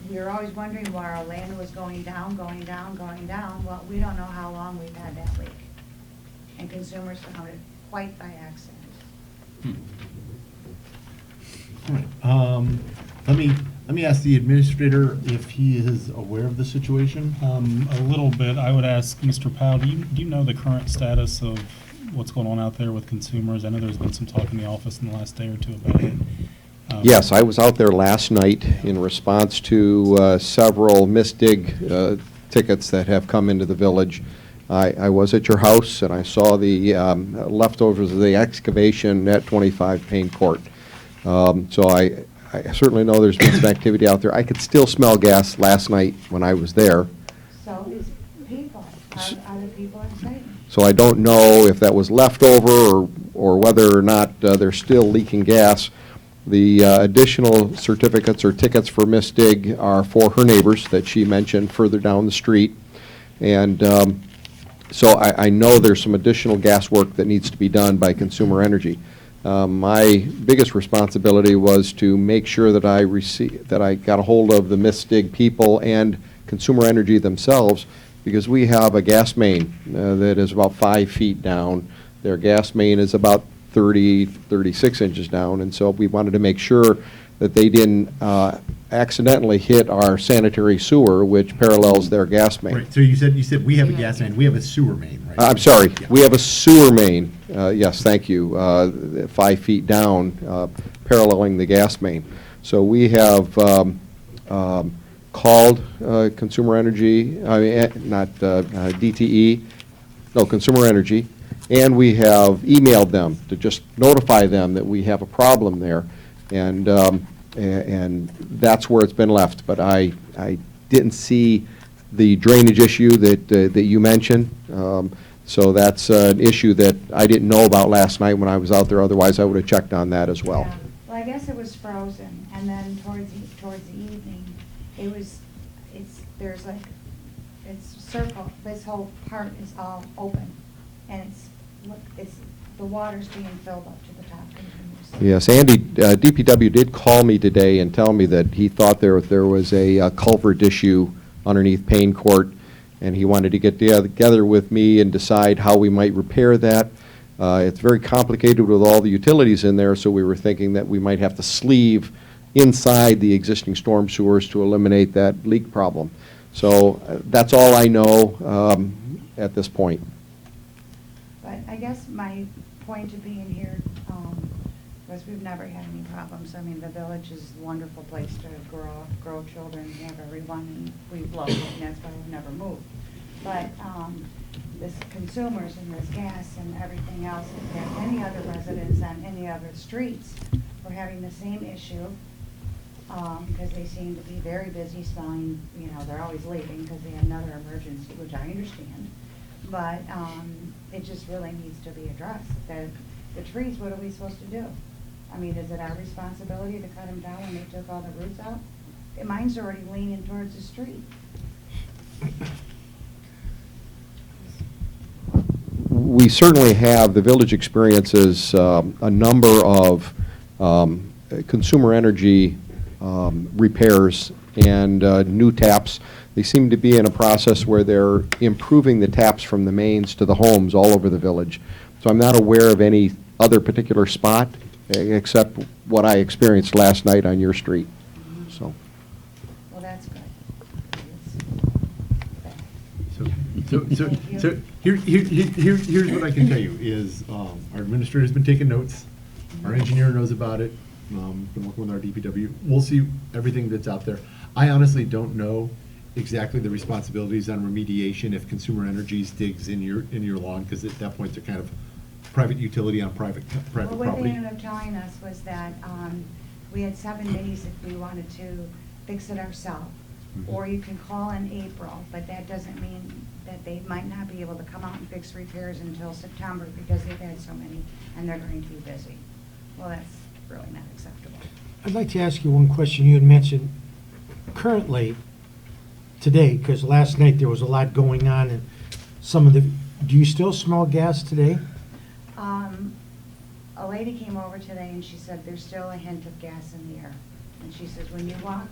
we were always wondering why our land was going down, going down, going down. Well, we don't know how long we've had that leak. And Consumers found it quite by accident. All right, let Let me ask the administrator if he is aware of the situation. A little bit. I would ask Mr. Powell, do you know the current status of what's going on out there with consumers? I know there's been some talk in the office in the last day or two about it. Yes, I was out there last night in response to several misdig tickets that have come into the village. I was at your house, and I saw the leftovers of the excavation at 25 Payne Court. So I certainly know there's been some activity out there. I could still smell gas last night when I was there. So it's people, are the people inside? So I don't know if that was leftover or whether or not they're still leaking gas. The additional certificates or tickets for misdig are for her neighbors that she mentioned further down the street. And so I know there's some additional gas work that needs to be done by Consumer Energy. My biggest responsibility was to make sure that I got a hold of the misdig people and Consumer Energy themselves, because we have a gas main that is about 5 feet down. Their gas main is about 36 inches down, and so we wanted to make sure that they didn't accidentally hit our sanitary sewer, which parallels their gas main. Right, so you said we have a gas main, we have a sewer main, right? I'm sorry, Yeah. we have a sewer main, yes, thank you, 5 feet down, paralleling the gas main. So we have called Consumer Energy, not DTE, no, Consumer Energy, and we have emailed them to just notify them that we have a problem there. And that's where it's been left. But I didn't see the drainage issue that you mentioned. So that's an issue that I didn't know about last night when I was out there. Otherwise, I would have checked on that as well. Yeah. Well, I guess it was frozen, and then towards the evening, there's like, it's circle, this whole part is all open, and the water's being filled up to the top continuously. Yes, Andy, DPW did call me today and tell me that he thought there was a culvert issue underneath Payne Court, and he wanted to get together with me and decide how we might repair that. It's very complicated with all the utilities in there, so we were thinking that we might have to sleeve inside the existing storm sewers to eliminate that leak problem. So that's all I know at this point. But I guess my point of being here was we've never had any problems. I mean, the village is a wonderful place to grow children, have everyone, and we've loved it, and that's why we've never moved. But this consumers and this gas and everything else, if any other residents on any other streets were having the same issue, because they seem to be very busy smelling, they're always leaving because they have another emergency, which I understand. But it just really needs to be addressed. The trees, what are we supposed to do? I mean, is it our responsibility to cut them down when they took all the roots out? Mine's already leaning towards the street. We certainly have, the village experiences a number of Consumer Energy repairs and new taps. They seem to be in a process where they're improving the taps from the mains to the homes all over the village. So I'm not aware of any other particular spot except what I experienced last night on your street. So. Well, that's good. So here's what I can tell you is our administrator's been taking notes. Our engineer knows about it. Been working with our DPW. We'll see everything that's out there. I honestly don't know exactly the responsibilities on remediation if Consumer Energy's digs in your lawn, because at that point they're kind of private utility on private Well, what they property. ended up telling us was that we had 7 days if we wanted to fix it ourselves. Or you can call in April, but that doesn't mean that they might not be able to come out and fix repairs until September because they've had so many and they're going to be busy. Well, that's really not acceptable. I'd like to ask you one question. You had mentioned currently, today, because last night there was a lot going on, and do you still smell gas today? A lady came over today and she said there's still a hint of gas in the air. And she says when you walk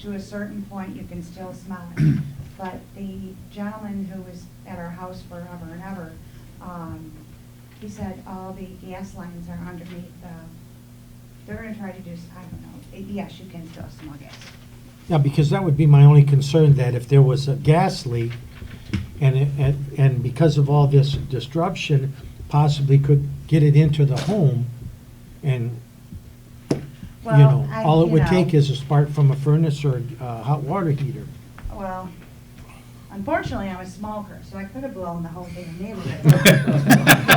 to a certain point, you can still smell it. But the gentleman who was at our house forever and ever, he said all the gas lines are underneath they're going to try to do, I don't know, yes, you can still smell gas. Yeah, because that would be my only concern, that if there was a gas leak, and because of all this disruption, possibly could get it into the home, and, Well, all it you would know. take is a spark from a furnace or a hot water heater. Well, unfortunately, I'm a smoker, so I could have blown the whole damn neighborhood.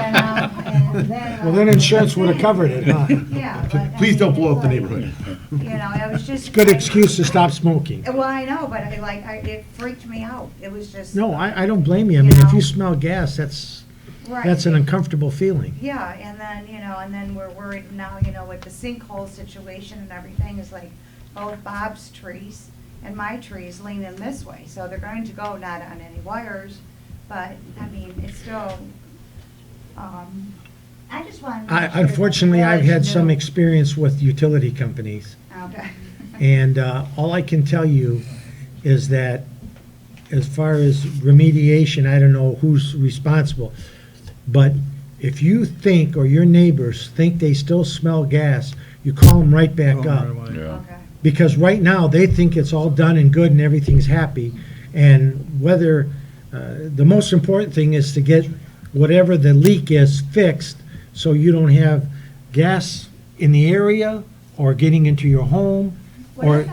And then, Well, then insurance would have covered it, huh? Yeah. but, I Please don't mean, blow up the it's like, neighborhood. You know, I was just. Good excuse to stop smoking. Well, I know, but it freaked me out. It was just. No, I don't blame you. I mean, if you smell gas, that's Right. an uncomfortable feeling. Yeah, and then, and then we're worried now, with the sinkhole situation and everything, is like both Bob's trees and my trees leaning this way, so they're going to go not on any wires, but, I mean, it's still, I just wanted to make sure that the Unfortunately, I've had village some knew. experience with utility companies. Okay. And all I can tell you is that as far as remediation, I don't know who's responsible. But if you think, or your neighbors think they still smell gas, you call them right back up. Yeah. Okay. Because right now, they think it's all done and good and everything's happy. And whether, the most important thing is to get whatever the leak is fixed, so you don't have gas in the area or getting into your home, or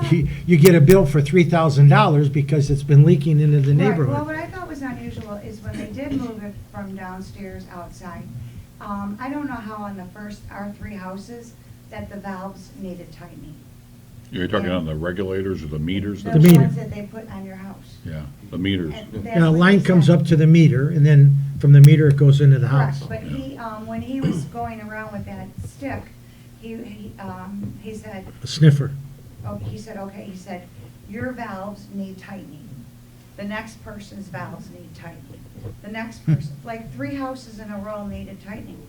you get a bill for $3,000 because it's been leaking into the Right, well, neighborhood. what I thought was unusual is when they did move it from downstairs outside, I don't know how on our 3 houses, that the valves needed tightening. You're talking on the regulators or the meters? The meter. ones that they put on your house. Yeah, the meters. And that's And a what line he comes said. up to the meter, and then from the meter, it goes into the house. Correct, but he, when he was going around with that stick, he said, A sniffer. he said, your valves need tightening. The next person's valves need tightening. The next person, like 3 houses in a row needed tightening.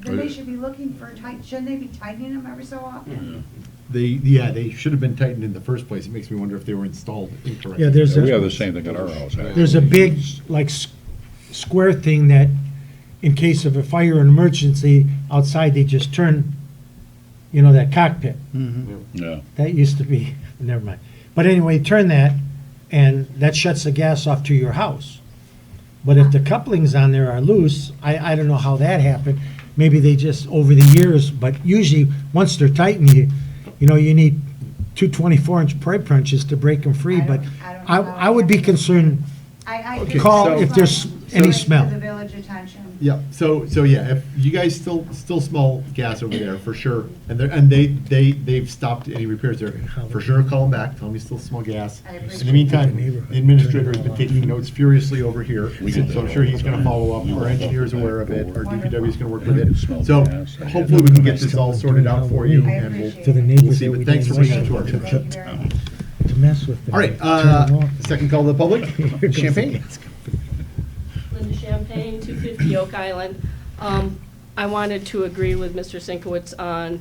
Then they should be looking for shouldn't they be tightening them every so often? They should have been tightened in the first place. It makes me wonder if they were installed incorrectly. Yeah, there's We a, have the same thing at our house, actually. there's a big, like, square thing that, in case of a fire or an emergency outside, they just turn, that cockpit. Yeah. That used to be, never mind. But anyway, turn that, and that shuts the gas off to your house. But if the couplings on there are loose, I don't know how that happened. Maybe they just, over the years, but usually, once they're tightened, you need 2 24-inch pipe punches to break them free. I But don't know how I would be concerned, I Okay, just call so- if there's any bring it smell. to the village attention. Yeah, so yeah, if you guys still smell gas over there, for sure, and they've stopped any repairs there, for sure, call them back, tell them you still smell gas. I In appreciate the meantime, the administrator has been taking notes furiously over here, so I'm sure he's gonna follow up, our engineer's aware of it, our DPW is gonna work with it. So hopefully we can get this all sorted out for you, I and appreciate To the it. we'll neighbors see, that but we thanks for didn't bringing it to our Thank you attention. very much. to mess with them. All right, Turn them off. second call to the public, Champagne. Linda Champagne, 250 Oak Island. I wanted to agree with Mr. Sinkowitz on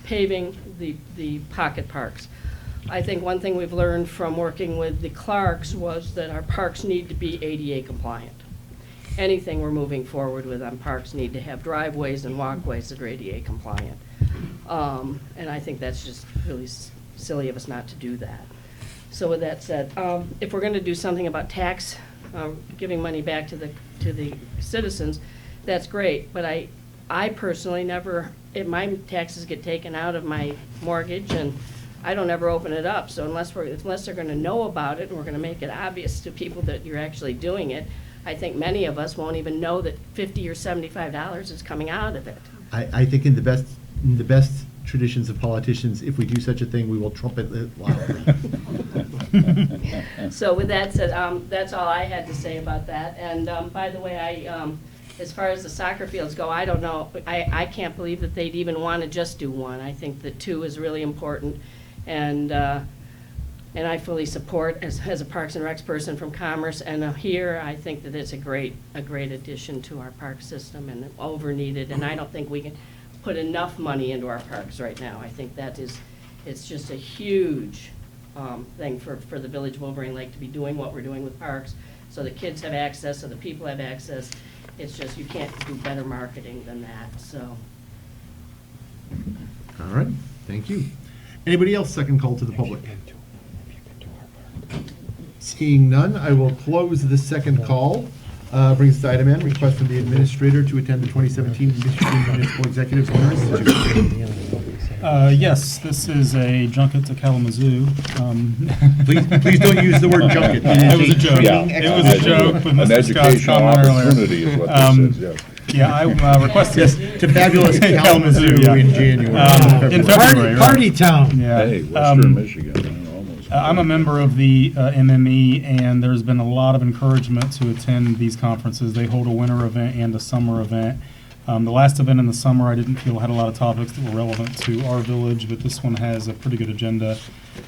paving the pocket parks. I think one thing we've learned from working with the Clarks was that our parks need to be ADA compliant. Anything we're moving forward with on parks need to have driveways and walkways that are ADA compliant. And I think that's just really silly of us not to do that. So with that said, if we're gonna do something about tax, giving money back to the citizens, that's great, but I personally never, if my taxes get taken out of my mortgage, and I don't ever open it up, so unless they're gonna know about it, and we're gonna make it obvious to people that you're actually doing it, I think many of us won't even know that $50 or $75 is coming out of it. I think in the best traditions of politicians, if we do such a thing, we will trumpet it loudly. So with that said, that's all I had to say about that. And by the way, as far as the soccer fields go, I don't know, I can't believe that they'd even want to just do one. I think that 2 is really important. And I fully support, as a Parks and Recs person from Commerce, and here, I think that it's a great addition to our park system and over needed. And I don't think we can put enough money into our parks right now. I think it's just a huge thing for the Village of Wolverine Lake to be doing what we're doing with parks, so the kids have access, so the people have access. It's just, you can't do better marketing than that, so. All right, thank you. Anybody else second call to the public? Seeing none, I will close the second call. Brings us to item N, request from the administrator to attend the 2017 Michigan Municipal Executives Winter Institute. Yes, this is a junket to Kalamazoo. Please don't use the word junket. It was a joke. It was a joke with An Mr. Scott's educational comment earlier. opportunity is what this is, yes. Yeah, I requested. Yes, to fabulous Kalamazoo yeah. in January. In February, right? Party town. Yeah. Hey, Western Michigan, almost. I'm a member of the MME, and there's been a lot of encouragement to attend these conferences. They hold a winter event and a summer event. The last event in the summer, I didn't feel had a lot of topics that were relevant to our village, but this one has a pretty good agenda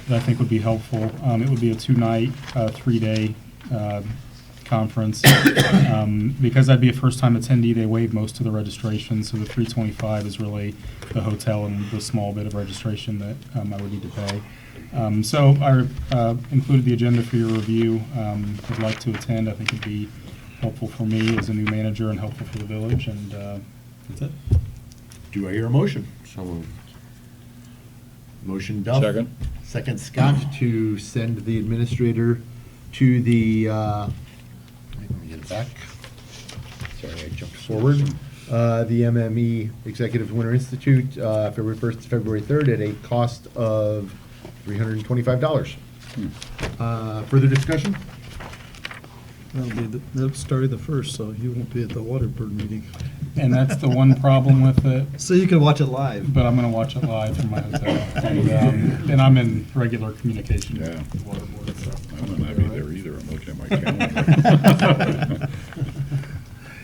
that I think would be helpful. It would be a 2-night, 3-day conference. Because I'd be a first-time attendee, they waive most of the registration, so the $325 is really the hotel and the small bit of registration that I would need to pay. So I included the agenda for your review. Would like to attend. I think it'd be helpful for me as a new manager and helpful for the village, and that's it. Do I hear a motion? So moved. Motion Duff. Second. Second Scott to send the administrator to the, let me get it back. Sorry, I jumped forward. The MME Executive Winter Institute, February 1st to February 3rd at a cost of $325. Further discussion? That'll start the first, so you won't be at the Waterburn meeting. And that's the one problem with it, So you can watch it live. but I'm going to watch it live from my hotel. And I'm in regular communication Yeah. with the water board, so. I might not be there either, I'm looking at my calendar.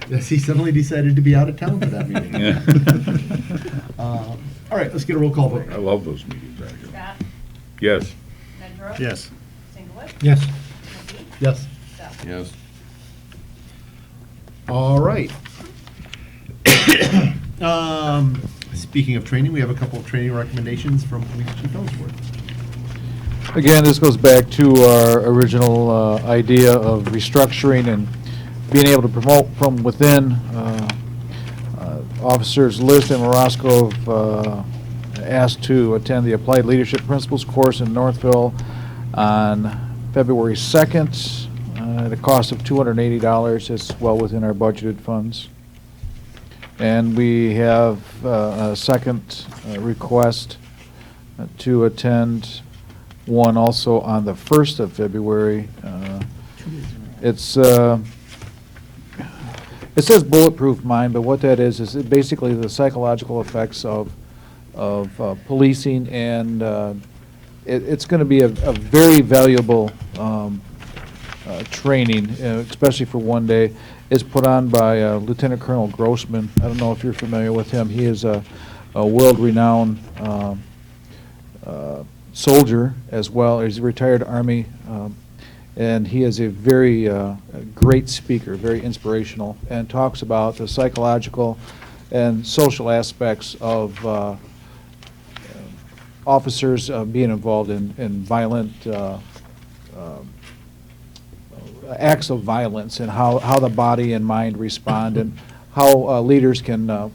Yes, he suddenly decided to be out of town for that meeting. Yeah. All right, let's get a roll call vote. I love those meetings, actually. Scott? Yes. Medro? Yes. Singlewood? Yes. McGee? Yes. Duff? Yes. All right. Speaking of training, we have a couple of training recommendations from Police Chief Ellsworth. Again, this goes back to our original idea of restructuring and being able to promote from within. Officers List and Morosco have asked to attend the Applied Leadership Principles course in Northville on February 2nd at a cost of $280. It's well within our budgeted funds. And we have a second request to attend one also on the 1st of February. It's it says Bulletproof Mind, but what that is it basically the psychological effects of policing, and it's going to be a very valuable training, especially for one day. It's put on by Lieutenant Colonel Grossman. I don't know if you're familiar with him. He is a world-renowned soldier as well. He's a retired Army, and he is a very great speaker, very inspirational, and talks about the psychological and social aspects of officers being involved in violent acts of violence, and how the body and mind respond, and how leaders can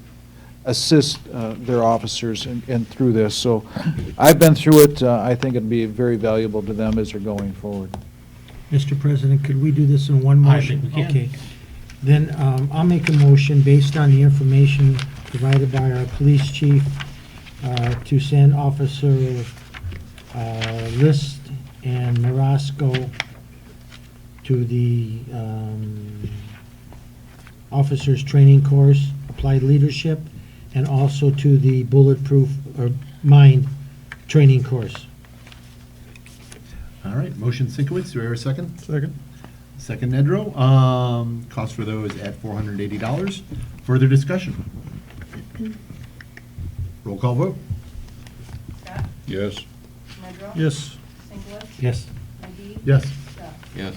assist their officers in through this. So I've been through it. I think it'd be very valuable to them as they're going forward. Mr. President, could we do this in one I motion? think we can. Okay. Then I'll make a motion based on the information provided by our police chief to send Officer List and Morosco to the officers training course, Applied Leadership, and also to the Bulletproof or Mind training course. All right, motion Sinkowitz, do I hear a second? Second. Second Nedrow. Cost for those at $480. Further discussion? Roll call vote. Scott? Yes. Medro? Yes. Singlewood? Yes. McGee? Yes. Duff? Yes.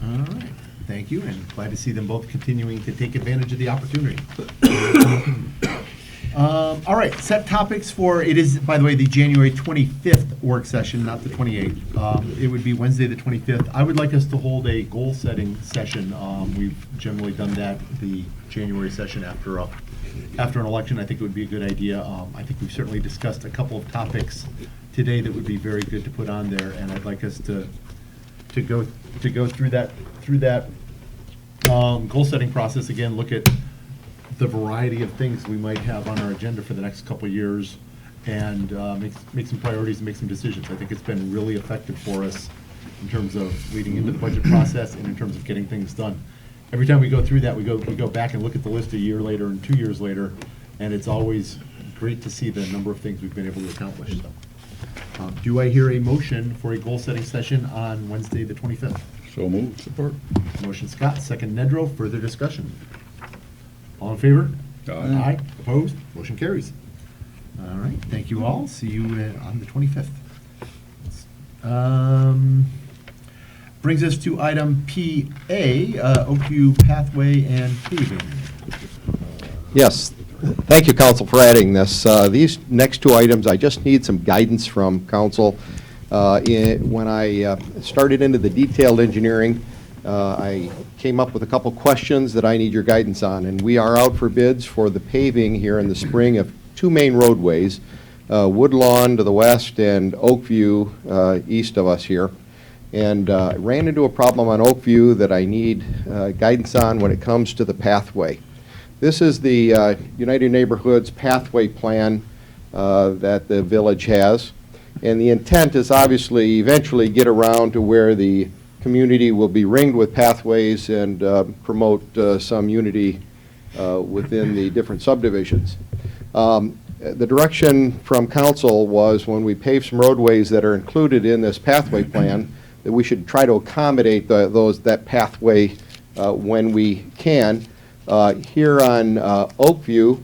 All right, thank you, and glad to see them both continuing to take advantage of the opportunity. All right, set topics for, it is, by the way, the January 25th work session, not the 28th. It would be Wednesday, the 25th. I would like us to hold a goal-setting session. We've generally done that, the January session, after a after an election, I think it would be a good idea. I think we've certainly discussed a couple of topics today that would be very good to put on there, and I'd like us to go through that goal-setting process again, look at the variety of things we might have on our agenda for the next couple of years, and make some priorities and make some decisions. I think it's been really effective for us in terms of leading into the budget process and in terms of getting things done. Every time we go through that, we go back and look at the list a year later and 2 years later, and it's always great to see the number of things we've been able to accomplish. So, do I hear a motion for a goal-setting session on Wednesday, the 25th? So moved. Support. Motion Scott, second Nedrow. Further discussion? All in favor? Aye. Opposed? Motion carries. All right, thank you all. See you on the 25th. Brings us to item PA, Oakview Pathway and Paving. Yes, thank you, council, for adding this. These next two items, I just need some guidance from council. When I started into the detailed engineering, I came up with a couple questions that I need your guidance on, and we are out for bids for the paving here in the spring of two main roadways, Woodlawn to the west and Oakview east of us here. And I ran into a problem on Oakview that I need guidance on when it comes to the pathway. This is the United Neighborhoods pathway plan that the village has. And the intent is obviously eventually get around to where the community will be ringed with pathways and promote some unity within the different subdivisions. The direction from council was when we pave some roadways that are included in this pathway plan, that we should try to accommodate that pathway when we can. Here on Oakview,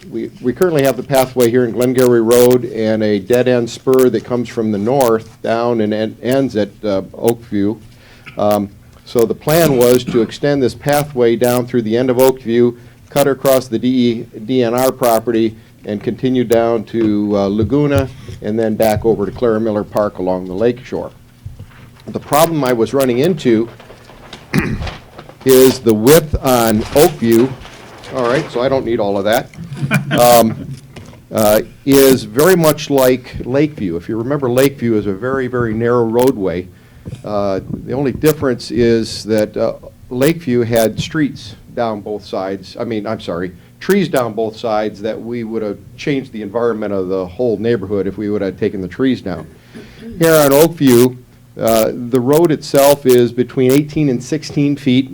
we currently have the pathway here in Glengarry Road and a dead-end spur that comes from the north down and ends at Oakview. So the plan was to extend this pathway down through the end of Oakview, cut across the DNR property, and continue down to Laguna, and then back over to Clara Miller Park along the lake shore. The problem I was running into is the width on Oakview, all right, so I don't need all of that, is very much like Lakeview. If you remember, Lakeview is a very, very narrow roadway. The only difference is that Lakeview had streets down both sides. Trees down both sides that we would have changed the environment of the whole neighborhood if we would have taken the trees down. Here on Oakview, the road itself is between 18 and 16 feet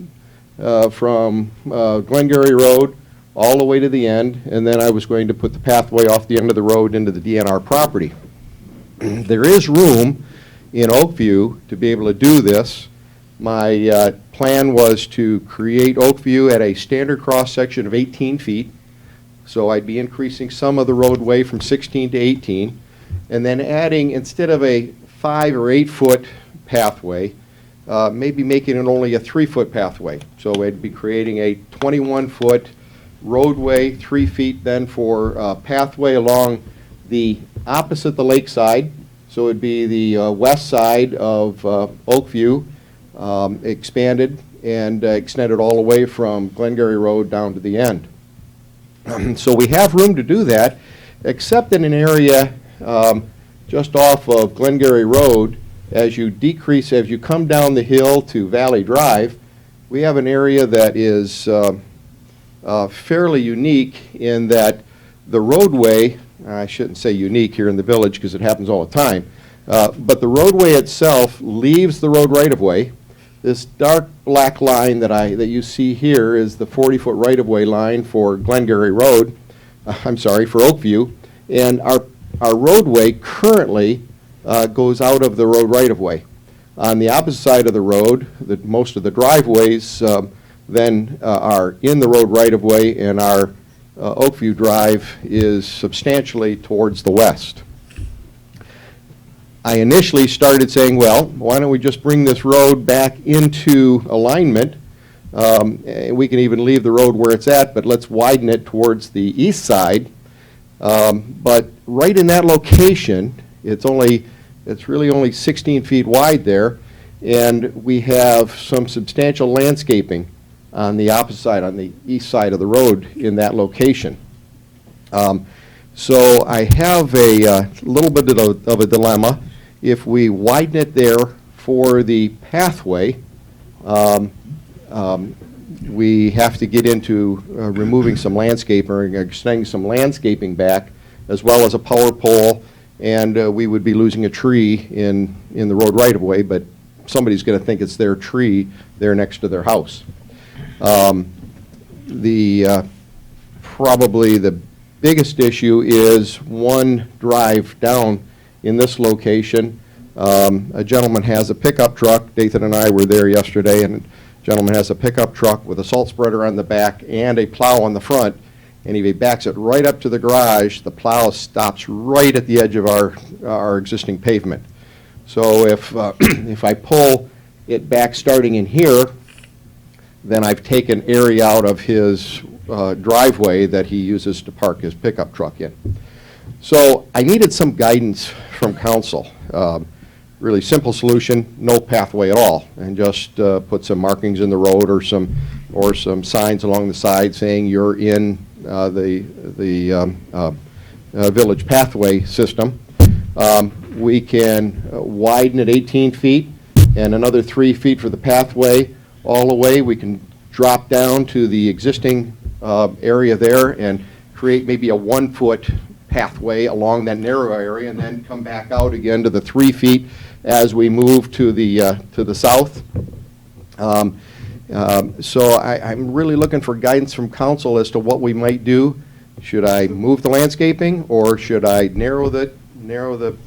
from Glengarry Road all the way to the end, and then I was going to put the pathway off the end of the road into the DNR property. There is room in Oakview to be able to do this. My plan was to create Oakview at a standard cross-section of 18 feet, so I'd be increasing some of the roadway from 16 to 18, and then adding, instead of a 5 or 8 foot pathway, maybe making it only a 3-foot pathway. So I'd be creating a 21-foot roadway, 3 feet then for pathway along the opposite the lakeside. So it'd be the west side of Oakview, expanded and extended all the way from Glengarry Road down to the end. So we have room to do that, except in an area just off of Glengarry Road. As you come down the hill to Valley Drive, we have an area that is fairly unique in that the roadway, I shouldn't say unique here in the village because it happens all the time, but the roadway itself leaves the road right-of-way. This dark black line that you see here is the 40-foot right-of-way line for Glengarry Road, for Oakview, and our roadway currently goes out of the road right-of-way. On the opposite side of the road, most of the driveways then are in the road right-of-way, and our Oakview Drive is substantially towards the west. I initially started saying, well, why don't we just bring this road back into alignment? We can even leave the road where it's at, but let's widen it towards the east side. But right in that location, it's really only 16 feet wide there, and we have some substantial landscaping on the opposite side, on the east side of the road in that location. So I have a little bit of a dilemma. If we widen it there for the pathway, we have to get into removing some landscaping, extending some landscaping back, as well as a power pole, and we would be losing a tree in the road right-of-way, but somebody's going to think it's their tree there next to their house. Probably the biggest issue is one drive down in this location. A gentleman has a pickup truck. Nathan and I were there yesterday, and a gentleman has a pickup truck with a salt spreader on the back and a plow on the front, and if he backs it right up to the garage, the plow stops right at the edge of our existing pavement. So if I pull it back starting in here, then I've taken area out of his driveway that he uses to park his pickup truck in. So I needed some guidance from council. Really simple solution, no pathway at all, and just put some markings in the road or some signs along the side saying you're in the village pathway system. We can widen it 18 feet and another 3 feet for the pathway all the way. We can drop down to the existing area there and create maybe a 1-foot pathway along that narrow area, and then come back out again to the 3 feet as we move to the south. So I'm really looking for guidance from council as to what we might do. Should I move the landscaping, or should I narrow the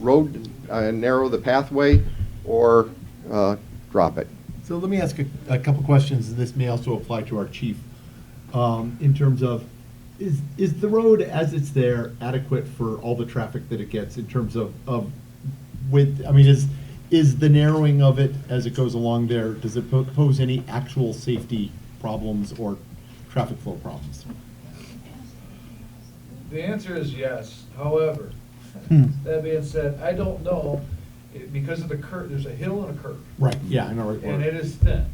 road, narrow the pathway, or drop it? So let me ask a couple questions, and this may also apply to our chief, in terms of, is the road as it's there adequate for all the traffic that it gets in terms of width? I mean, is the narrowing of it as it goes along there, does it pose any actual safety problems or traffic flow problems? The answer is yes. However, that being said, I don't know, because of the curve, there's a hill and a curve. Right, yeah, I know. And it is thin.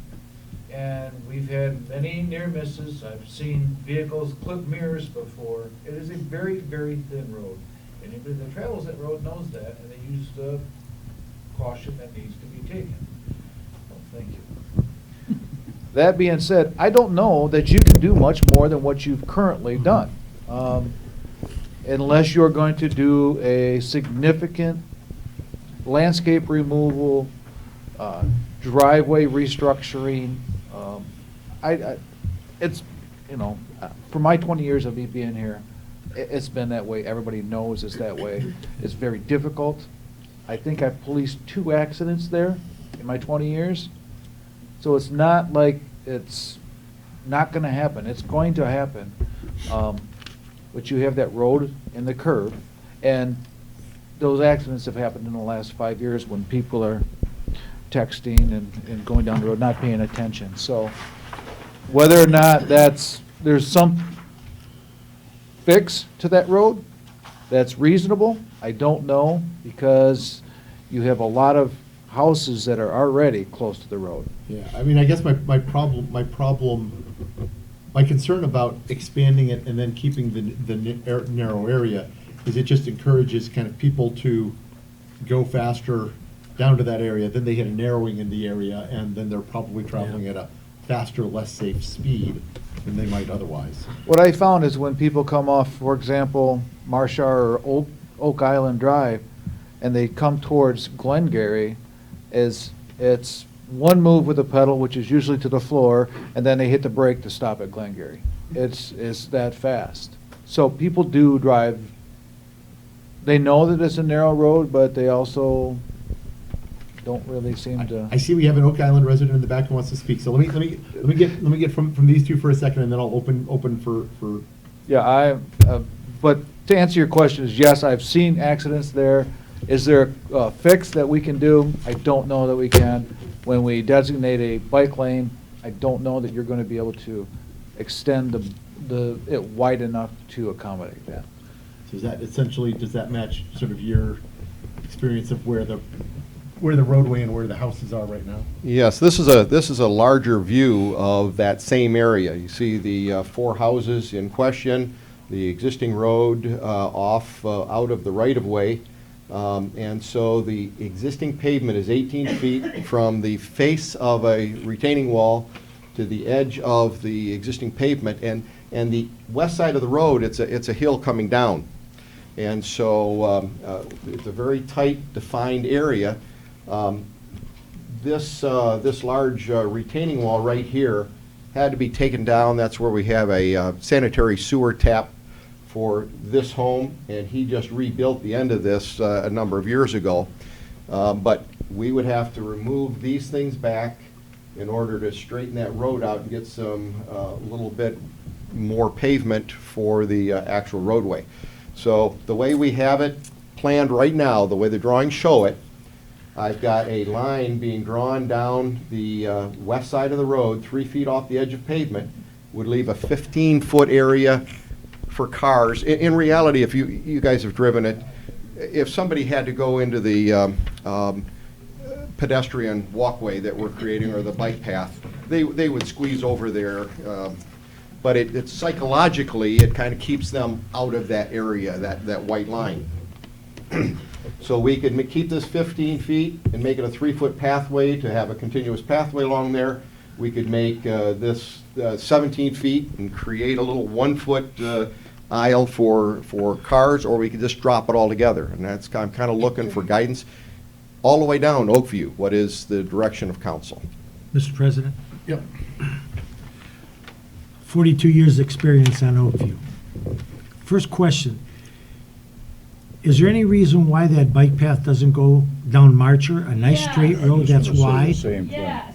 And we've had many near misses. I've seen vehicles clip mirrors before. It is a very, very thin road. Anybody that travels that road knows that, and they use the caution that needs to be taken. Well, thank you. That being said, I don't know that you can do much more than what you've currently done. Unless you're going to do a significant landscape removal, driveway restructuring. It's, for my 20 years of me being here, it's been that way. Everybody knows it's that way. It's very difficult. I think I've policed 2 accidents there in my 20 years. So it's not like it's not going to happen. It's going to happen. But you have that road and the curve, and those accidents have happened in the last 5 years when people are texting and going down the road, not paying attention. So whether or not there's some fix to that road that's reasonable, I don't know, because you have a lot of houses that are already close to the road. Yeah, I mean, I guess my concern about expanding it and then keeping the narrow area is it just encourages kind of people to go faster down to that area, then they hit a narrowing in the area, and then they're probably traveling at a faster, less safe speed than they might otherwise. What I found is when people come off, for example, Marshar or Oak Island Drive, and they come towards Glengarry, it's one move with the pedal, which is usually to the floor, and then they hit the brake to stop at Glengarry. It's that fast. So people do drive. They know that it's a narrow road, but they also don't really seem to. I see we have an Oak Island resident in the back who wants to speak. So let me get from these two for a second, and then I'll open for. Yeah, but to answer your question is yes, I've seen accidents there. Is there a fix that we can do? I don't know that we can. When we designate a bike lane, I don't know that you're going to be able to extend it wide enough to accommodate that. So does that match sort of your experience of where where the roadway and where the houses are right now? Yes, this is a larger view of that same area. You see the 4 houses in question, the existing road off out of the right-of-way. And so the existing pavement is 18 feet from the face of a retaining wall to the edge of the existing pavement. And the west side of the road, it's a hill coming down. And so it's a very tight, defined area. This large retaining wall right here had to be taken down. That's where we have a sanitary sewer tap for this home, and he just rebuilt the end of this a number of years ago. But we would have to remove these things back in order to straighten that road out and get some little bit more pavement for the actual roadway. So the way we have it planned right now, the way the drawings show it, I've got a line being drawn down the west side of the road, 3 feet off the edge of pavement, would leave a 15-foot area for cars. In reality, if you guys have driven it, if somebody had to go into the pedestrian walkway that we're creating or the bike path, they would squeeze over there. But it's psychologically, it kind of keeps them out of that area, that white line. So we could keep this 15 feet and make it a 3-foot pathway to have a continuous pathway along there. We could make this 17 feet and create a little 1-foot aisle for cars, or we could just drop it all together. And that's, I'm kind of looking for guidance all the way down Oakview. What is the direction of council? Mr. President, Yep. 42 years' experience on Oakview. First question, is there any reason why that bike path doesn't go down Marcher, a nice straight road that's wide, Same thing.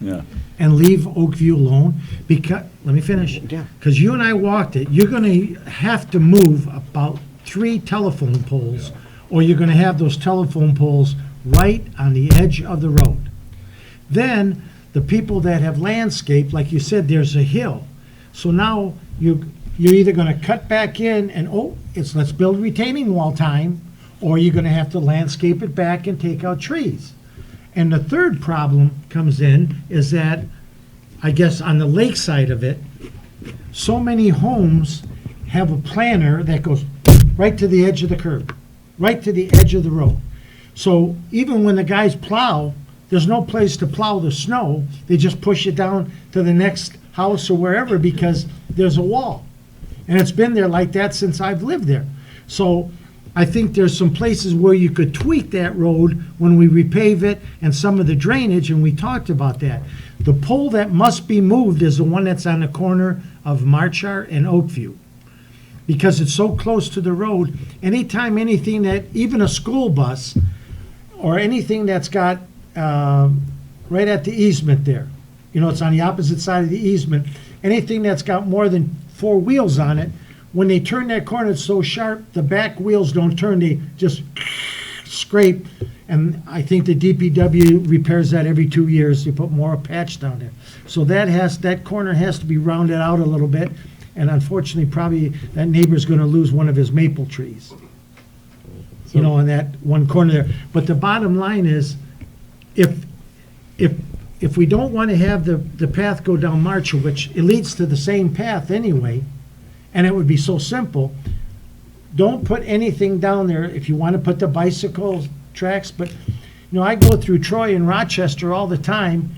Yeah. and leave Oakview alone? Because, let me finish. Yeah. Because you and I walked it, you're gonna have to move about 3 telephone poles, or you're gonna have those telephone poles right on the edge of the road. Then, the people that have landscaped, like you said, there's a hill. So now, you're either gonna cut back in and, let's build retaining wall time, or you're gonna have to landscape it back and take out trees. And the third problem comes in is that, I guess on the lake side of it, so many homes have a planter that goes right to the edge of the curb, right to the edge of the road. So even when the guys plow, there's no place to plow the snow. They just push it down to the next house or wherever because there's a wall. And it's been there like that since I've lived there. So I think there's some places where you could tweak that road when we repave it and some of the drainage, and we talked about that. The pole that must be moved is the one that's on the corner of Marchar and Oakview. Because it's so close to the road, anytime anything that, even a school bus, or anything that's got, right at the easement there, it's on the opposite side of the easement, anything that's got more than 4 wheels on it, when they turn that corner, it's so sharp, the back wheels don't turn, they just scrape. And I think the DPW repairs that every 2 years. They put more patch down there. So that corner has to be rounded out a little bit. And unfortunately, probably that neighbor's gonna lose one of his maple trees. In that one corner there. But the bottom line is, if we don't want to have the path go down Marshall, which it leads to the same path anyway, and it would be so simple, don't put anything down there if you want to put the bicycle tracks. But, I go through Troy and Rochester all the time.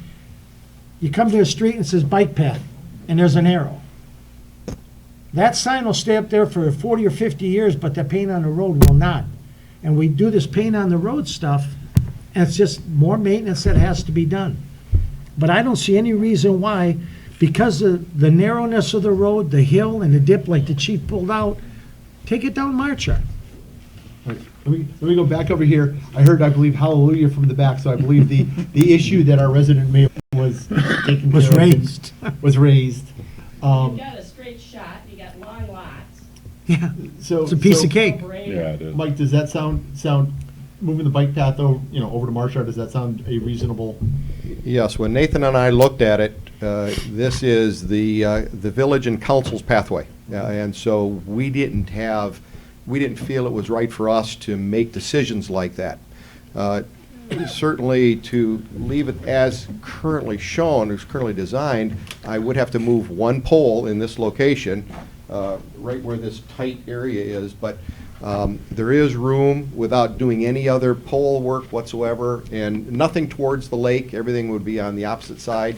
You come to a street and it says bike path, and there's an arrow. That sign will stay up there for 40 or 50 years, but the paint on the road will not. And we do this paint on the road stuff, and it's just more maintenance that has to be done. But I don't see any reason why, because of the narrowness of the road, the hill and the dip like the chief pulled out, take it down Marchar. Let me go back over here. I heard, I believe, hallelujah from the back, so I believe the issue that our resident mayor was taking Was care of raised. Was raised. You've got a straight shot, you got long lots. Yeah, So it's a piece of cake. Yeah, it is. Mike, does that sound moving the bike path over to Marshall? Does that sound a reasonable? Yes, when Nathan and I looked at it, this is the village and council's pathway. And so we didn't feel it was right for us to make decisions like that. certainly to leave it as currently shown, as currently designed, I would have to move one pole in this location, right where this tight area is, but there is room without doing any other pole work whatsoever, and nothing towards the lake. Everything would be on the opposite side.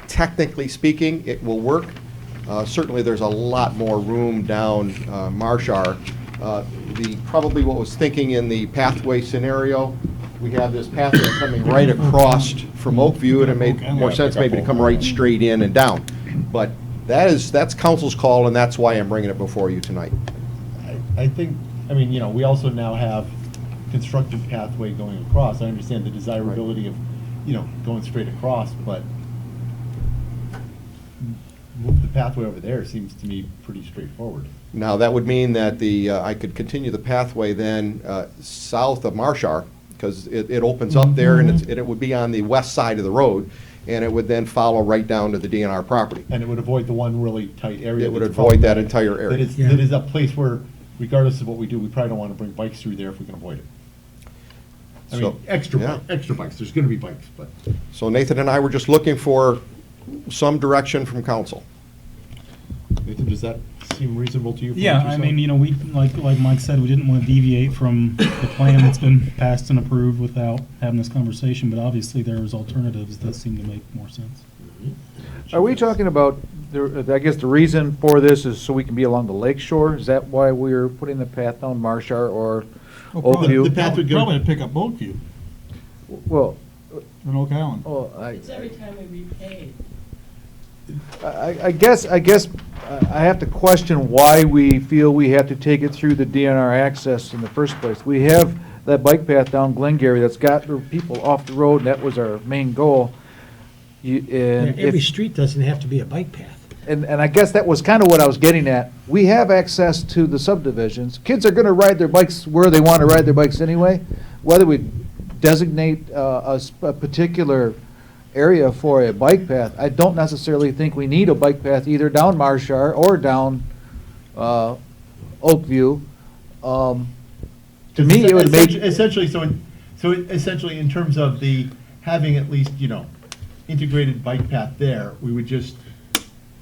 Technically speaking, it will work. Certainly, there's a lot more room down Marshar. Probably what was thinking in the pathway scenario, we have this pathway coming right across from Oakview, and it made more sense maybe to come right straight in and down. But that's council's call, and that's why I'm bringing it before you tonight. I think, I mean, we also now have constructive pathway going across. I understand the desirability of, going straight across, but move the pathway over there seems to me pretty straightforward. Now, that would mean that I could continue the pathway then south of Marshar, because it opens up there, and it would be on the west side of the road, and it would then follow right down to the DNR property. And it would avoid the one really tight area. It would avoid that entire area. That is a place where, regardless of what we do, we probably don't want to bring bikes through there if we can avoid it. I mean, extra bikes, there's going to be bikes, but. So Nathan and I were just looking for some direction from council. Nathan, does that seem reasonable to you? Yeah, I mean, we, like Mike said, we didn't want to deviate from the plan that's been passed and approved without having this conversation, but obviously there's alternatives that seem to make more sense. Are we talking about, I guess the reason for this is so we can be along the lake shore? Is that why we're putting the path down Marshar or Oakview? The path would probably pick up Oakview Well, and Oak Island. It's every time we repay. I guess I have to question why we feel we have to take it through the DNR access in the first place. We have that bike path down Glengarry that's got people off the road, and that was our main goal. Every street doesn't have to be a bike path. And I guess that was kind of what I was getting at. We have access to the subdivisions. Kids are going to ride their bikes where they want to ride their bikes anyway. Whether we designate a particular area for a bike path, I don't necessarily think we need a bike path either down Marshar or down Oakview. To me, it would make essentially essentially in terms of the having at least integrated bike path there, we would just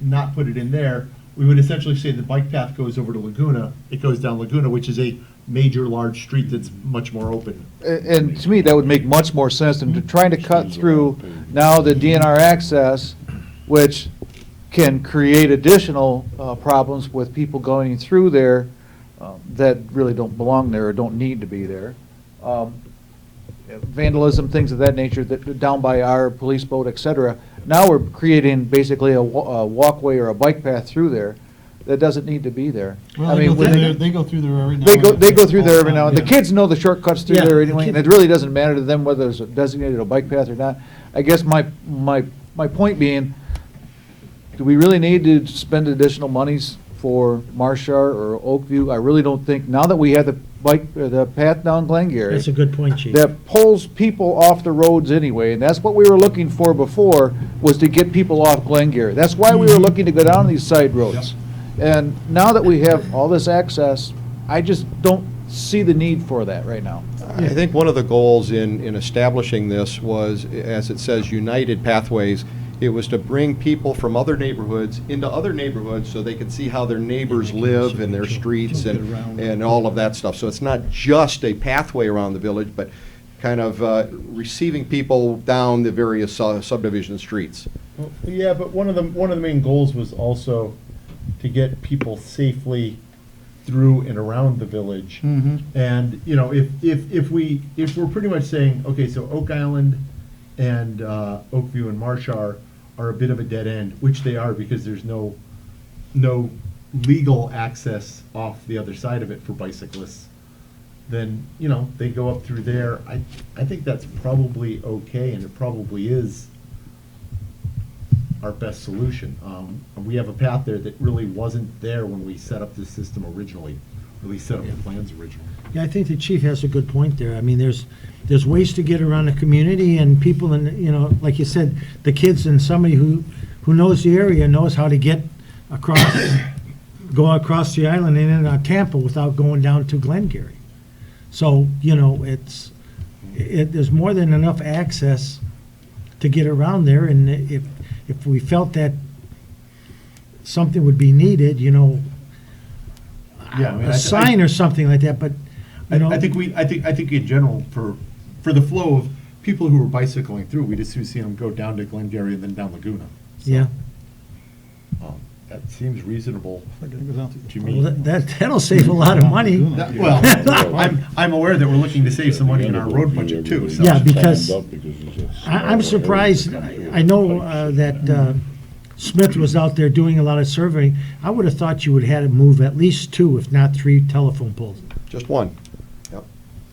not put it in there. We would essentially say the bike path goes over to Laguna. It goes down Laguna, which is a major large street that's much more open. And to me, that would make much more sense than trying to cut through now the DNR access, which can create additional problems with people going through there that really don't belong there or don't need to be there. Vandalism, things of that nature, that down by our police boat, et cetera. Now we're creating basically a walkway or a bike path through there that doesn't need to be there. Well, they go through there every now and then. They go through there every now and then. The kids know the shortcuts through Yeah, there the anyway, and kids- it really doesn't matter to them whether it's a designated a bike path or not. I guess my point being, do we really need to spend additional monies for Marshar or Oakview? I really don't think, now that we have the path down Glengarry. That's a good point, Chief. That pulls people off the roads anyway, and that's what we were looking for before, was to get people off Glengarry. That's why we were looking to go down these side roads. And now that we have all this access, I just don't see the need for that right now. I think one of the goals in establishing this was, as it says, united pathways. It was to bring people from other neighborhoods into other neighborhoods so they could see how their neighbors live and their streets and all of that stuff. So it's not just a pathway around the village, but kind of receiving people down the various subdivision streets. Well, yeah, but one of the main goals was also to get people safely through and around the village. And if we're pretty much saying, okay, so Oak Island and Oakview and Marshar are a bit of a dead end, which they are because there's no legal access off the other side of it for bicyclists, then they go up through there. I think that's probably okay, and it probably is our best solution. We have a path there that really wasn't there when we set up this system originally, really set up the plans originally. Yeah, I think the chief has a good point there. I mean, there's ways to get around the community, and people, and like you said, the kids and somebody who knows the area knows how to get across, go across the island and in Tampa without going down to Glengarry. So, there's more than enough access to get around there, and if we felt that something would be needed, you know, Yeah, I mean, a sign or something like that, but, you know. I think in general, for the flow of people who are bicycling through, we just see them go down to Glengarry and then down Laguna. So, Yeah. That seems reasonable to Well, me. that'll save a lot of money. Well, I'm aware that we're looking to save some money in our road budget too, so. Yeah, because I'm surprised, I know that Smith was out there doing a lot of surveying. I would have thought you would have had to move at least 2, if not 3 telephone poles. Just one. Yep.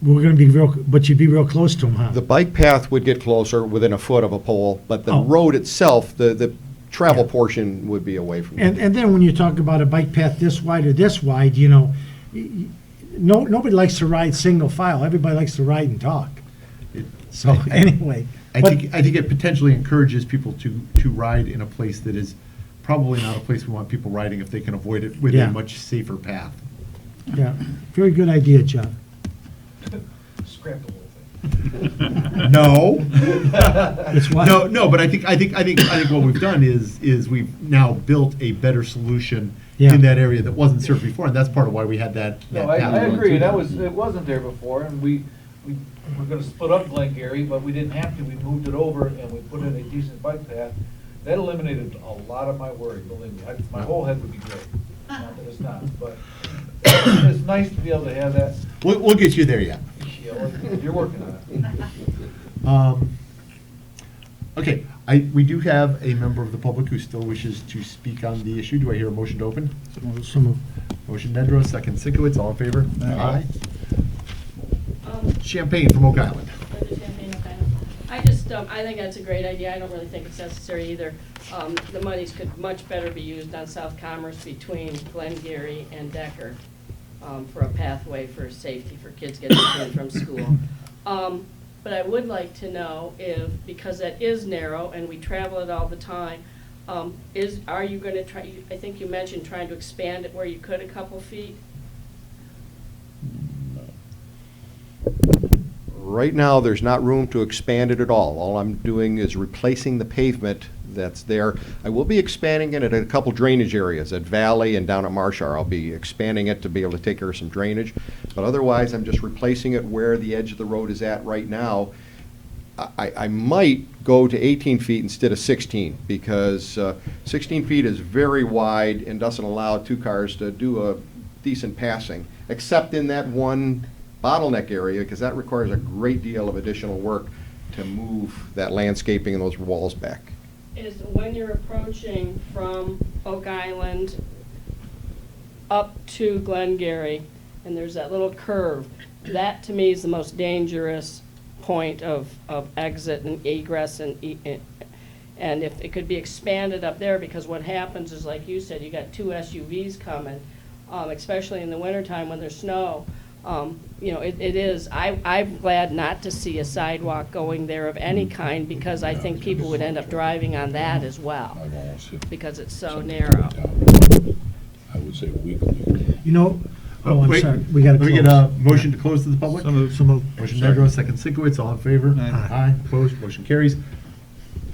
We're gonna be but you'd be real close to them, huh? The bike path would get closer, within a foot of a pole, but the Oh. road itself, the travel portion would be away from it. And then when you talk about a bike path this wide or this wide, you know, nobody likes to ride single file. Everybody likes to ride and talk. So anyway. I think it potentially encourages people to ride in a place that is probably not a place we want people riding if they can avoid it with Yeah. a much safer path. Yeah, very good idea, John. Scrap the whole thing. No. It's what? No, but I think what we've done is we've now built a better solution Yeah. in that area that wasn't served before, and that's part of why we had that. No, that I path going agree, through that there. was, it wasn't there before, and we were gonna split up Glengarry, but we didn't have to, we moved it over and we put in a decent bike path. That eliminated a lot of my worry, believe me, my whole head would be great, not that it's not, but it's nice to be able to have that. We'll get you there yet. Yeah, well, you're working on it. Okay, we do have a member of the public who still wishes to speak on the issue. Do I hear a motion to open? So moved. Motion Nedrow, second Sikowitz, all in favor? Aye. Um, Champagne from Oak Island. Linda Champagne, Oak Island. I just, I think that's a great idea. I don't really think it's necessary either. The monies could much better be used on South Commerce between Glengarry and Decker for a pathway for safety for kids getting to and from school. But I would like to know if, because that is narrow and we travel it all the time, are you gonna try, I think you mentioned trying to expand it where you could a couple feet? Right now, there's not room to expand it at all. All I'm doing is replacing the pavement that's there. I will be expanding it at a couple drainage areas, at Valley and down at Marshar. I'll be expanding it to be able to take care of some drainage. But otherwise, I'm just replacing it where the edge of the road is at right now. I might go to 18 feet instead of 16, because 16 feet is very wide and doesn't allow 2 cars to do a decent passing, except in that one bottleneck area, because that requires a great deal of additional work to move that landscaping and those walls back. Is when you're approaching from Oak Island up to Glengarry, and there's that little curve, that to me is the most dangerous point of exit and egress, and if it could be expanded up there, because what happens is, like you said, you got 2 SUVs coming, especially in the wintertime when there's snow. You know, it is, I'm glad not to see a sidewalk going there of any kind, because I think people would end up driving on that as well, because it's so narrow. I would say weekly. You know, oh, I'm Wait, sorry, we gotta Let me close. get a motion to close to the public? So moved. Motion Nedrow, second Sikowitz, all in favor? Aye. Opposed, motion carries.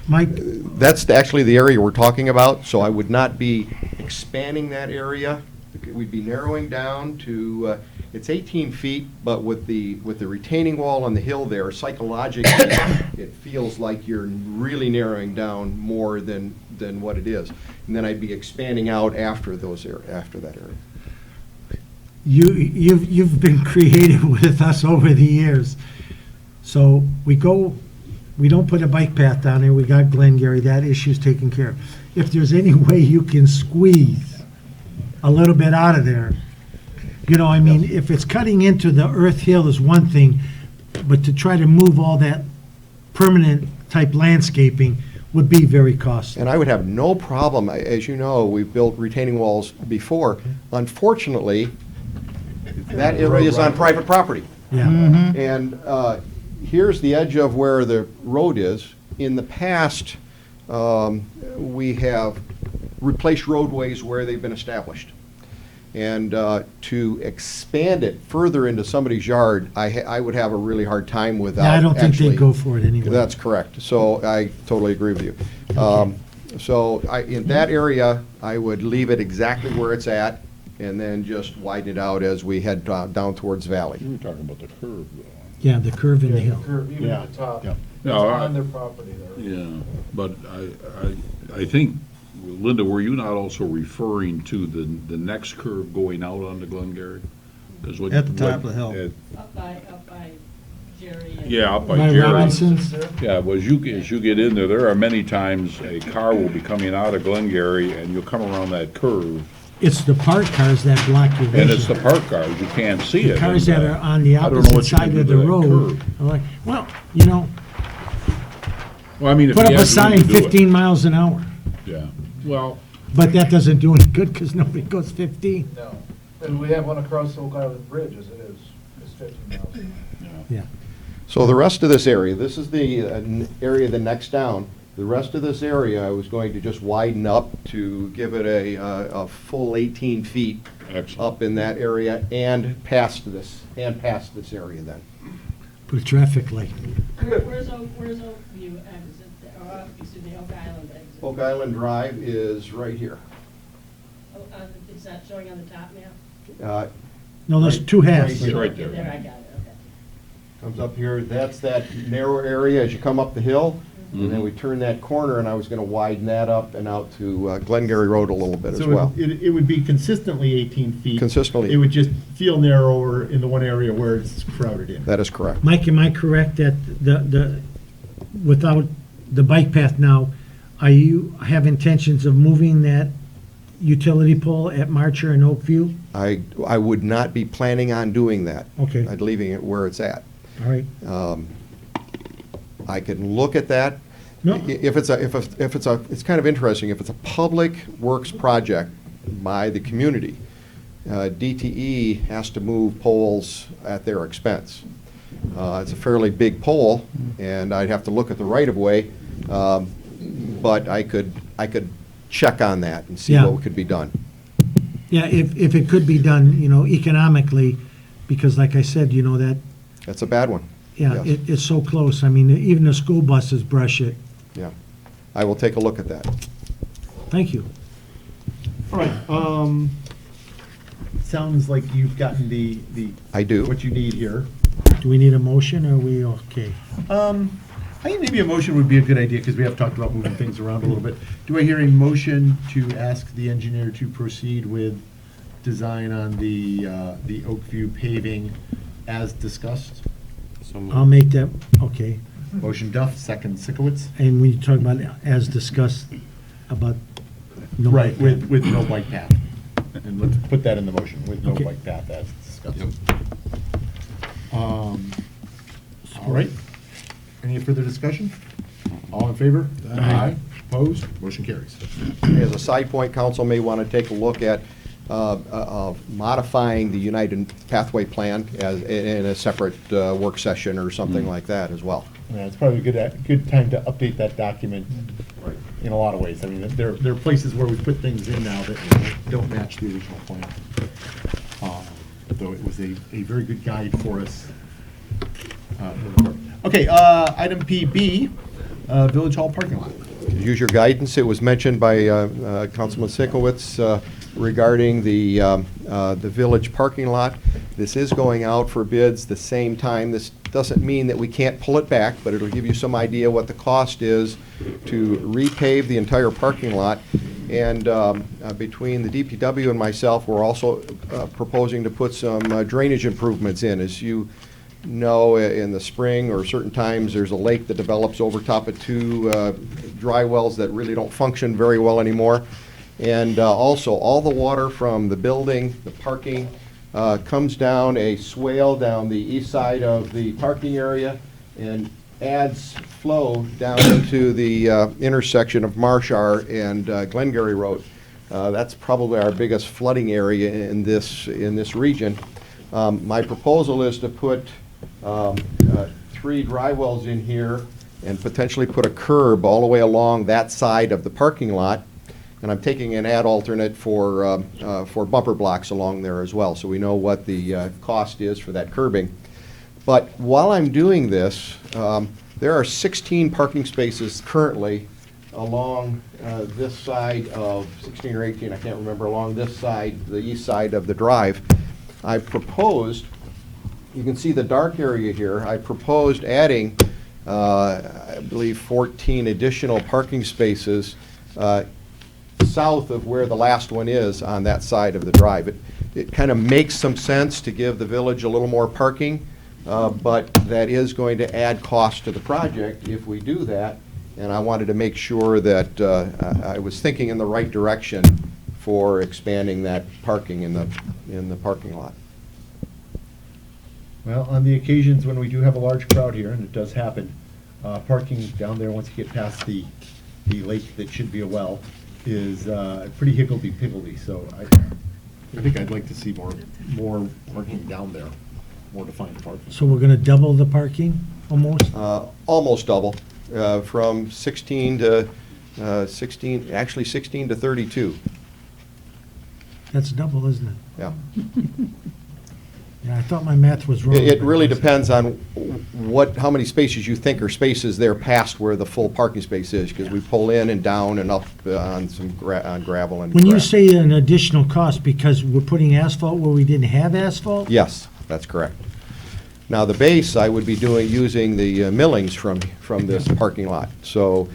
Mike? That's actually the area we're talking about, so I would not be expanding that area. We'd be narrowing down to, it's 18 feet, but with the retaining wall on the hill there, psychologically, it feels like you're really narrowing down more than what it is. And then I'd be expanding out after after that area. You've been creative with us over the years. So we don't put a bike path down there, we got Glengarry, that issue's taken care of. If there's any way you can squeeze a little bit out of there, you know, I mean, if it's cutting into the earth hill is one thing, but to try to move all that permanent type landscaping would be very costly. And I would have no problem, as you know, we've built retaining walls before. Unfortunately, that area is on private property. Yeah. And here's the edge of where the road is. In the past, we have replaced roadways where they've been established. And to expand it further into somebody's yard, I would have a really hard time without Yeah, I don't think they'd actually- go for it anyway. That's correct. So I totally agree with you. So in that area, I would leave it exactly where it's at and then just widen it out as we head down towards Valley. You were talking about the curve, though. Yeah, the curve in the Yeah, hill. curve, even Yeah, at the top. yeah. It's No, I- on their property there. Yeah, but I think, Linda, were you not also referring to the next curve going out onto Glengarry? 'Cause what- At the top what- of the hill. at- Up by Jerry. and- Yeah, up by By Jerry. Robinson's? Yeah, well, as you get in there, there are many times a car will be coming out of Glengarry and you'll come around that curve, It's the parked cars that block your vision. and it's the parked cars, you can't see it. The cars and, that are on the I don't know opposite what you can side do of to the that road. curve. I'm like, well, you know, Well, I mean, if put you up a had room sign to do it. 15 miles an hour. Yeah, well, But that doesn't do any good because nobody goes 15. No. And we have one across Oak Island Bridge as it is. It's 15 miles. Yeah. So the rest of this area, this is the area the next down. The rest of this area, I was going to just widen up to give it a full 18 feet excellent. up in that area and past this area then. Put a traffic light. Where's Oakview exit, or, excuse me, Oak Island exit? Oak Island Drive is right here. Oh, it's not showing on the top map? Uh, No, there's Right- two halves. right here. Right there. There, I got it, okay. Comes up here, that's that narrow area as you come up the hill, and then Mhm. we turn that corner, and I was gonna widen that up and out to Glengarry Road a little bit as So well. it would be consistently 18 feet. Consistently. It would just feel narrower in the one area where it's crowded in. That is correct. Mike, am I correct that without the bike path now, are you have intentions of moving that utility pole at Marcher and Oakview? I would not be planning on doing that. Okay, I'd leaving it where it's at. all right. I can look at that. No. It's kind of interesting, if it's a public works project by the community, DTE has to move poles at their expense. It's a fairly big pole, and I'd have to look at the right-of-way, but I could check on that and see Yeah. what could be done. Yeah, if it could be done, you know, economically, because like I said, you know, that, That's a bad one. yeah, Yes. it's so close. I mean, even the school buses brush it. Yeah. I will take a look at that. Thank you. All right, sounds like you've gotten the. I do. What you need here. Do we need a motion, or are we okay? I think maybe a motion would be a good idea, because we have talked about moving things around a little bit. Do I hear a motion to ask the engineer to proceed with design on the Oakview paving as discussed? I'll make that, okay. Motion Duff, second Sikowitz. And when you talk about as discussed, about no Right, bike path. with no bike path. And let's put that in the motion, with no Okay. bike path as discussed. All right. Any further discussion? All in favor? Aye. Opposed? Motion carries. As a side point, council may want to take a look at modifying the United Pathway Plan in a separate work session or something like that as well. Yeah, it's probably a good time to update that document in a lot of ways. I mean, there are places where we put things in now that don't match the original plan. Though it was a very good guide for us. Okay, item PB, Village Hall parking lot. Use your guidance. It was mentioned by Councilman Sikowitz regarding the village parking lot. This is going out for bids the same time. This doesn't mean that we can't pull it back, but it'll give you some idea what the cost is to repave the entire parking lot. And between the DPW and myself, we're also proposing to put some drainage improvements in. As you know, in the spring or certain times, there's a lake that develops over top of two dry wells that really don't function very well anymore. And also, all the water from the building, the parking, comes down a swale down the east side of the parking area and adds flow down into the intersection of Marshar and Glengarry Road. That's probably our biggest flooding area in this region. My proposal is to put 3 dry wells in here and potentially put a curb all the way along that side of the parking lot. And I'm taking an ad alternate for bumper blocks along there as well, so we know what the cost is for that curbing. But while I'm doing this, there are 16 parking spaces currently along this side of, 16 or 18, I can't remember, along this side, the east side of the drive. I proposed, you can see the dark area here, I proposed adding, I believe, 14 additional parking spaces south of where the last one is on that side of the drive. It kind of makes some sense to give the village a little more parking, but that is going to add cost to the project if we do that, and I wanted to make sure that I was thinking in the right direction for expanding that parking in the parking lot. Well, on the occasions when we do have a large crowd here, and it does happen, parking down there, once you get past the lake that should be a well, is pretty higgledy-piggledy, so I think I'd like to see more parking down there, more defined parking. So we're gonna double the parking, almost? Almost double, from 16 to 32. That's double, isn't it? Yeah. Yeah, I thought my math was wrong. It really depends on how many spaces you think are spaces there past where the full parking space is, because we pull in and down and up on on gravel and When you grass. say an additional cost, because we're putting asphalt where we didn't have asphalt? Yes, that's correct. Now, the base, I would be using the millings from this parking lot. So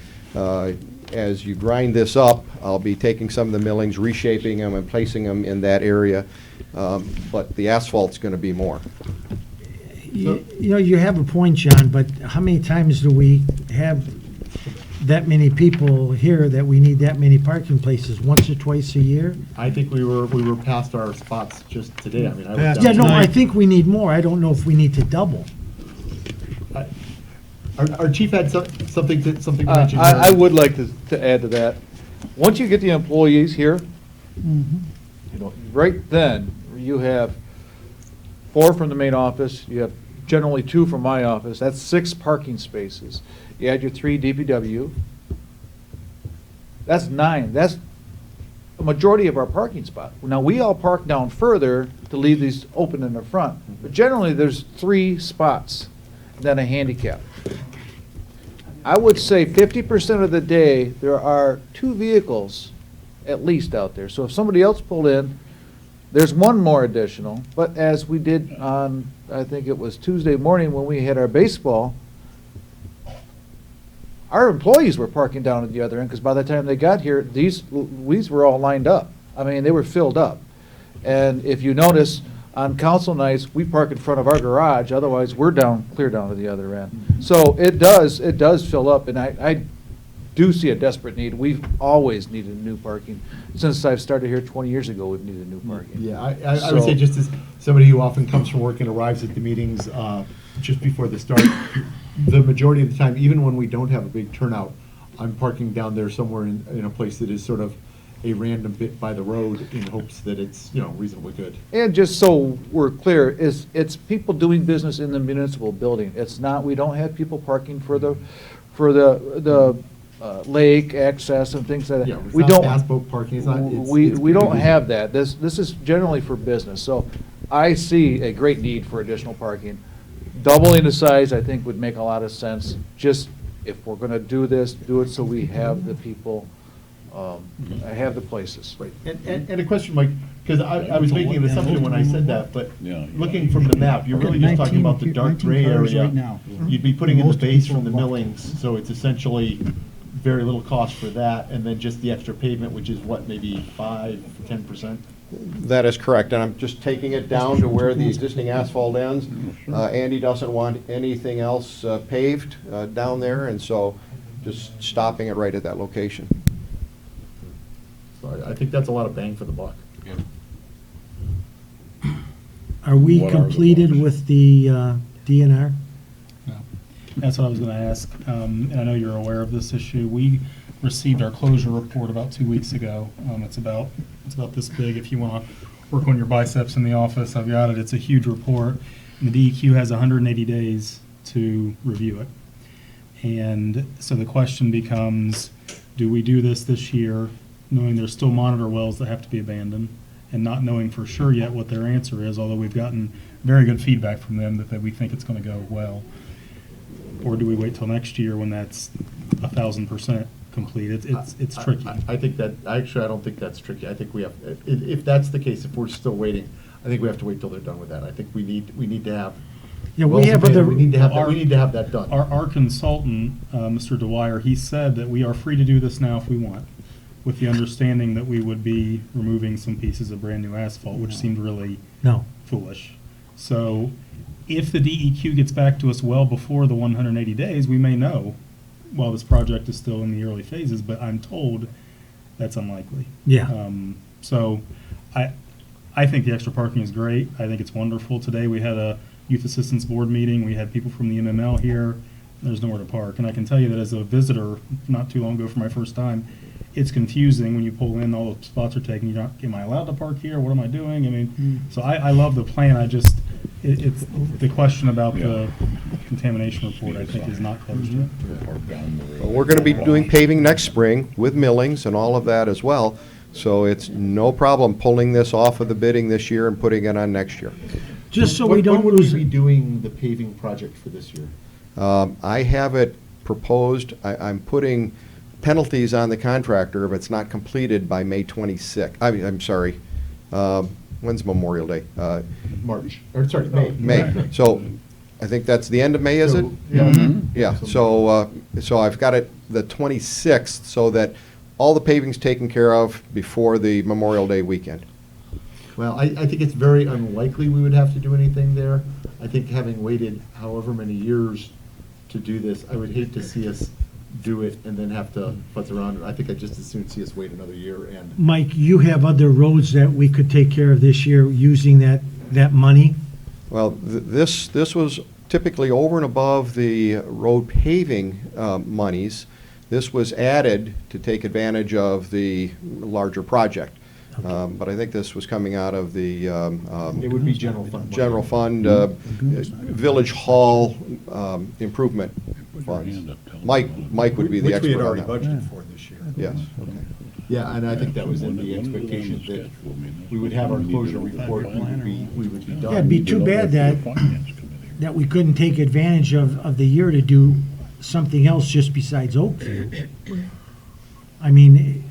as you grind this up, I'll be taking some of the millings, reshaping them and placing them in that area, but the asphalt's going to be more. You know, you have a point, John, but how many times do we have that many people here that we need that many parking places? Once or twice a year? I think we were past our spots just today. I mean, I was Past down Yeah, no, I tonight. think we need more. I don't know if we need to double. Our chief had something to mention. I would like to add to that. Once you get the employees here, you know, right then, you have 4 from the main office, you have generally 2 from my office, that's 6 parking spaces. You add your 3 DPW, that's 9. That's a majority of our parking spot. Now, we all park down further to leave these open in the front, but generally, there's 3 spots, then a handicap. I would say 50% of the day, there are 2 vehicles at least out there. So if somebody else pulled in, there's 1 more additional. But as we did on, I think it was Tuesday morning when we had our baseball, our employees were parking down at the other end, because by the time they got here, these were all lined up. I mean, they were filled up. And if you notice, on council nights, we park in front of our garage, otherwise we're clear down to the other end. So it does fill up, and I do see a desperate need. We've always needed new parking. Since I've started here 20 years ago, we've needed new parking. Yeah, I would say, just as somebody who often comes from work and arrives at the meetings just before the start, the majority of the time, even when we don't have a big turnout, I'm parking down there somewhere in a place that is sort of a random bit by the road in hopes that it's, reasonably good. And just so we're clear, it's people doing business in the municipal building. It's not, we don't have people parking for the lake access and things like that. Yeah, it's We not don't. fast boat parking, it's not. We don't have that. This is generally for business. So I see a great need for additional parking. Doubling the size, I think, would make a lot of sense. Just, if we're gonna do this, do it so we have the people, have the places. Right, and a question, Mike, because I was making an assumption when I said that, but looking from the map, you're really just talking about the dark gray 19 cars area. right now. You'd be putting in the Most base people from the walk. millings, so it's essentially very little cost for that, and then just the extra pavement, which is what, maybe 5-10%? That is correct, and I'm just taking it down to where the existing asphalt ends. Andy doesn't want anything else paved down there, and so just stopping it right at that location. So I think that's a lot of bang for the buck. Are we What are the completed blocks? with the DNR? That's what I was going to ask, and I know you're aware of this issue. We received our closure report about 2 weeks ago. It's about this big. If you want to work on your biceps in the office, I've got it. It's a huge report. And the DEQ has 180 days to review it. And so the question becomes, do we do this year? knowing there's still monitor wells that have to be abandoned, and not knowing for sure yet what their answer is, although we've gotten very good feedback from them that we think it's going to go well? Or do we wait till next year when that's 1,000% complete? It's tricky. I think that, actually, I don't think that's tricky. I think we have, if that's the case, if we're still waiting, I think we have to wait till they're done with that. I think we need to have. Yeah, we wells have abandoned. other. We need to have that done. Our consultant, Mr. Dwyer, he said that we are free to do this now if we want, with the understanding that we would be removing some pieces of brand-new asphalt, which seemed really No. foolish. So if the DEQ gets back to us well before the 180 days, we may know while this project is still in the early phases, but I'm told that's unlikely. Yeah. So I think the extra parking is great. I think it's wonderful. Today we had a youth assistance board meeting. We had people from the MML here. There's nowhere to park. And I can tell you that as a visitor, not too long ago for my first time, it's confusing when you pull in, all the spots are taken. You're not, am I allowed to park here? What am I doing? I mean, so I love the plan. It's the question about the contamination report, I think, is not closed yet. Well, we're going to be doing paving next spring with millings and all of that as well. So it's no problem pulling this off of the bidding this year and putting it on next year. Just so we don't When would lose. we be doing the paving project for this year? I have it proposed, I'm putting penalties on the contractor if it's not completed by May 26th. I'm sorry, when's Memorial Day? March, or sorry, May. May. So I think that's the end of May, is it? Yeah. Yeah, so I've got it the 26th, so that all the paving's taken care of before the Memorial Day weekend. Well, I think it's very unlikely we would have to do anything there. I think having waited however many years to do this, I would hate to see us do it and then have to futz around. I think I'd just as soon see us wait another year and. Mike, you have other roads that we could take care of this year using that money? Well, this was typically over and above the road paving monies. This was added to take advantage of the larger project. But I think this was coming out of the It would be general fund money. general fund, Village Hall Improvement Funds. Mike would be the Which we expert had on already that. budgeted for this year. Yes, okay. Yeah, and I think that was in the expectation that we would have our closure report, we would be done. Yeah, it'd be too bad that we couldn't take advantage of the year to do something else just besides Oakview. I mean,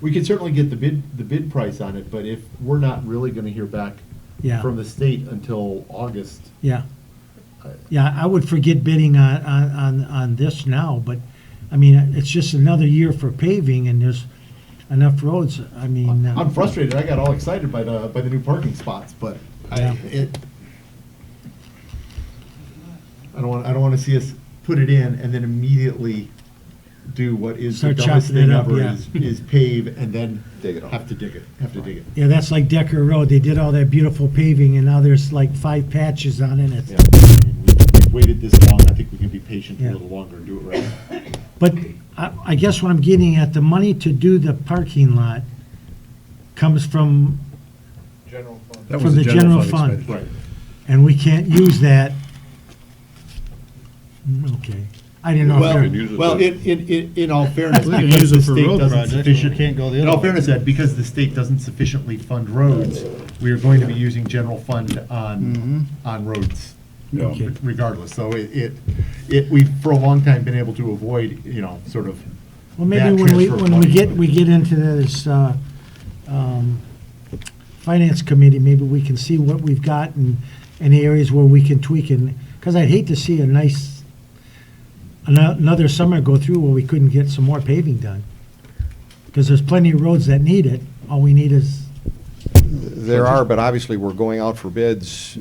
We could certainly get the bid price on it, but if we're not really gonna hear back Yeah. from the state until August. Yeah. Yeah, I would forget bidding on this now, but, I mean, it's just another year for paving, and there's enough roads, I mean. I'm frustrated, I got all excited by the new parking spots, but Yeah. I don't wanna see us put it in and then immediately do what is the Start dumbest chopping it thing up, ever, yeah. is pave and then Dig it up. have to dig it. Yeah, that's like Decker Road, they did all that beautiful paving, and now there's like 5 patches on it. It's- Yeah. We've waited this long, I think we can be patient a Yeah. little longer and do it right. But I guess what I'm getting at, the money to do the parking lot comes from General fund. That From was the general fund. expenditure. Right. and we can't use that. Okay. I didn't know. if there- Well, in all fairness, We can because use the it for state road doesn't projects, but we sufficient. can't go the In other all way. fairness, Ed, because the state doesn't sufficiently fund roads, we are going to be using general fund on roads. Okay. Regardless, so we've for a long time been able to avoid, sort of. Well, that maybe when we, transfer of when money. we get into this, finance committee, maybe we can see what we've got and any areas where we can tweak, and, because I'd hate to see another summer go through where we couldn't get some more paving done. Because there's plenty of roads that need it, all we need is, There are, but obviously, we're going out for bids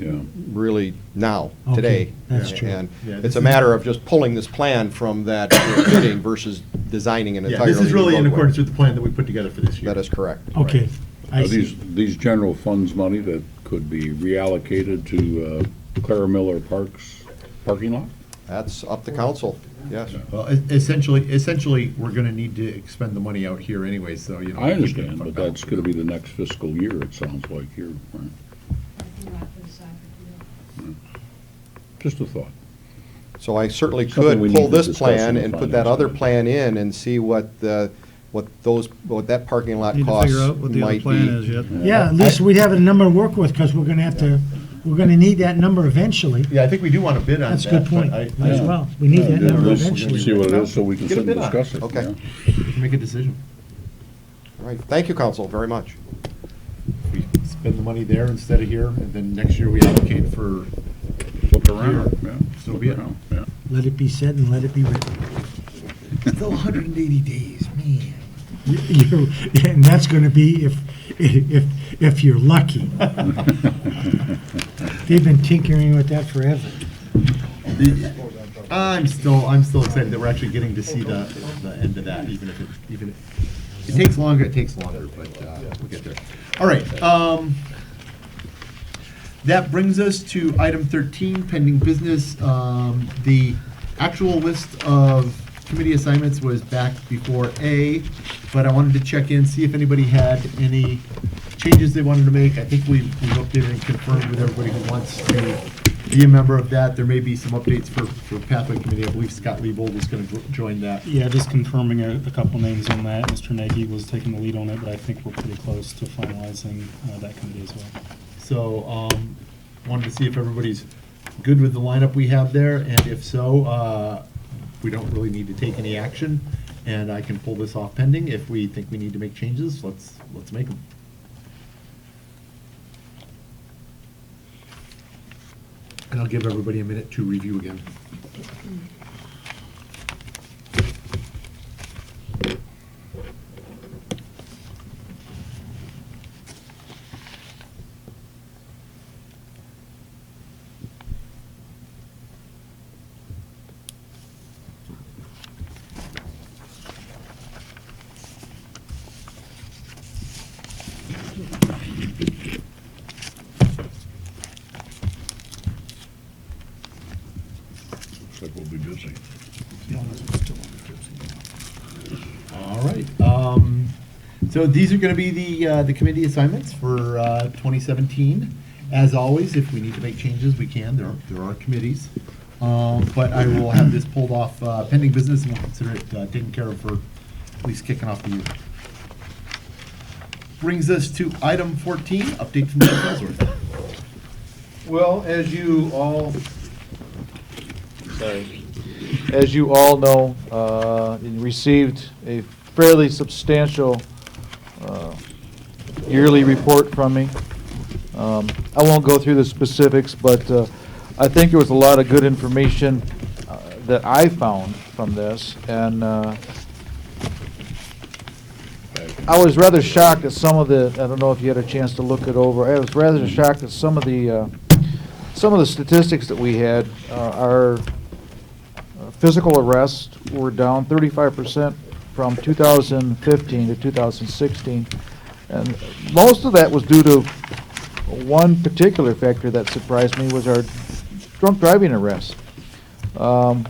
really now, Okay, today. that's true. And Yeah, it's this a is- matter of just pulling this plan from that bidding versus designing an Yeah, entirely this is new really in roadway. accordance with the plan that we put together for this year. That is correct. okay. I Are see. these general funds money that could be reallocated to Clara Miller Park's parking lot? That's up to council, yes. Well, essentially, we're gonna need to expend the money out here anyway, so, I understand, but that's gonna be the next fiscal year, it sounds like here, right? Just a thought. So I certainly Something could we pull need to this discuss plan in the and put finance that other committee. plan in and see what that parking lot Need to costs figure out what the other might plan be. is yet. Yeah, at least we'd have a number to work with, because we're gonna need that number eventually. Yeah, I think we do want to bid on that. That's a good but point, I- as well. We need that Yeah, number let's eventually. See what it is, so we can Get a sit and bid on it. discuss it. Okay. yeah. We can make a decision. All right, thank you, council, very much. We spend the money there instead of here, and then next year we allocate for Flip around, yeah. So Flip be it. around, yeah. Let it be said and let it be written. still 180 days, man. And that's gonna be if you're lucky. They've been tinkering with that forever. I'm still excited that we're actually getting to see the end of that, even if it takes longer, but we'll get there. All right, that brings us to item 13, pending business. The actual list of committee assignments was back before A, but I wanted to check in, see if anybody had any changes they wanted to make. I think we've updated and confirmed with everybody who wants to be a member of that. There may be some updates for Pathway Committee. I believe Scott Liebold is going to join that. Yeah, just confirming a couple names on that. Mr. Nagy was taking the lead on it, but I think we're pretty close to finalizing that committee as well. So, wanted to see if everybody's good with the lineup we have there, and if so, we don't really need to take any action, and I can pull this off pending. If we think we need to make changes, let's make them. And I'll give everybody a minute to review again. Looks like we'll be busy. All right. So these are going to be the committee assignments for 2017. As always, if we need to make changes, we can. There are committees. But I will have this pulled off pending business, and we'll consider it taken care of for at least kicking off the year. Brings us to item 14, update from Mr. Ellsworth. Well, as you all know, you received a fairly substantial yearly report from me. I won't go through the specifics, but I think there was a lot of good information that I found from this, and I was rather shocked at some of the, I don't know if you had a chance to look it over, I was rather shocked at some of the statistics that we had. Our physical arrests were down 35% from 2015 to 2016. And most of that was due to one particular factor that surprised me, was our drunk driving arrests. Were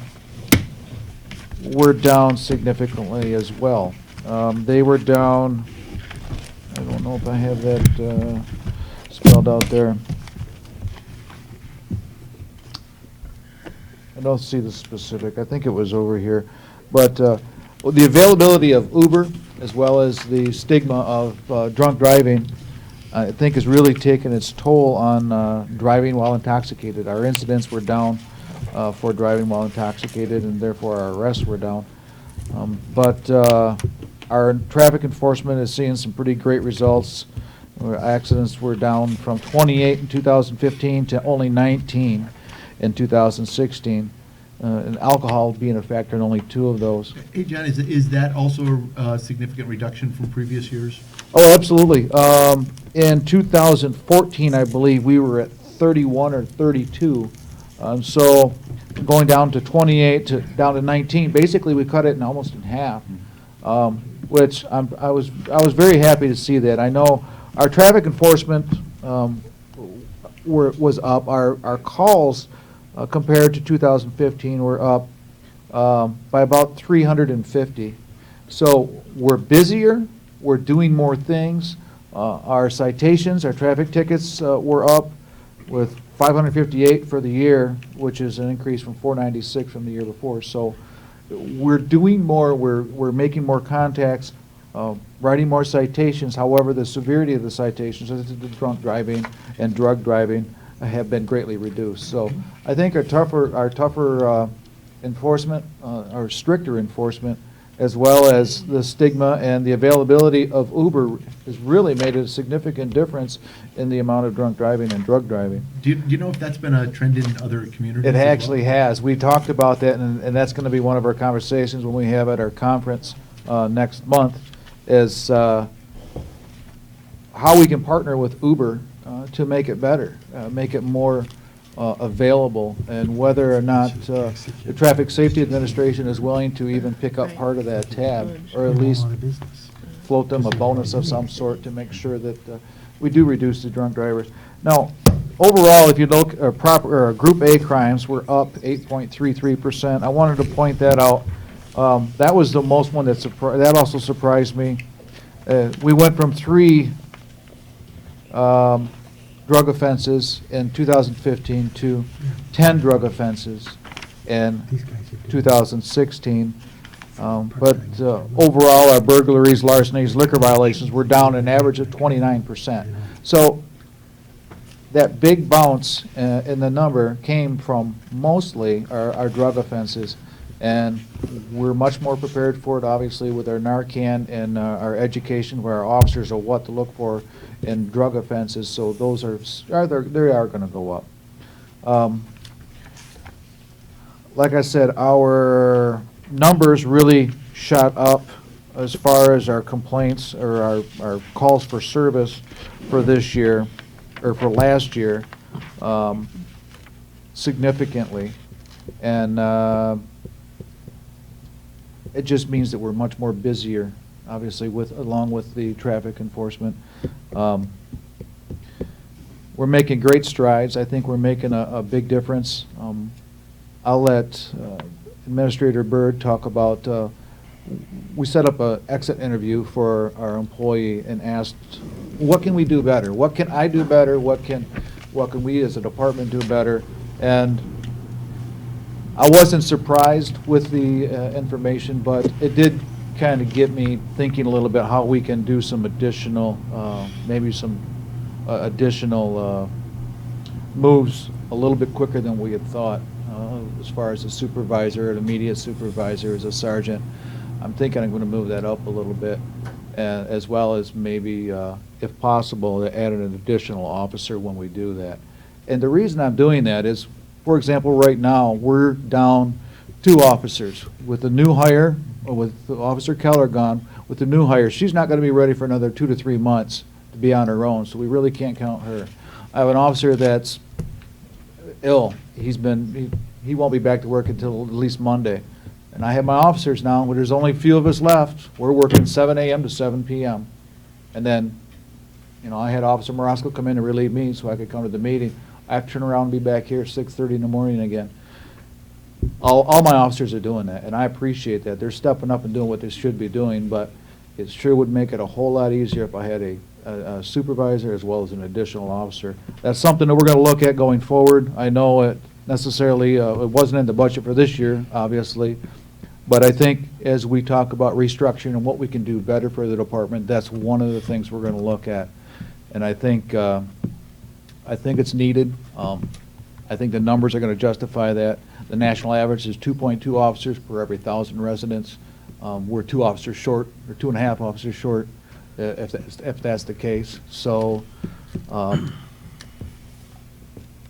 down significantly as well. They were down, I don't know if I have that spelled out there. I don't see the specific. I think it was over here. But the availability of Uber, as well as the stigma of drunk driving, I think has really taken its toll on driving while intoxicated. Our incidents were down for driving while intoxicated, and therefore our arrests were down. But our traffic enforcement is seeing some pretty great results. Our accidents were down from 28 in 2015 to only 19 in 2016, and alcohol being a factor in only 2 of those. Hey, John, is that also a significant reduction from previous years? Oh, absolutely. In 2014, I believe, we were at 31 or 32. So going down to 28 down to 19, basically we cut it almost in half, which I was very happy to see that. I know our traffic enforcement was up. Our calls compared to 2015 were up by about 350. So we're busier, we're doing more things. Our citations, our traffic tickets were up with 558 for the year, which is an increase from 496 from the year before. So we're doing more, we're making more contacts, writing more citations. However, the severity of the citations, such as the drunk driving and drug driving, have been greatly reduced. So I think our tougher enforcement, our stricter enforcement, as well as the stigma and the availability of Uber has really made a significant difference in the amount of drunk driving and drug driving. Do you know if that's been a trend in other communities? It as well? actually has. We talked about that, and that's going to be one of our conversations when we have at our conference next month, is how we can partner with Uber to make it better, make it more available, and whether or not the Traffic Safety Administration is willing to even pick up part of that tab, or at least float them a bonus of some sort to make sure that we do reduce the drunk drivers. Now, overall, if you look at Group A crimes, we're up 8.33%. I wanted to point that out. That was the most one that also surprised me. We went from 3 drug offenses in 2015 to 10 drug offenses in 2016. But overall, our burglaries, larcenies, liquor violations were down an average of 29%. So that big bounce in the number came from mostly our drug offenses, and we're much more prepared for it, obviously, with our Narcan and our education for our officers of what to look for in drug offenses. So those they are going to go up. Like I said, our numbers really shot up as far as our complaints or our calls for service for this year, or for last year, significantly. And it just means that we're much more busier, obviously, along with the traffic enforcement. We're making great strides. I think we're making a big difference. I'll let Administrator Byrd talk about, we set up an exit interview for our employee and asked, what can we do better? What can I do better? What can we as a department do better? And I wasn't surprised with the information, but it did kind of get me thinking a little bit how we can do some additional, maybe some additional moves a little bit quicker than we had thought, as far as a supervisor, an immediate supervisor, as a sergeant. I'm thinking I'm going to move that up a little bit, as well as maybe, if possible, to add an additional officer when we do that. And the reason I'm doing that is, for example, right now, we're down 2 officers. With the new hire, or with Officer Keller gone, with the new hire, she's not going to be ready for another 2 to 3 months to be on her own, so we really can't count her. I have an officer that's ill. He won't be back to work until at least Monday. And I have my officers now, but there's only a few of us left. We're working 7 a.m. to 7 p.m. And then, I had Officer Morosco come in and relieve me so I could come to the meeting. I have to turn around and be back here at 6:30 in the morning again. All my officers are doing that, and I appreciate that. They're stepping up and doing what they should be doing, but it sure would make it a whole lot easier if I had a supervisor as well as an additional officer. That's something that we're going to look at going forward. I know it necessarily, it wasn't in the budget for this year, obviously, but I think as we talk about restructuring and what we can do better for the department, that's one of the things we're going to look at. And I think it's needed. I think the numbers are going to justify that. The national average is 2.2 officers per every 1,000 residents. We're 2 officers short, or 2.5 officers short, if that's the case. So I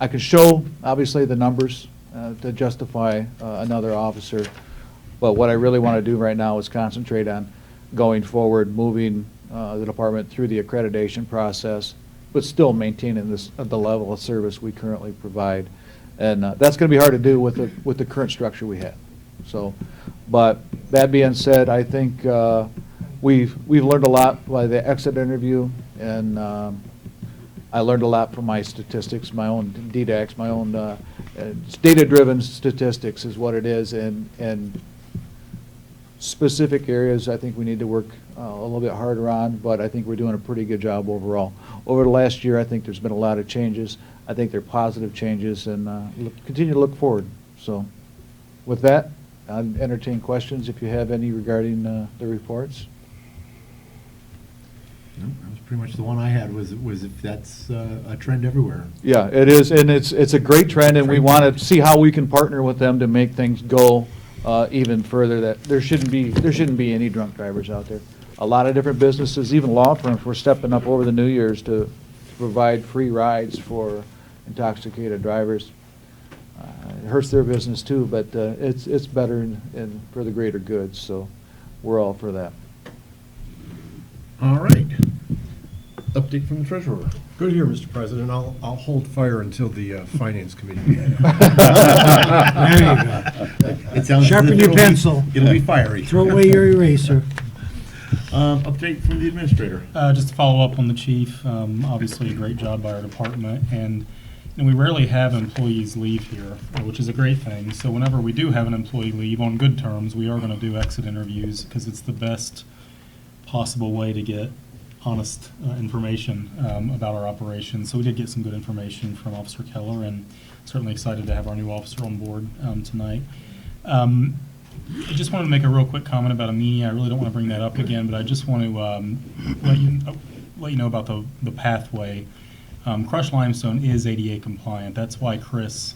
could show, obviously, the numbers to justify another officer, but what I really want to do right now is concentrate on going forward, moving the department through the accreditation process, but still maintaining the level of service we currently provide. And that's going to be hard to do with the current structure we have. So, but that being said, I think we've learned a lot by the exit interview, and I learned a lot from my statistics, my own DDAX, my own data-driven statistics is what it is, and specific areas I think we need to work a little bit harder on, but I think we're doing a pretty good job overall. over the last year, I think there's been a lot of changes. I think they're positive changes, and continue to look forward. So with that, I'd entertain questions if you have any regarding the reports. No, that was pretty much the one I had, was if that's a trend everywhere. Yeah, it is, and it's a great trend, and we want to see how we can partner with them to make things go even further. That there shouldn't be any drunk drivers out there. A lot of different businesses, even law firms, were stepping up over the New Year's to provide free rides for intoxicated drivers. It hurts their business too, but it's better and for the greater good. So we're all for that. All right. Update from the treasurer. Good here, Mr. President. I'll hold fire until the Finance Committee meeting. There you go. It sounds Sharpen as if your it'll be- pencil. It'll be fiery. Throw away your eraser. Update from the administrator. Just to follow up on the chief, obviously a great job by our department, and we rarely have employees leave here, which is a great thing. So whenever we do have an employee leave on good terms, we are going to do exit interviews because it's the best possible way to get honest information about our operations. So we did get some good information from Officer Keller, and certainly excited to have our new officer on board tonight. I just wanted to make a real quick comment about a meeting. I really don't want to bring that up again, but I just want to let you know about the pathway. Crushed limestone is ADA compliant. That's why Chris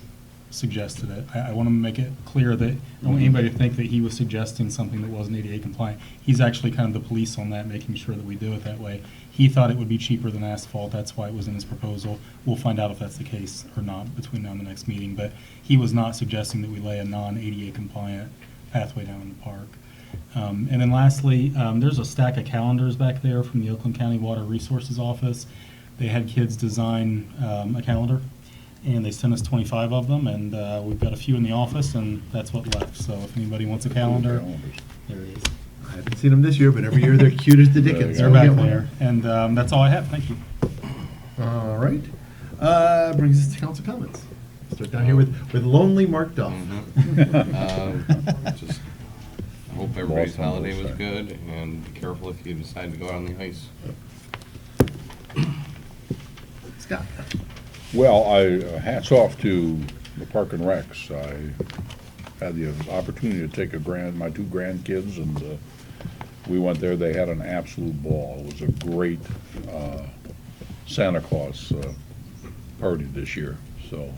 suggested it. I want to make it clear that I don't want anybody to think that he was suggesting something that wasn't ADA compliant. He's actually kind of the police on that, making sure that we do it that way. He thought it would be cheaper than asphalt. That's why it was in his proposal. We'll find out if that's the case or not between now and the next meeting. But he was not suggesting that we lay a non-ADA compliant pathway down in the park. And then lastly, there's a stack of calendars back there from the Oakland County Water Resources Office. They had kids design a calendar, and they sent us 25 of them, and we've got a few in the office, and that's what left. So if anybody wants a calendar, there it is. I haven't seen them this year, but every year they're cute as the dickens. They're back there. And that's all I have. Thank you. All right. Brings us to council comments. Start down here with Lonely Mark Duff. Just hope everybody's holiday was good, and be careful if you decide to go out on the ice. Scott. Well, hats off to the Park and Recs. I had the opportunity to take my two grandkids, and we went there. They had an absolute ball. It was a great Santa Claus party this year. So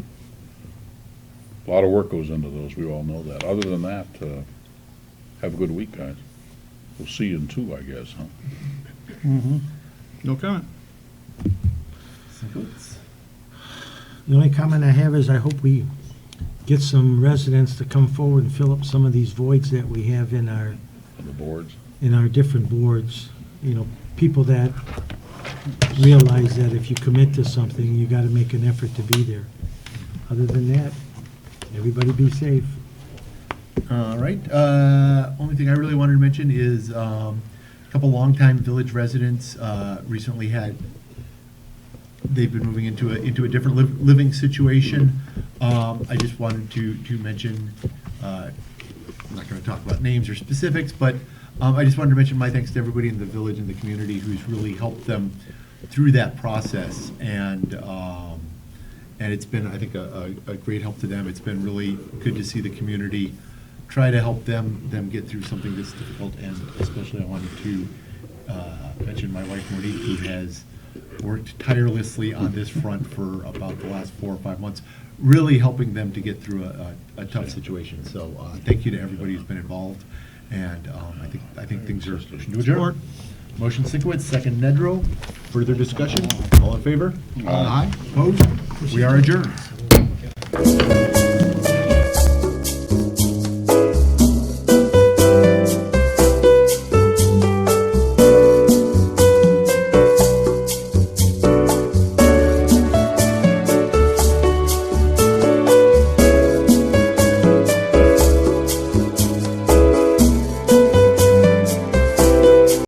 a lot of work goes into those. We all know that. Other than that, have a good week, guys. We'll see you in 2, I guess, huh? Mm-hmm. No comment. The only comment I have is I hope we get some residents to come forward and fill up some of these voids that we have in our The boards. in our different boards. You know, people that realize that if you commit to something, you got to make an effort to be there. Other than that, everybody be safe. All right. Only thing I really wanted to mention is a couple longtime village residents recently they've been moving into a different living situation. I just wanted to mention, I'm not going to talk about names or specifics, but I just wanted to mention my thanks to everybody in the village and the community who's really helped them through that process. And it's been, I think, a great help to them. It's been really good to see the community try to help them get through something that's difficult. And especially I wanted to mention my wife, Monique, who has worked tirelessly on this front for about the last 4 or 5 months, really helping them to get through a tough situation. So thank you to everybody who's been involved. And I think things are to adjourn. Motion Sinkowitz, second Nedrow. Further discussion? All in favor? Aye. Opposed? We are adjourned.